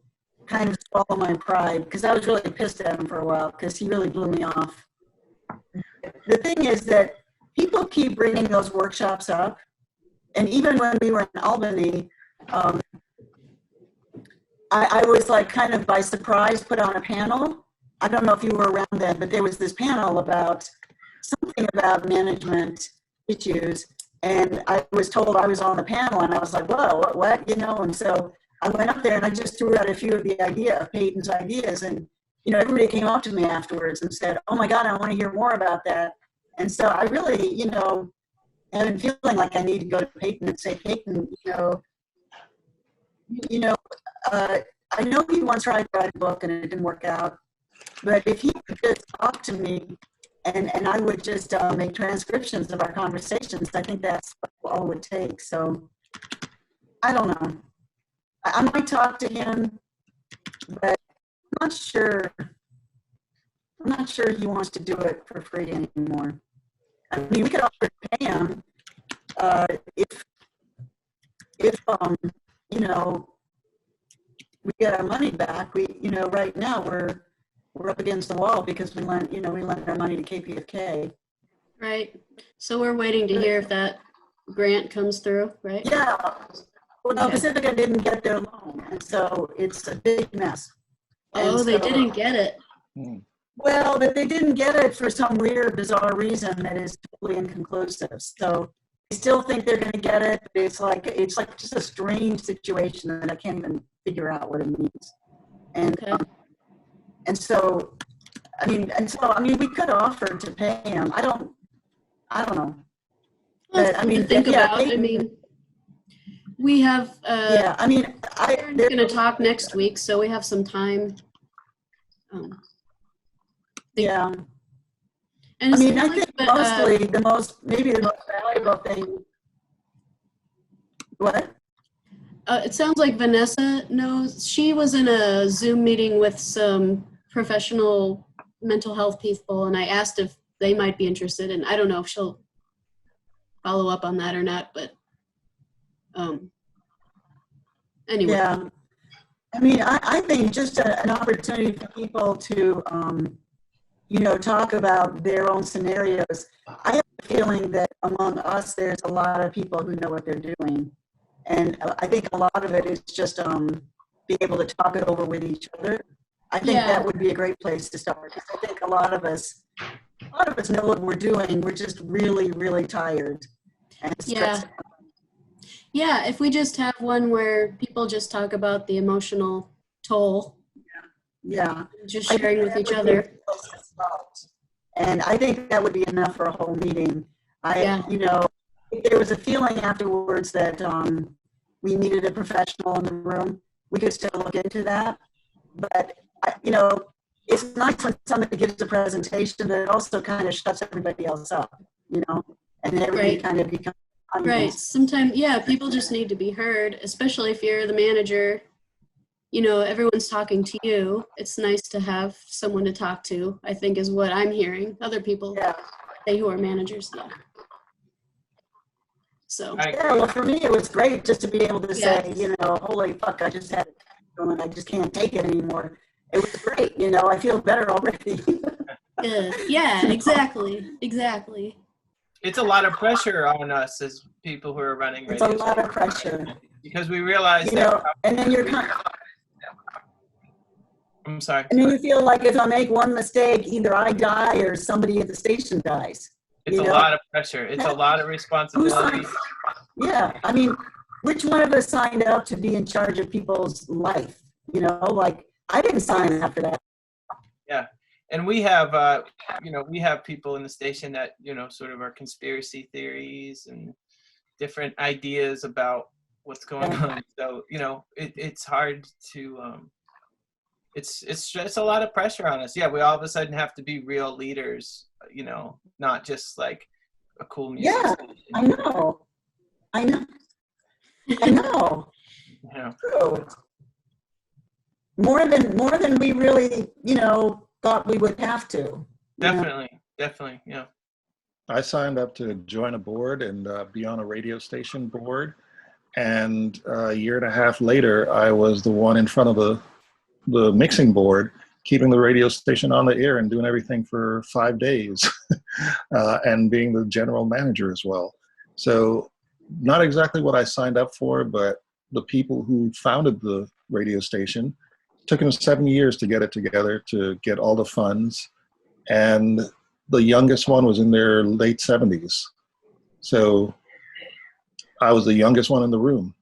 kind of swallow my pride, because I was really pissed at him for a while, because he really blew me off. The thing is that people keep bringing those workshops up. And even when we were in Albany, I was like kind of by surprise put on a panel. I don't know if you were around then, but there was this panel about something about management issues. And I was told I was on the panel, and I was like, whoa, what? And so I went up there and I just threw out a few of Peyton's ideas. And, everybody came up to me afterwards and said, oh my God, I want to hear more about that. And so I really, I've been feeling like I need to go to Peyton and say, Peyton, I know he once tried to write a book and it didn't work out, but if he could just talk to me and I would just make transcriptions of our conversations, I think that's all it would take. So I don't know. I might talk to him, but I'm not sure he wants to do it for free anymore. I mean, we could offer to pay him if we get our money back. Right now we're up against the wall because we lent our money to KPFK. Right. So we're waiting to hear if that grant comes through, right? Yeah. Well, no, Pacifica didn't get their loan, and so it's a big mess. Oh, they didn't get it. Well, but they didn't get it for some weird, bizarre reason that is totally inconclusive. So I still think they're going to get it, but it's like just a strange situation that I can't even figure out what it means. And so we could offer to pay him. I don't know. Well, but think about. We have. They're going to talk next week, so we have some time. Yeah. And I think mostly the most valuable thing. What? It sounds like Vanessa knows. She was in a Zoom meeting with some professional mental health people, and I asked if they might be interested, and I don't know if she'll follow up on that or not, but anyway. Yeah. I think just an opportunity for people to, talk about their own scenarios. I have a feeling that among us, there's a lot of people who know what they're doing. And I think a lot of it is just being able to talk it over with each other. I think that would be a great place to start. Because I think a lot of us know what we're doing. We're just really, really tired. And stressed. Yeah, if we just have one where people just talk about the emotional toll Yeah. just I sharing think with that each would be other. a place to start. And I think that would be enough for a whole meeting. Yeah. You know, if there was a feeling afterwards that we needed a professional in the room, we could still look into that. But, you know, it's nice when somebody gives a presentation, but it also kind of shuts everybody else up, you know, and everybody Right. kind of becomes Right. Sometimes, yeah, people just need to be heard, especially if you're the manager. You know, everyone's talking to you. It's nice to have someone to talk to, I think is what I'm hearing. Other people, they who are managers, yeah. So. Yeah, well, for me, it was great just to be able to Yeah. say, you know, holy fuck, I just had it going. I just can't take it anymore. It was great, you know, I feel better already. Good. Yeah, exactly. Exactly. It's a lot of pressure on us as people who are running It's a radio lot of pressure. because we realize You that. know, and then you're kind of, I'm sorry. and then you feel like if I make one mistake, either I die or somebody at the station dies. It's a lot of pressure. It's a lot of responsibility. Yeah, I mean, which one of us signed up to be in charge of people's life? You know, like I didn't sign up for that. Yeah. And we have, you know, we have people in the station that, you know, sort of are conspiracy theories and different ideas about what's going on. So, you know, it's hard to, it's a lot of pressure on us. Yeah, we all of a sudden have to be real leaders, you know, not just like a cool music station. I know. I know. I know. Yeah. True. More than we really, you know, thought we would have to. Definitely, yeah. I signed up to join a board and be on a radio station board. And a year and a half later, I was the one in front of the mixing board, keeping the radio station on the air and doing everything for 5 days and being the general manager as well. So not exactly what I signed up for, but the people who founded the radio station took them 7 years to get it together, to get all the funds. And the youngest one was in their late 70s. So I was the youngest one in the room,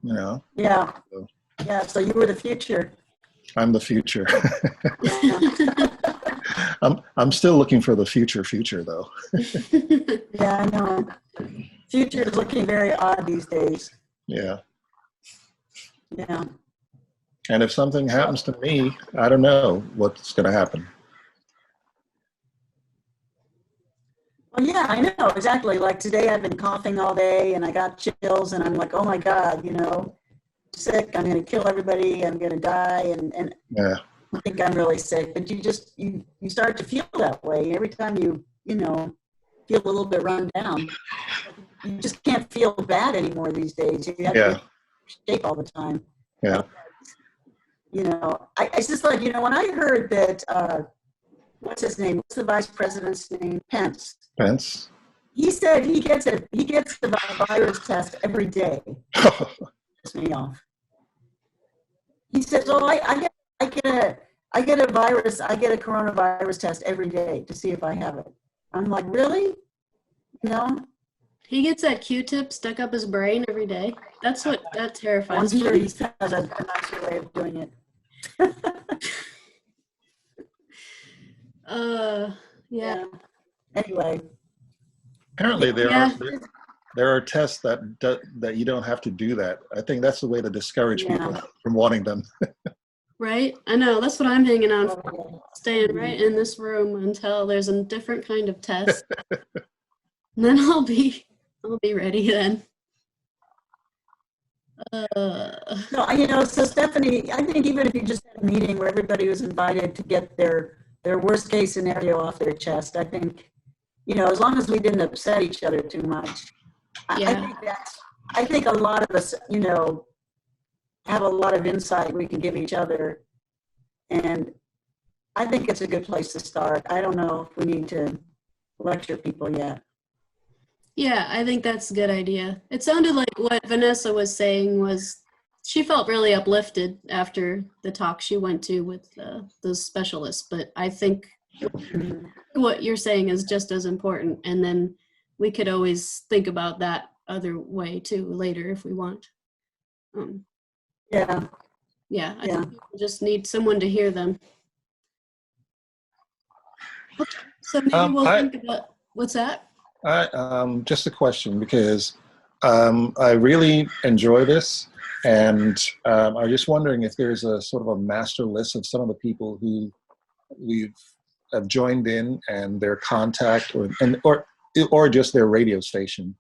you know? Yeah. So Yeah, so you were the future. I'm the future. I'm still looking for the future though. Yeah, I know. Future is looking very odd these days. Yeah. Yeah. And if something happens to me, I don't know what's going to happen. Well, yeah, I know, exactly. Like today I've been coughing all day and I got chills and I'm like, oh my God, you know, sick, I'm going to kill everybody, I'm going to die. And Yeah. I think I'm really sick, but you start to feel that way every time you know, feel a little bit run down. You just can't feel bad anymore these days. You have to be in shape all the time. Yeah. You know, I just like, you know, when I heard that, what's his name? What's the vice president's name? Pence. He said he gets the virus test every day. Piss me off. He says, "Oh, I get a virus. I get a coronavirus test every day to see if I have it." I'm like, really? No. He gets that Q-tip stuck up his brain every day. That terrifies I'm me. sure he has a nicer way of doing it. Yeah. Anyway. Apparently there are tests that you don't have to do that. I think that's the way to discourage people from wanting them. Right? I know. That's what I'm hanging on for. Staying right in this room until there's a different kind of test. And then I'll be ready then. No, you know, so Stephanie, I think even if you just had a meeting where everybody was invited to get their worst case scenario off their chest, I think, you know, as long as we didn't upset each other too much, I think a lot of us, you know, have a lot of insight we can give each other. And I think it's a good place to start. I don't know if we need to lecture people yet. Yeah, I think that's a good idea. It sounded like what Vanessa was saying was she felt really uplifted after the talk she went to with the specialist. But I think what you're saying is just as important. And then we could always think about that other way too later if we want. Yeah. Yeah, I Yeah. think people just need someone to hear them. Okay, so maybe we'll think about, what's that? Just a question, because I really enjoy this, and I'm just wondering if there's a sort of a master list of some of the people who we've have joined in and their contact or just their radio station.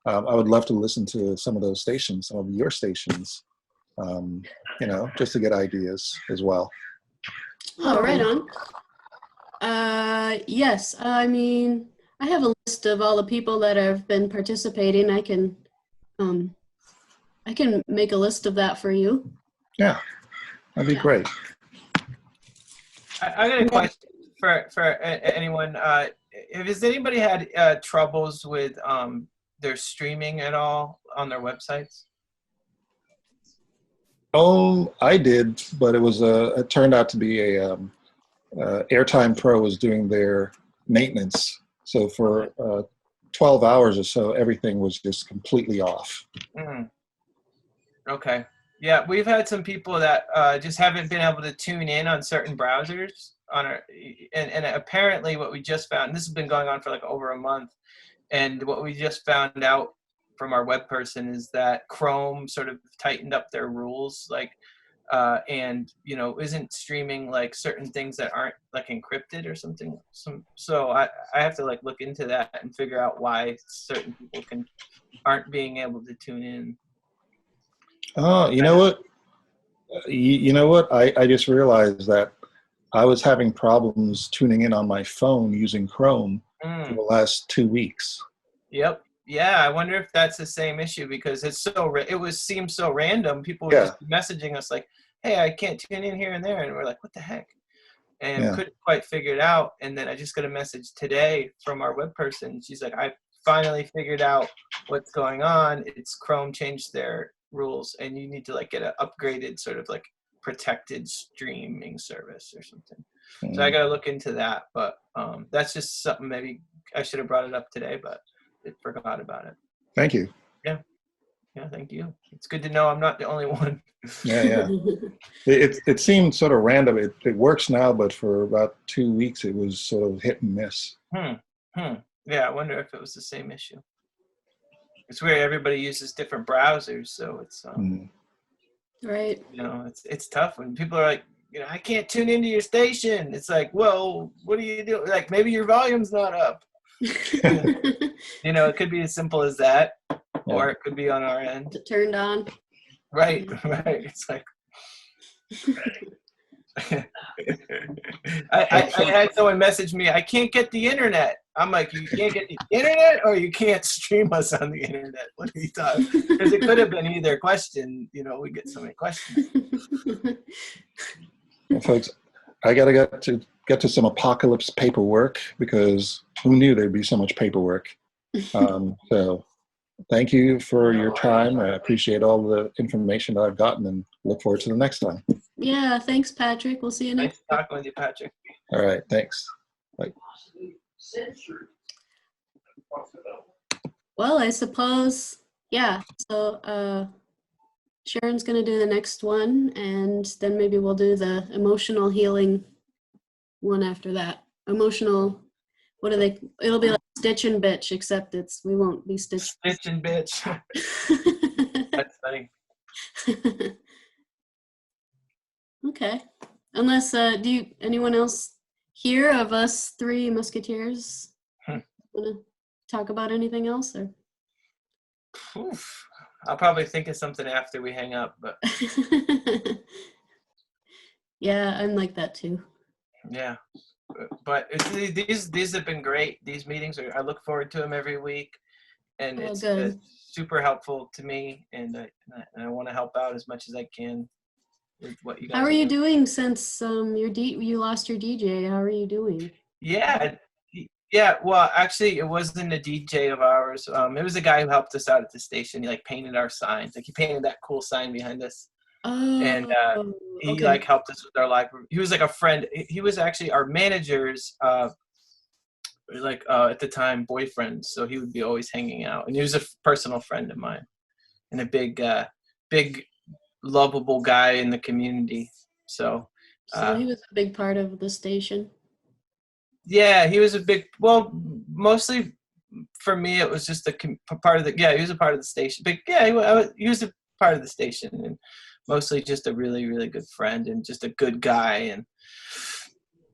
I would love to listen to some of those stations, some of your stations, just to get ideas as well. Oh, right on. Yes, I mean, I have a list of all the people that have been participating. I can make a list of that for you. Yeah, that'd be great. I got a question for anyone. Has anybody had troubles with their streaming at all on their websites? Oh, I did, but it turned out to be Airtime Pro was doing their maintenance. So for 12 hours or so, everything was just completely off. Okay. Yeah, we've had some people that just haven't been able to tune in on certain browsers and apparently what we just found, and this has been going on for like over a month, and what we just found out from our web person is that Chrome sort of tightened up their rules, like and isn't streaming like certain things that aren't like encrypted or something. So I have to like look into that and figure out why certain people aren't being able to tune in. Oh, you know what? I just realized that I was having problems tuning in on my phone using Chrome for the last 2 weeks. Yep. Yeah, I wonder if that's the same issue because it seems so random. People were just messaging us like, "Hey, I can't tune in here and there," and we're like, "What the heck?" And couldn't quite figure it out. And then I just got a message today from our web person. She's like, "I finally figured out what's going on. It's Chrome changed their rules, and you need to like get an upgraded sort of like protected streaming service or something." So I got to look into that. But that's just something maybe I should have brought it up today, but I forgot about it. Thank you. Yeah, thank you. It's good to know I'm not the only one. Yeah. It seemed sort of random. It works now, but for about 2 weeks it was sort of hit and miss. Yeah, I wonder if it was the same issue. It's weird. Everybody uses different browsers, so it's right. It's tough when people are like, I can't tune into your station. It's like, well, what do you do? Like maybe your volume's not up. It could be as simple as that, or it could be on our end. Turned on. Right. It's like I had someone message me, "I can't get the internet." I'm like, "You can't get the internet, or you can't stream us on the internet? What are you talking?" Because it could have been either question. We get so many questions. Well, folks, I gotta get to some apocalypse paperwork because who knew there'd be so much paperwork. So thank you for your time. I appreciate all the information that I've gotten and look forward to the next time. Yeah, thanks, Patrick. We'll see you next time. Nice talking with you, Patrick. All right, thanks. Bye. Well, I suppose, yeah. So Sharon's going to do the next one, and then maybe we'll do the emotional healing one after that. Emotional, it'll be like Stitch and Bitch, except we won't be Stitch. Stitch and Bitch. That's funny. Okay. Unless, anyone else here of us three Musketeers want to talk about anything else? Or? Oof. I'll probably think of something after we hang up, but. Yeah, I'm like that too. Yeah. But these have been great. These meetings I look forward to them every week, and it's super helpful to me, and I want to help out as much as I can with what you guys. How are you doing since you lost your DJ? How are you doing? Yeah. Well, actually, it wasn't a DJ of ours. It was a guy who helped us out at the station. He like painted our signs. Like he painted that cool sign behind us. Oh, and he like helped us with our library. He was like a friend. He was actually our manager's at the time boyfriend, so he would be always hanging out, and he was a personal friend of mine, and a big lovable guy in the community. So So he was a big part of the station. yeah, he was a big, well, mostly for me, it was just part of the, yeah, he was a part of the station. But yeah, he was a part of the station, and mostly just a really, really good friend and just a good guy. And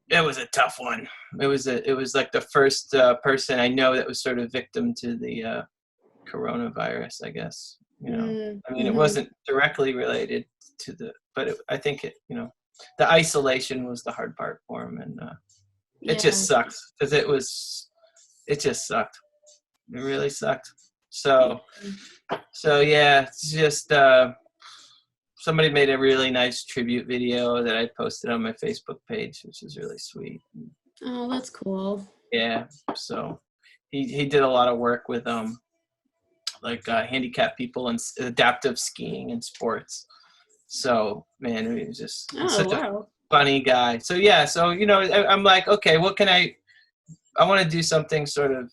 it was a tough one. It was like the first person I know that was sort of victim to the coronavirus, I guess. You know, I mean, it wasn't directly related to but I think the isolation was the hard part for him, and it just sucks because it just sucked. It really sucked. So yeah, it's just somebody made a really nice tribute video that I posted on my Facebook page, which is really sweet. Oh, that's cool. Yeah, so he did a lot of work with handicapped people and adaptive skiing and sports. So man, he was just such a funny guy. So yeah, so I'm like, okay, what can I want to do something sort of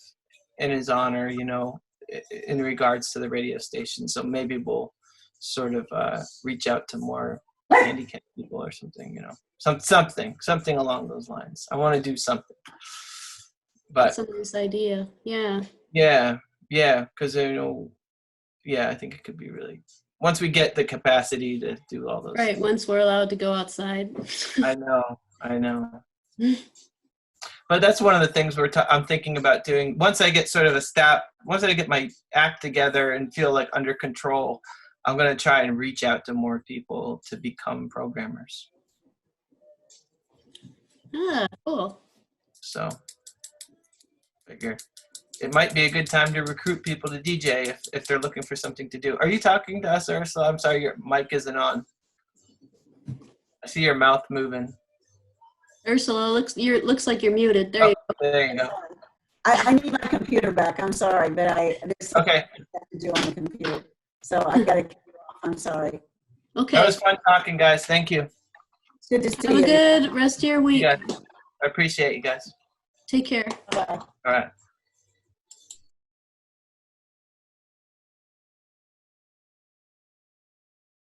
in his honor, in regards to the radio station. So maybe we'll sort of reach out to more handicapped people or something, something along those lines. I want to do something. But that's a nice idea. Yeah. Yeah, because I think it could be really, once we get the capacity to do all those. Right, once we're allowed to go outside. I know. But that's one of the things I'm thinking about doing. Once I get once I get my act together and feel like under control, I'm going to try and reach out to more people to become programmers. Ah, cool. So, figure it might be a good time to recruit people to DJ if they're looking for something to do. Are you talking to us, Ursula? I'm sorry, your mic isn't on. I see your mouth moving. Ursula, looks like you're muted. There you go. There you go. I need my computer back. I'm sorry, but there's something I have to do on the computer. So I've got to get off. I'm sorry. Okay. That was fun talking, guys. Thank you. It's good to see Have you. a good rest of your week. Yeah, I appreciate you guys. Take care. Bye. All right.